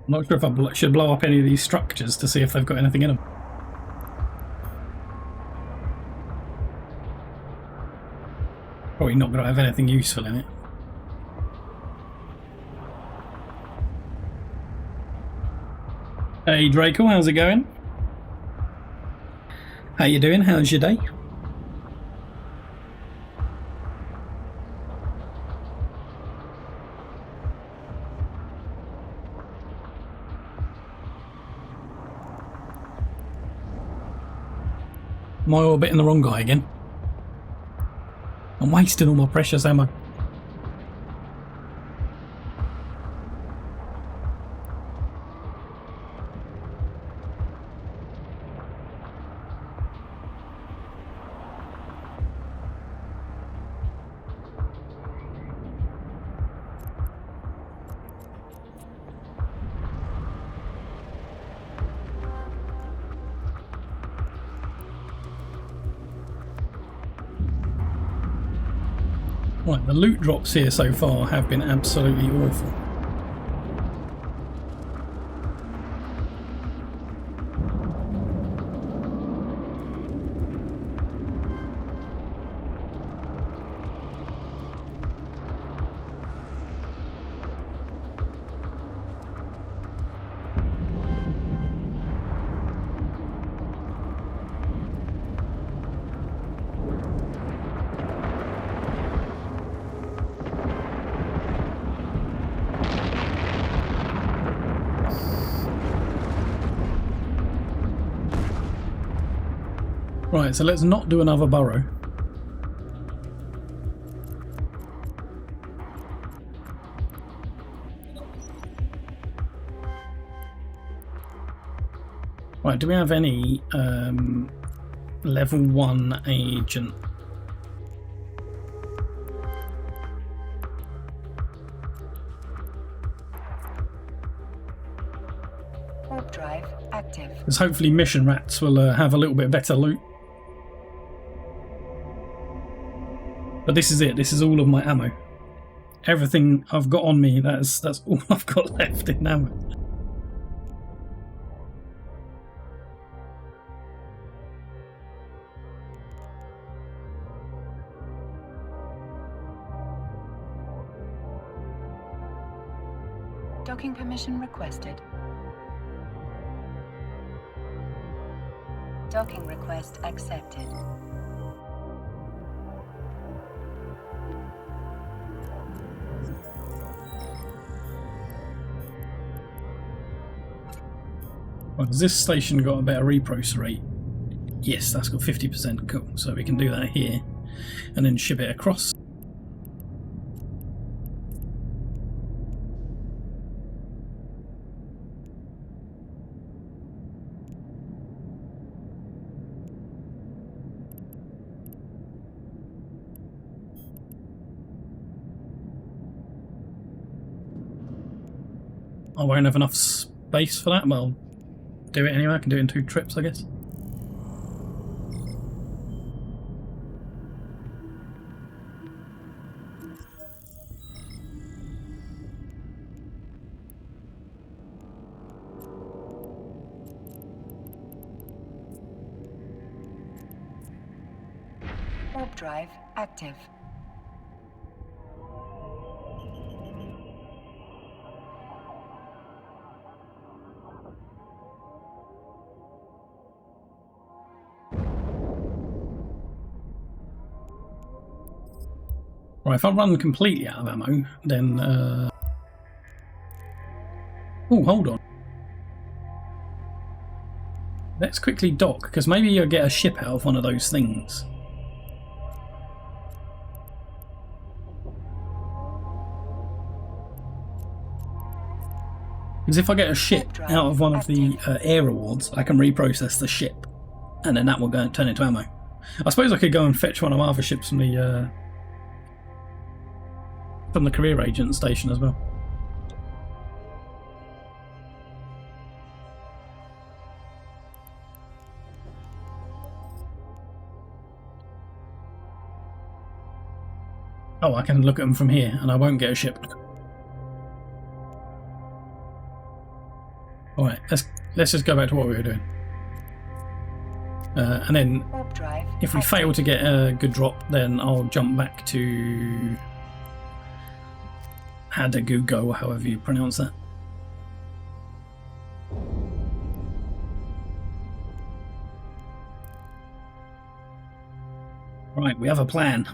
S1: I'm not sure if I should blow up any of these structures to see if they've got anything in them. Probably not going to have anything useful in it. Hey Draco, how's it going? How you doing? How's your day? Am I orbiting the wrong guy again? I'm wasting all my precious ammo. Right, the loot drops here so far have been absolutely awful. Right, so let's not do another burrow. Right, do we have any level 1 agent?
S2: Warp drive active.
S1: Because hopefully mission rats will have a little bit better loot. But this is it. This is all of my ammo. Everything I've got on me, that's all I've got left in ammo.
S2: Docking permission requested. Docking request accepted.
S1: Right, has this station got a better reprocessor rate? Yes, that's got 50%. Cool. So we can do that here and then ship it across. I won't have enough space for that, but I'll do it anyway. I can do it in 2 trips, I guess.
S2: Warp drive active.
S1: Right, if I run completely out of ammo, then... Oh, hold on. Let's quickly dock, because maybe you'll get a ship out of one of those things. Because if I get a ship out of one of the air awards, I can reprocess the ship, and then that will go and turn into ammo. I suppose I could go and fetch one of my other ships from the career agent station as well. Oh, I can look at them from here, and I won't get a ship. All right, let's just go back to what we were doing, and then if we fail to get a good drop, then I'll jump back to Hadagugo, or however you pronounce that. Right, we have a plan.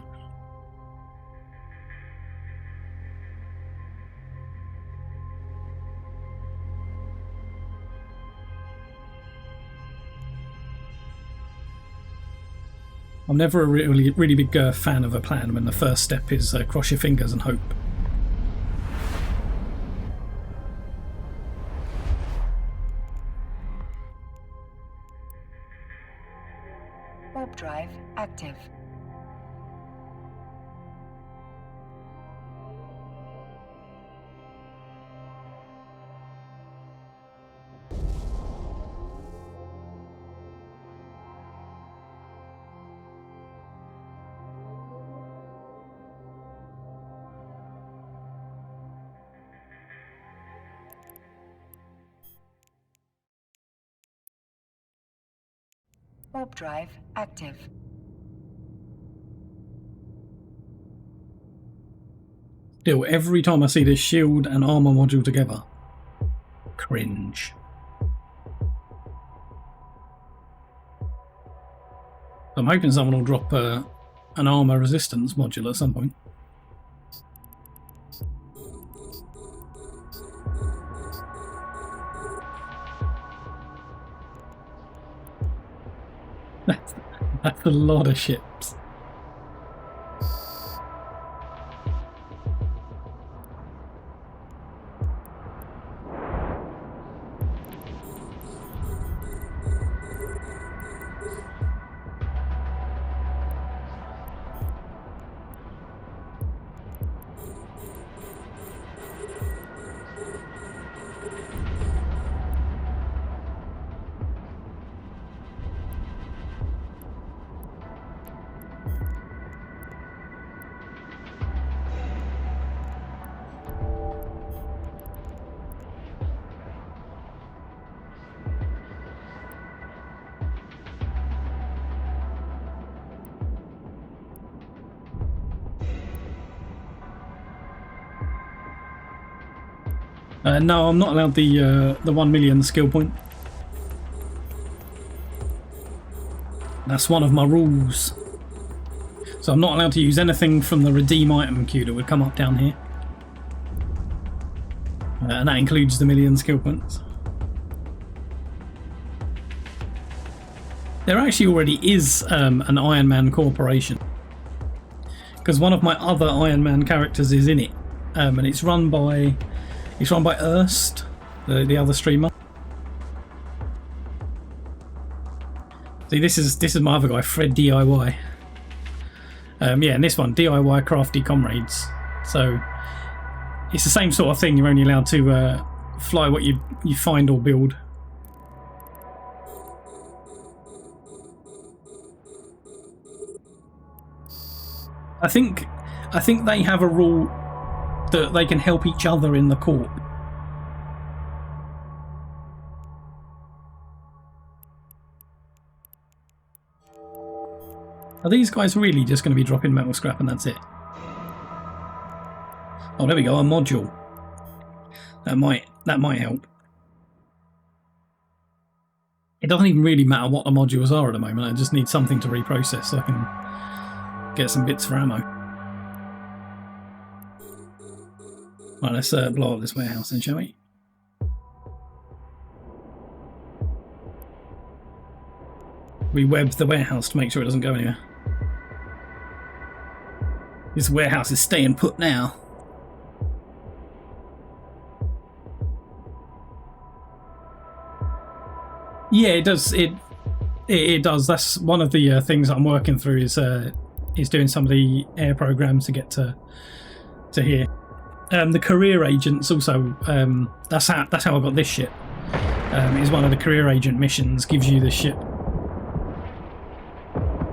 S1: I'm never a really big fan of a plan when the first step is cross your fingers and hope.
S2: Warp drive active. Warp drive active.
S1: Still, every time I see this shield and armor module together, cringe. I'm hoping someone will drop an armor resistance module at some point. That's a lot of ships. No, I'm not allowed the 1 million skill point. That's one of my rules. So I'm not allowed to use anything from the redeem item queue that would come up down here. And that includes the 1 million skill points. There actually already is an Ironman corporation, because one of my other Ironman characters is in it, and it's run by Erst, the other streamer. See, this is my other guy, Fred DIY. Yeah, and this one, DIY Crafty Comrades. So it's the same sort of thing. You're only allowed to fly what you find or build. I think they have a rule that they can help each other in the corp. Are these guys really just going to be dropping metal scrap and that's it? Oh, there we go, a module. That might help. It doesn't even really matter what the modules are at the moment. I just need something to reprocess so I can get some bits for ammo. Right, let's blow up this warehouse then, shall we? We web the warehouse to make sure it doesn't go anywhere. This warehouse is staying put now. Yeah, it does. It does. That's one of the things that I'm working through is doing some of the air programs to get to here. The career agents also. That's how I got this ship. Is one of the career agent missions gives you this ship.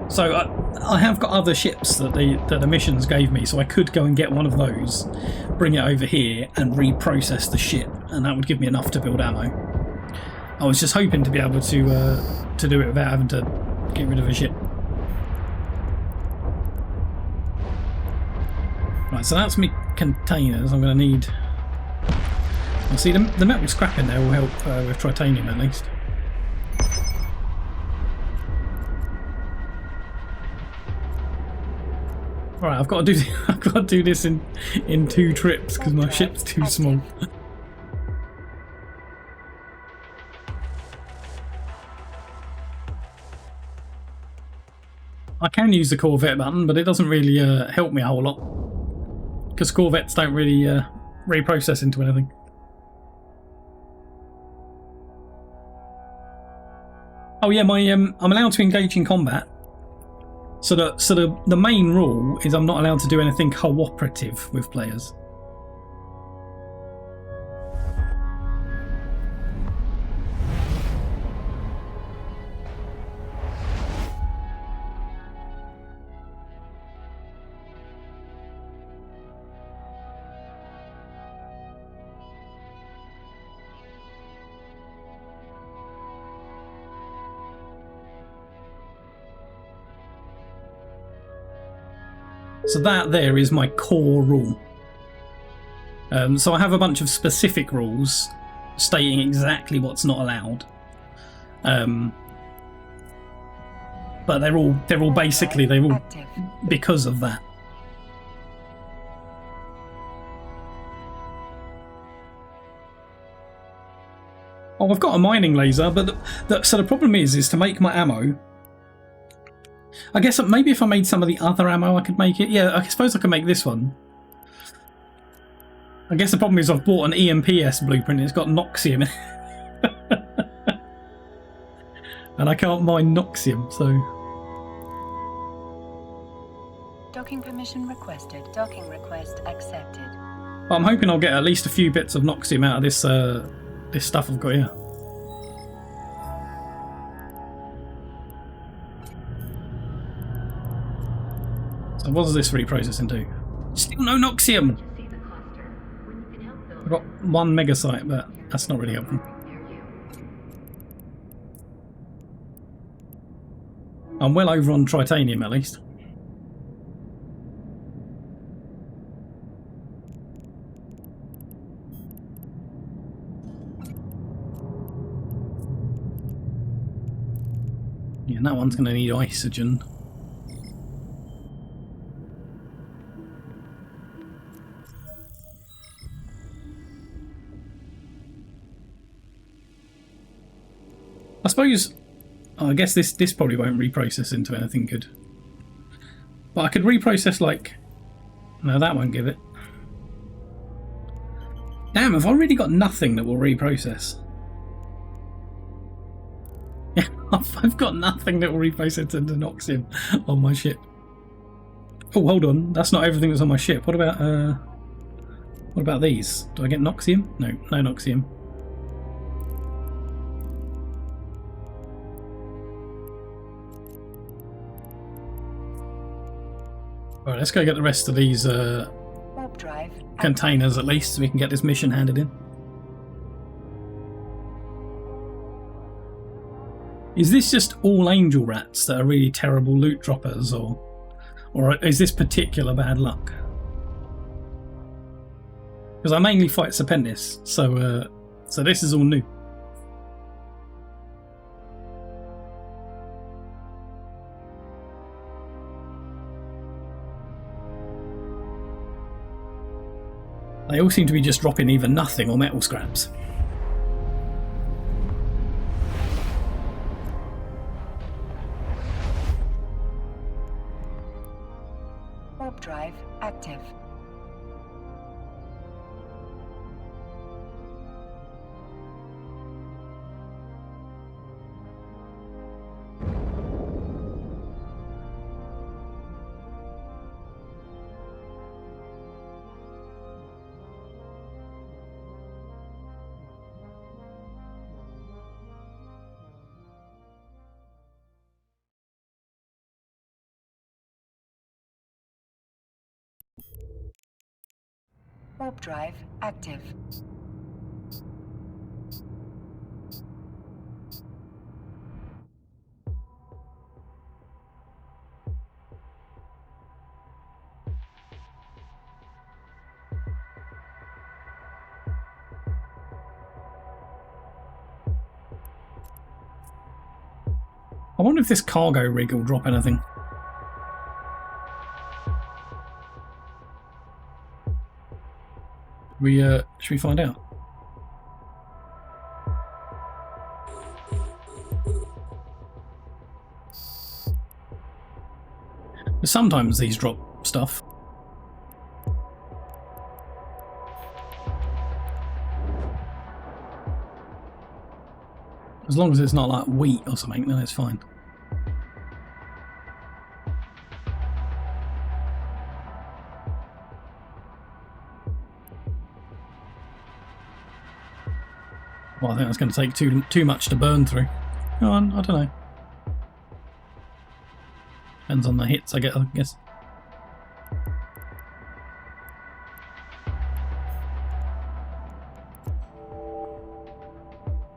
S1: So I have got other ships that the missions gave me, so I could go and get one of those, bring it over here, and reprocess the ship, and that would give me enough to build ammo. I was just hoping to be able to do it without having to get rid of a ship. Right, so that's me containers. I'm going to need. Well, see, the metal scrap in there will help with titanium at least. Alright, I've got to do this in 2 trips because my ship's too small. I can use the Corvette button, but it doesn't really help me a whole lot because Corvettes don't really reprocess into anything. Oh yeah, I'm allowed to engage in combat. So the main rule is I'm not allowed to do anything cooperative with players. So that there is my core rule. So I have a bunch of specific rules stating exactly what's not allowed. But they're all basically because of that. Oh, I've got a mining laser, but so the problem is to make my ammo. I guess maybe if I made some of the other ammo, I could make it. Yeah, I suppose I could make this one. I guess the problem is I've bought an EMPS blueprint. It's got Noxium in it. And I can't mine Noxium, so...
S2: Docking permission requested. Docking request accepted.
S1: I'm hoping I'll get at least a few bits of Noxium out of this this stuff I've got here. So what does this reprocessing do? Still no Noxium! I've got 1 megasite, but that's not really helpful. I'm well over on titanium at least. Yeah, and that one's going to need oxygen. I suppose... Oh, I guess this probably won't reprocess into anything good. But I could reprocess like... No, that won't give it. Damn, I've already got nothing that will reprocess. Yeah, I've got nothing that will reprocess into Noxium on my ship. Oh, hold on. That's not everything that's on my ship. What about these? Do I get Noxium? No, no Noxium. Alright, let's go get the rest of these
S2: Warp drive
S1: containers at least so we can get this mission handed in. Is this just all angel rats that are really terrible loot droppers, or is this particular bad luck? Because I mainly fight Serpentis, so this is all new. They all seem to be just dropping either nothing or metal scraps.
S2: Warp drive active. Warp drive active.
S1: I wonder if this cargo rig will drop anything. Should we find out? Sometimes these drop stuff. As long as it's not like wheat or something, then it's fine. Well, I think that's going to take too much to burn through. Go on, I don't know. Depends on the hits I get, I guess.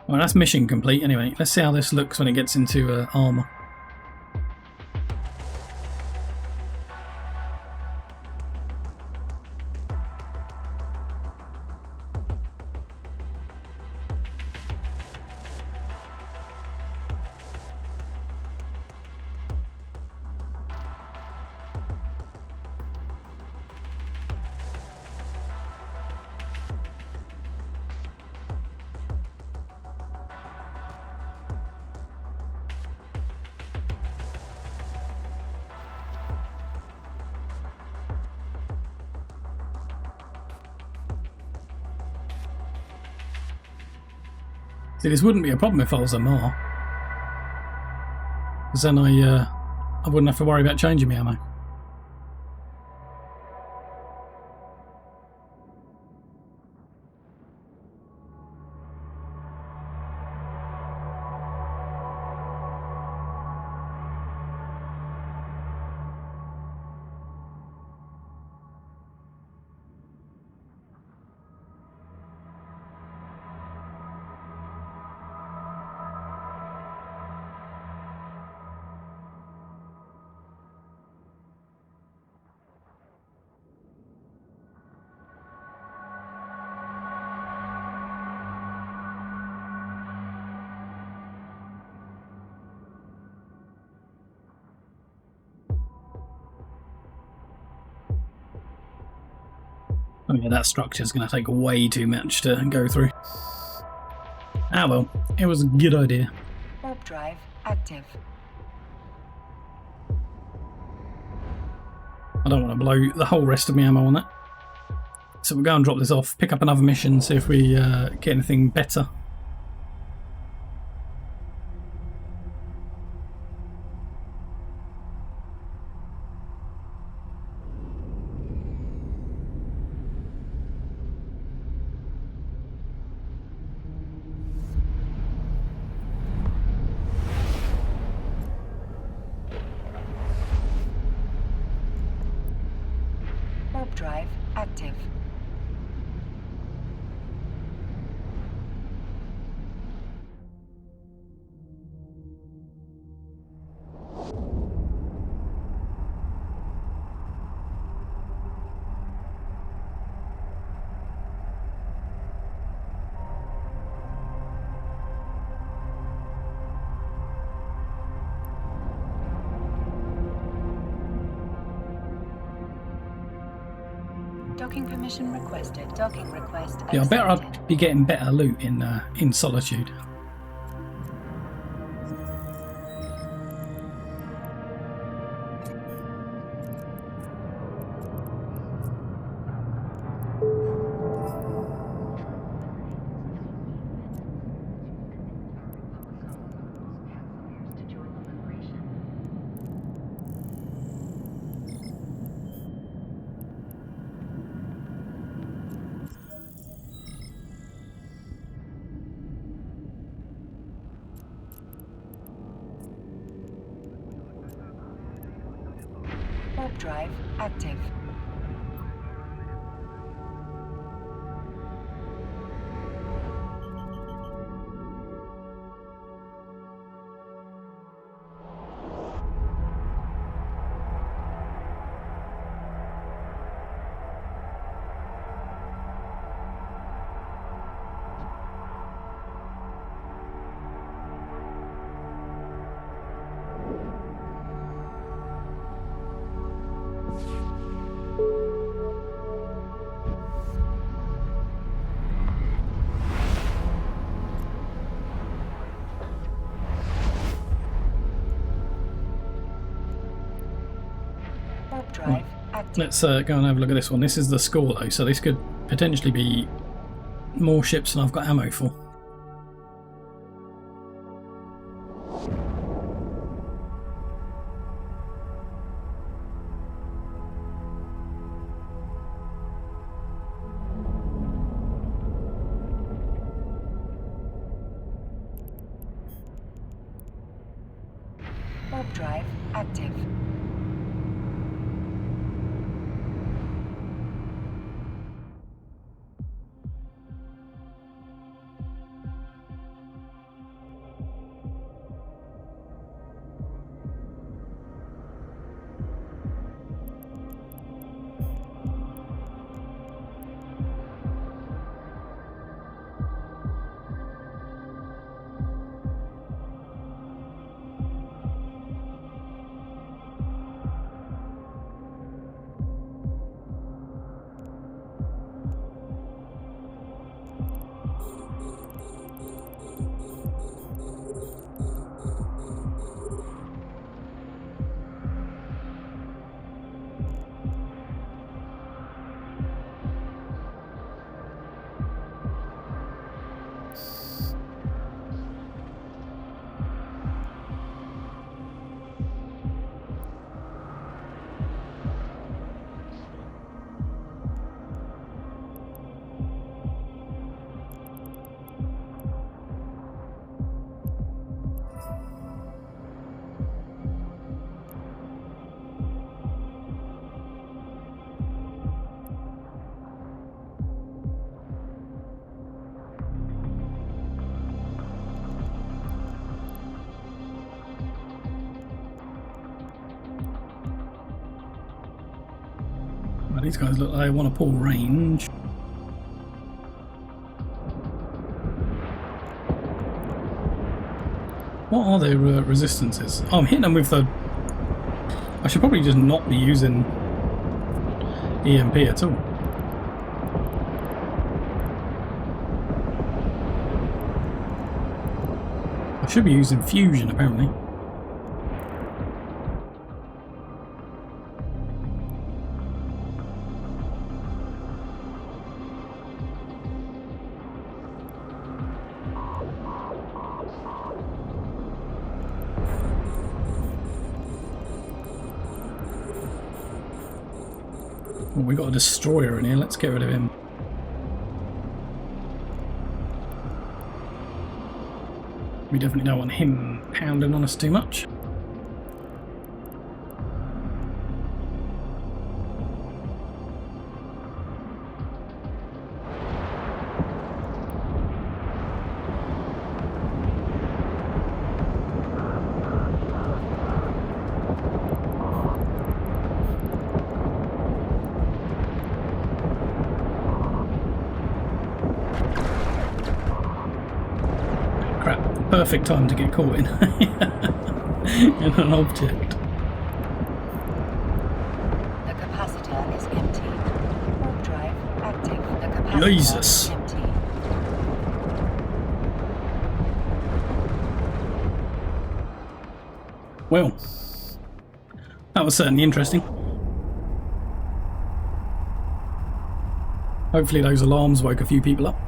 S1: Well, that's mission complete anyway. Let's see how this looks when it gets into armour. See, this wouldn't be a problem if I was a Mar. Because then I wouldn't have to worry about changing my ammo. Oh yeah, that structure's going to take way too much to go through. Ah well, it was a good idea.
S2: Warp drive active.
S1: I don't want to blow the whole rest of my ammo on that. So we'll go and drop this off, pick up another mission, see if we get anything better.
S2: Warp drive active. Docking permission requested. Docking request accepted.
S1: Yeah, I bet I'd be getting better loot in Solitude.
S2: Warp drive active. active.
S1: Let's go and have a look at this one. This is the score though, so this could potentially be more ships than I've got ammo for.
S2: Warp drive active.
S1: Well, these guys look like they want to pull range. What are their resistances? Oh, I'm hitting them with the... I should probably just not be using EMP at all. I should be using fusion apparently. Well, we got a destroyer in here, let's get rid of him. We definitely don't want him pounding on us too much. Perfect time to get caught in, in an object.
S2: The capacitor is empty. Warp drive active. The capacitor
S1: Jesus.
S2: is empty.
S1: Well, that was certainly interesting. Hopefully those alarms woke a few people up.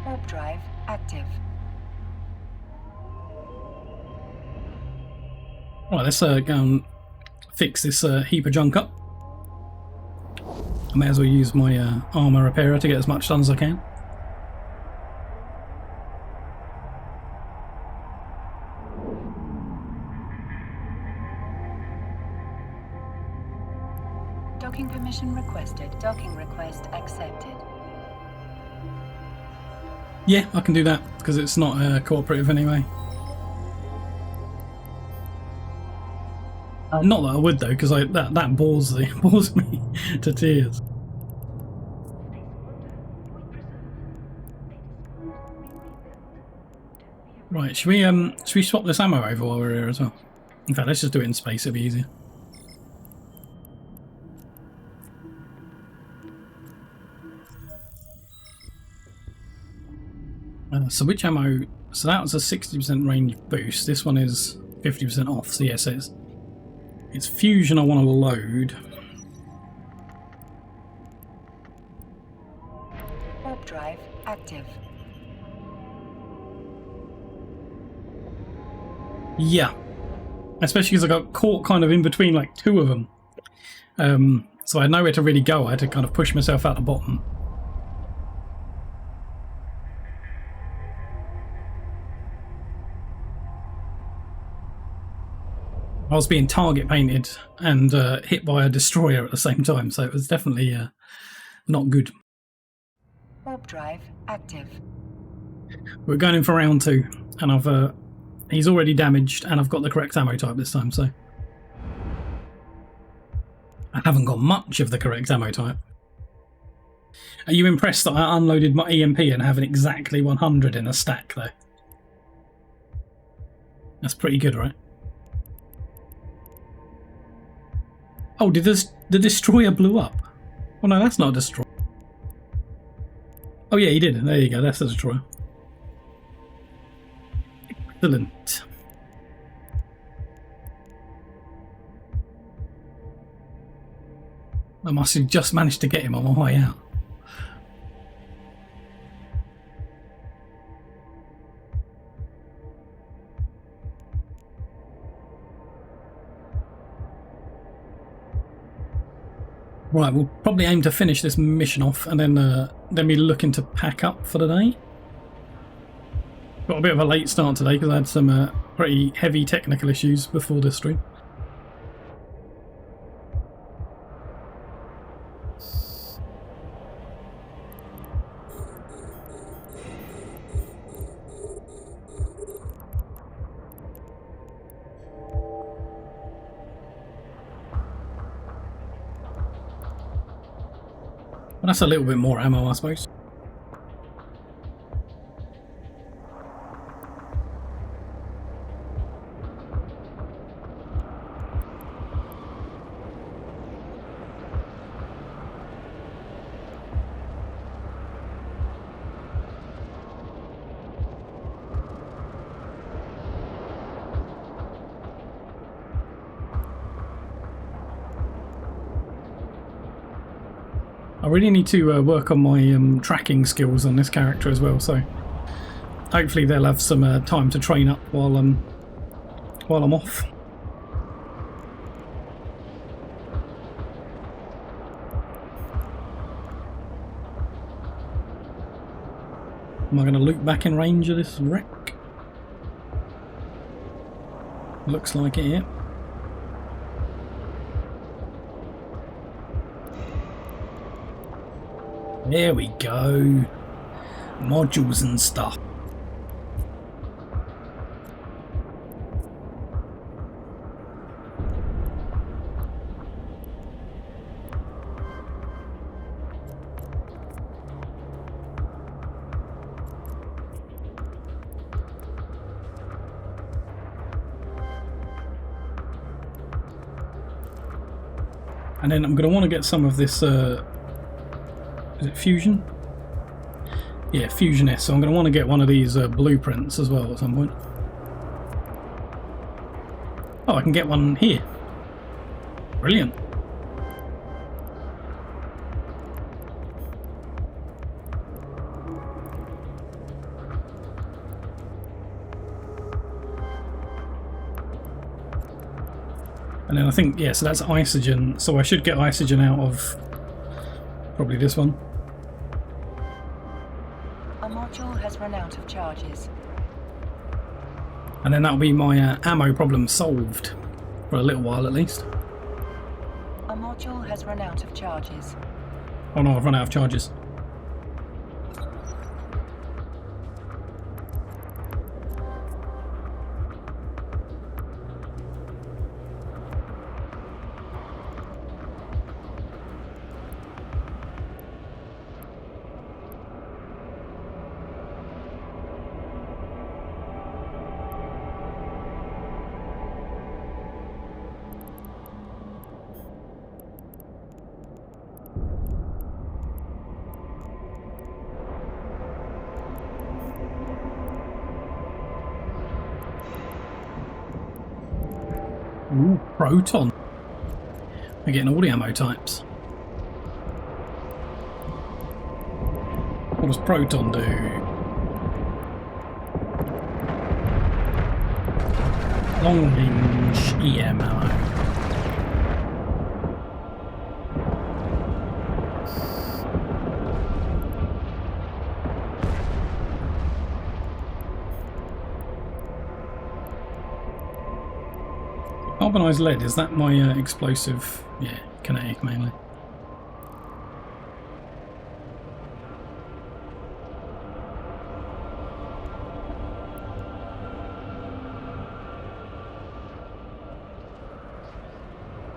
S2: Warp drive active.
S1: Right, let's go and fix this heap of junk up. I may as well use my armour repairer to get as much done as I can.
S2: Docking permission requested. Docking request accepted.
S1: Yeah, I can do that because it's not cooperative anyway. Not that I would though, because that bores me to tears. Right, should we swap this ammo over while we're here as well? In fact, let's just do it in space, it'll be easier. So which ammo? So that was a 60% range boost. This one is 50% off. So yes, it's fusion I want to load.
S2: Warp drive active.
S1: Yeah, especially because I got caught kind of in between like two of them. So I had nowhere to really go. I had to kind of push myself out the bottom. I was being target painted and hit by a destroyer at the same time, so it was definitely not good.
S2: Warp drive active.
S1: We're going in for round 2, and he's already damaged, and I've got the correct ammo type this time, so I haven't got much of the correct ammo type. Are you impressed that I unloaded my EMP and have an exactly 100 in a stack, though? That's pretty good, right? Oh, did the destroyer blew up? Oh no, that's not a destroyer. Oh yeah, he did. There you go, that's a destroyer. Excellent. I must have just managed to get him on my way out. Right, we'll probably aim to finish this mission off and then be looking to pack up for the day. Got a bit of a late start today because I had some pretty heavy technical issues before this stream. Well, that's a little bit more ammo, I suppose. I really need to work on my tracking skills on this character as well, so hopefully they'll have some time to train up while I'm off. Am I going to loop back in range of this wreck? Looks like it, yeah. There we go. Modules and stuff. And then I'm going to want to get some of this is it fusion? Yeah, fusion S. So I'm going to want to get one of these blueprints as well at some point. Oh, I can get one here. Brilliant. And then I think, yeah, so that's isogen. So I should get isogen out of probably this one.
S2: A module has run out of charges.
S1: And then that'll be my ammo problem solved. For a little while at least.
S2: A module has run out of charges.
S1: Oh no, I've run out of charges. Ooh, proton. We're getting all the ammo types. What does proton do? Long range EM ammo. Carbonized lead, is that my explosive? Yeah, kinetic mainly.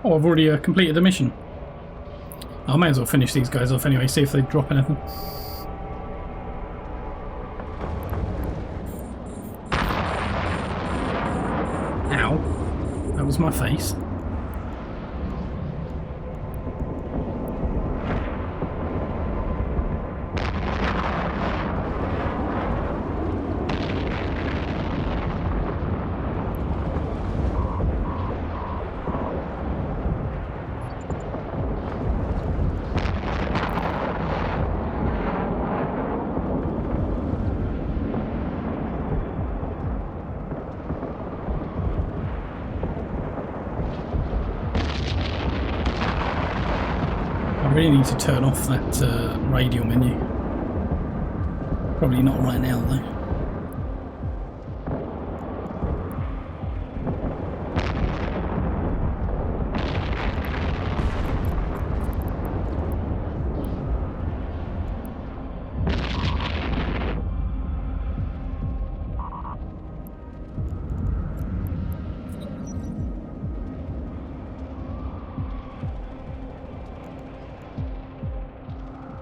S1: Oh, I've already completed the mission. I may as well finish these guys off anyway, see if they drop anything. Ow. That was my face. I really need to turn off that radial menu. Probably not right now though.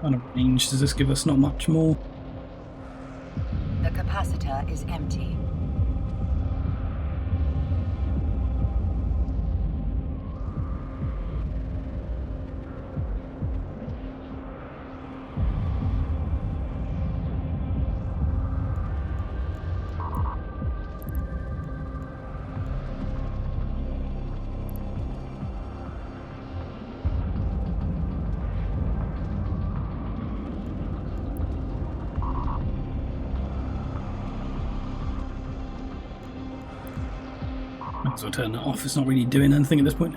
S1: Kind of range, does this give us not much more?
S2: The capacitor is empty.
S1: Might as well turn that off, it's not really doing anything at this point.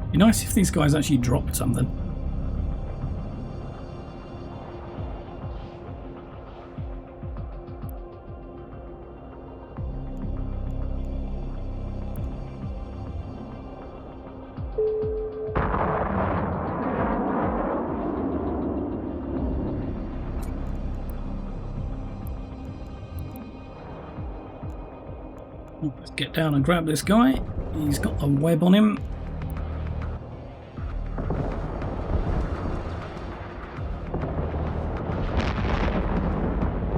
S1: Be nice if these guys actually dropped something. Let's get down and grab this guy. He's got a web on him.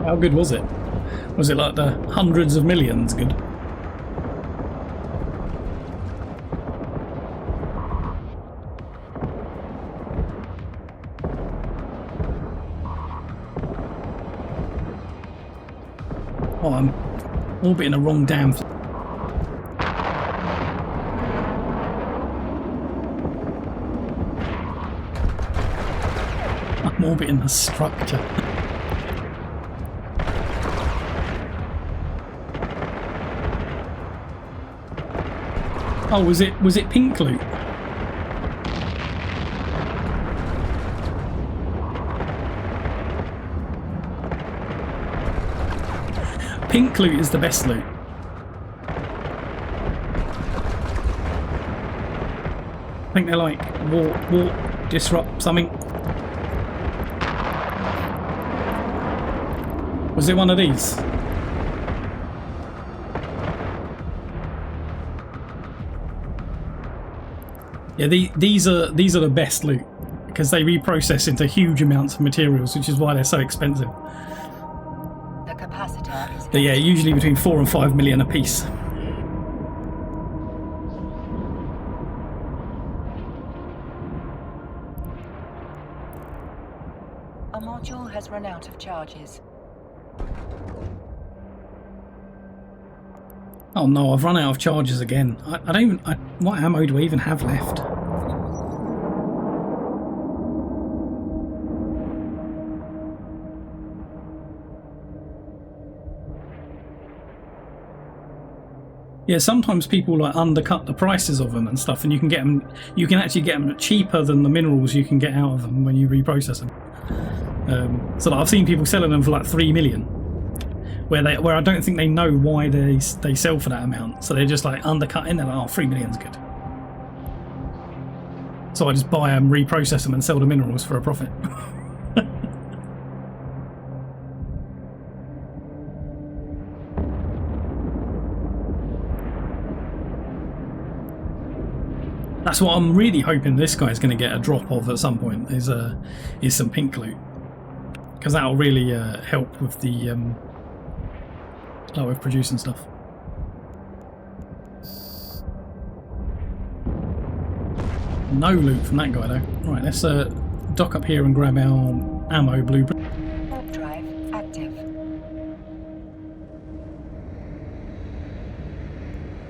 S1: How good was it? Was it like the hundreds of millions good? Oh, I'm orbiting the wrong damn thing. I'm orbiting the structure. Oh, was it pink loot? Pink loot is the best loot. I think they're like warp, disrupt, something. Was it one of these? Yeah, these are the best loot because they reprocess into huge amounts of materials, which is why they're so expensive.
S2: The capacitor is
S1: But yeah,
S2: empty.
S1: usually between 4 and 5 million a piece.
S2: A module has run out of charges.
S1: Oh no, I've run out of charges again. I don't even... what ammo do I even have left? Yeah, sometimes people like undercut the prices of them and stuff, and you can get them. You can actually get them cheaper than the minerals you can get out of them when you reprocess them. So like, I've seen people selling them for like 3 million, where I don't think they know why they sell for that amount. So they're just like undercutting. They're like, oh, 3 million's good. So I just buy them, reprocess them, and sell the minerals for a profit. That's what I'm really hoping this guy's going to get a drop of at some point, is some pink loot, because that'll really help with the with producing stuff. No loot from that guy though. Right, let's dock up here and grab our ammo blueprint.
S2: Warp drive active.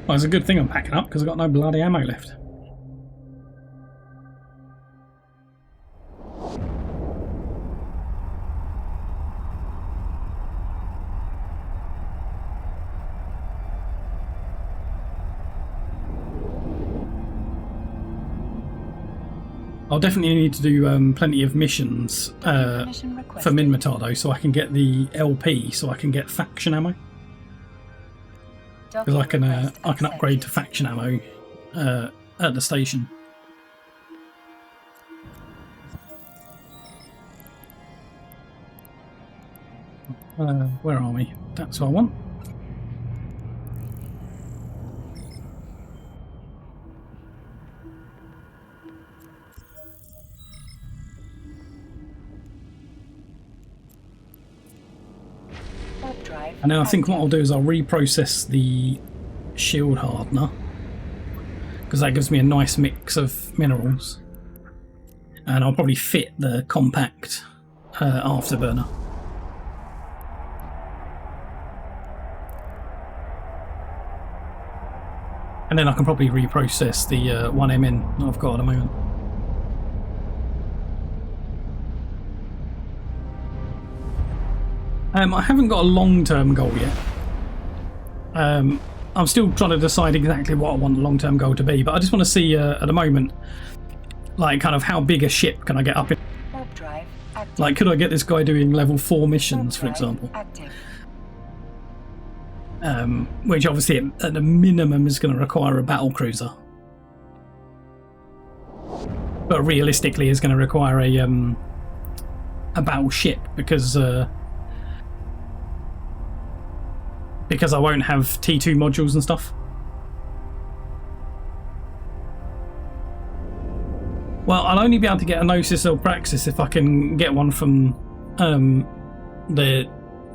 S1: Well, it's a good thing I'm packing up because I've got no bloody ammo left. I'll definitely need to do plenty of missions
S2: Mission
S1: for
S2: requested.
S1: Minmatar though, so I can get the LP, so I can get faction ammo. Because I can upgrade to faction ammo at the station. Where are we? That's what I want.
S2: Warp drive
S1: And then I think what
S2: active.
S1: I'll do is I'll reprocess the shield hardener, because that gives me a nice mix of minerals. And I'll probably fit the compact afterburner. And then I can probably reprocess the 1MN that I've got at the moment. I haven't got a long-term goal yet. I'm still trying to decide exactly what I want the long-term goal to be, but I just want to see at the moment, like, kind of how big a ship can I get up in.
S2: Warp drive active.
S1: Like, could I get this guy doing level 4 missions, for
S2: Warp drive
S1: example?
S2: active.
S1: Which obviously at the minimum is going to require a battle cruiser, but realistically is going to require a battleship because I won't have T2 modules and stuff. Well, I'll only be able to get a Gnosis or Praxis if I can get one from the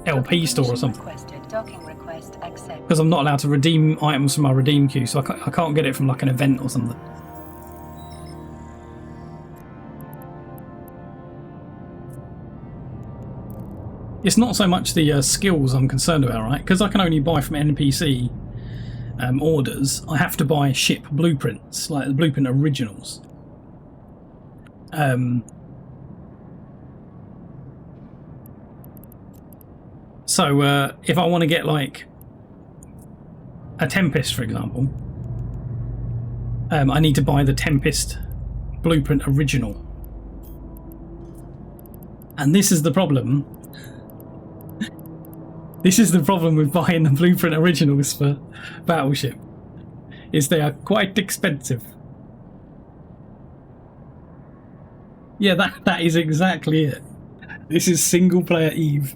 S1: LP store or something.
S2: Requested. Docking request accept.
S1: Because I'm not allowed to redeem items from my redeem queue, so I can't get it from like an event or something. It's not so much the skills I'm concerned about, right? Because I can only buy from NPC orders, I have to buy ship blueprints, like the blueprint originals. So if I want to get like a Tempest, for example, I need to buy the Tempest blueprint original. And this is the problem. This is the problem with buying the blueprint originals for Battleship, is they are quite expensive. Yeah, that is exactly it. This is single player EVE.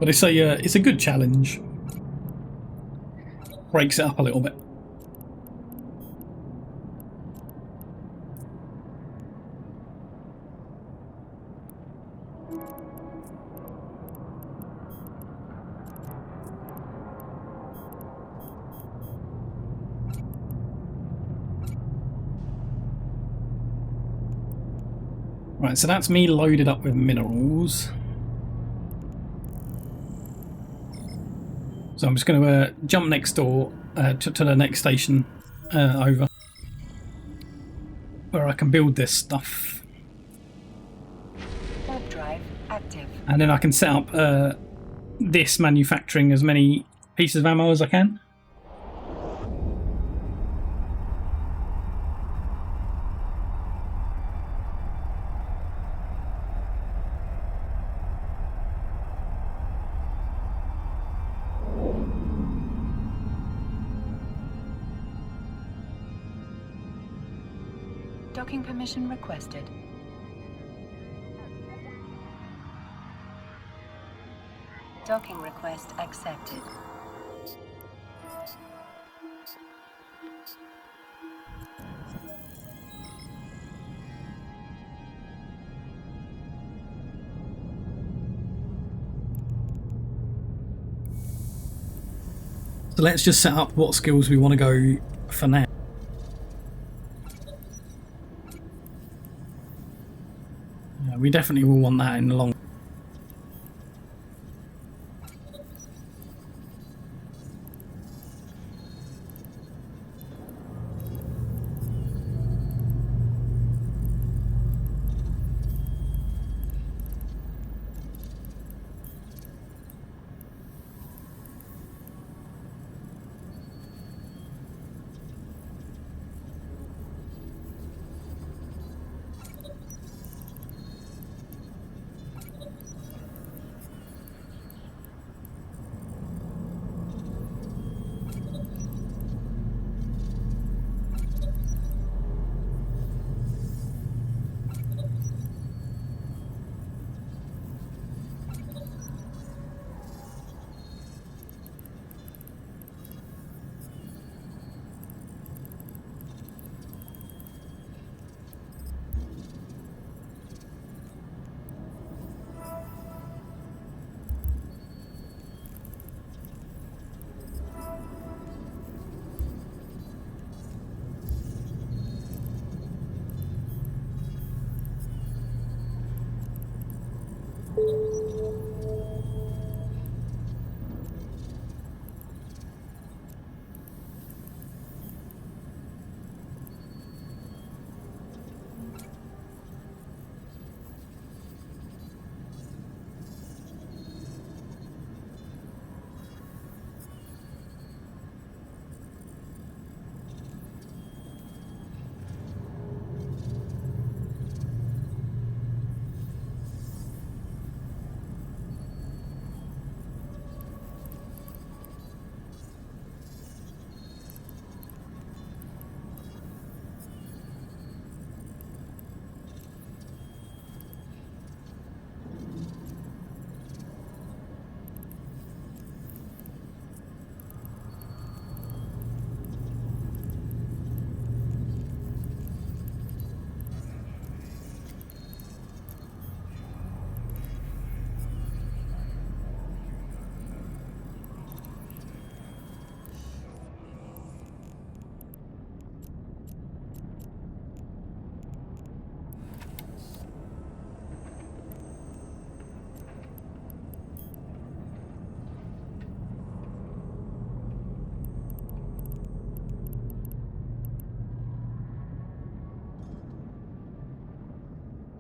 S1: But it's a good challenge. Breaks it up a little bit. Right, so that's me loaded up with minerals. So I'm just going to jump next door to the next station over, where I can build this stuff.
S2: Warp drive active.
S1: And then I can set up this manufacturing as many pieces of ammo as I can.
S2: Docking permission requested. Docking request accepted.
S1: So let's just set up what skills we want to go for now. Yeah, we definitely will want that in the long.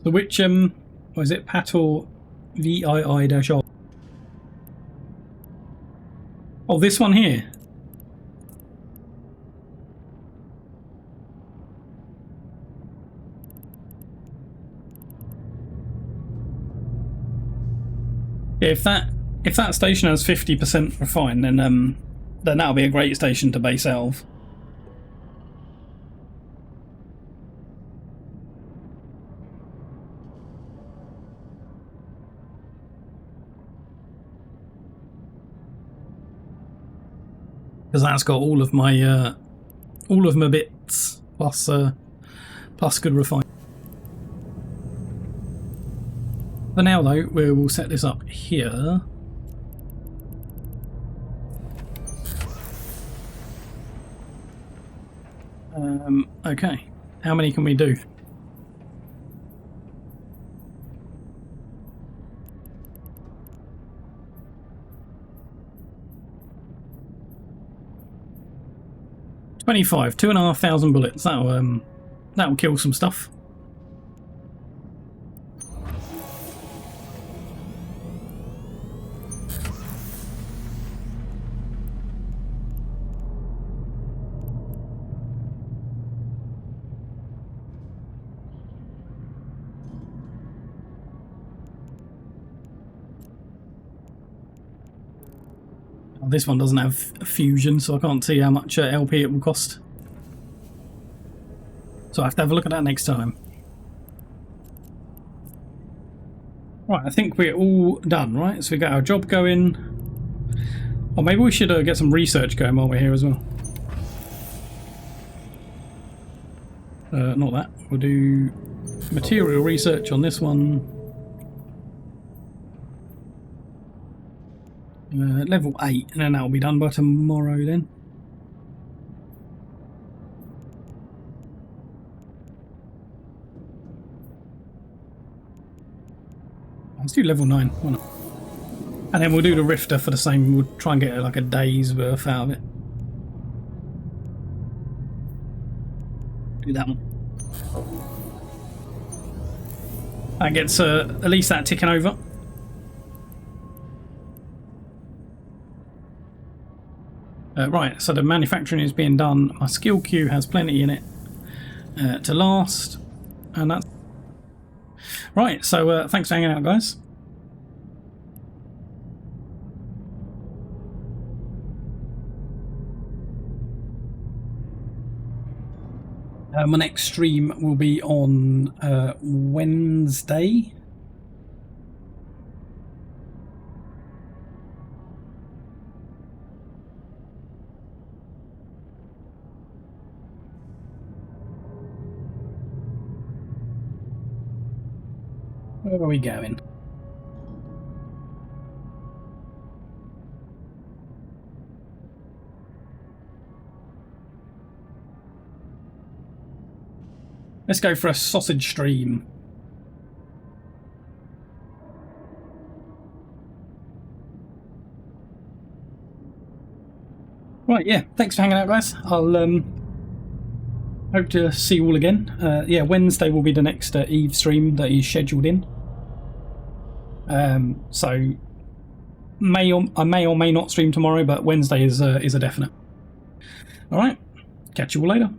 S1: So which was it Pator VII-R? Oh, this one here. Yeah, if that station has 50% refined, then that'll be a great station to base out of. because that's got all of my bits plus good refine. For now though, we will set this up here. Okay, how many can we do? $25, 2,500 bullets. That'll kill some stuff. This one doesn't have fusion, so I can't see how much LP it will cost. So I have to have a look at that next time. Right, I think we're all done, right? So we got our job going. Or maybe we should get some research going while we're here as well. Not that. We'll do material research on this one. Level 8, and then that'll be done by tomorrow then. Let's do level 9, why not? And then we'll do the Rifter for the same. We'll try and get like a day's worth out of it. Do that one. That gets at least that ticking over. Right, so the manufacturing is being done. My skill queue has plenty in it to last, and that's right. So thanks for hanging out, guys. My next stream will be on Wednesday. Where are we going? Let's go for a sausage stream. Right, yeah, thanks for hanging out, guys. I'll hope to see you all again. Yeah, Wednesday will be the next EVE stream that is scheduled in. So I may or may not stream tomorrow, but Wednesday is a definite. All right, catch you all later.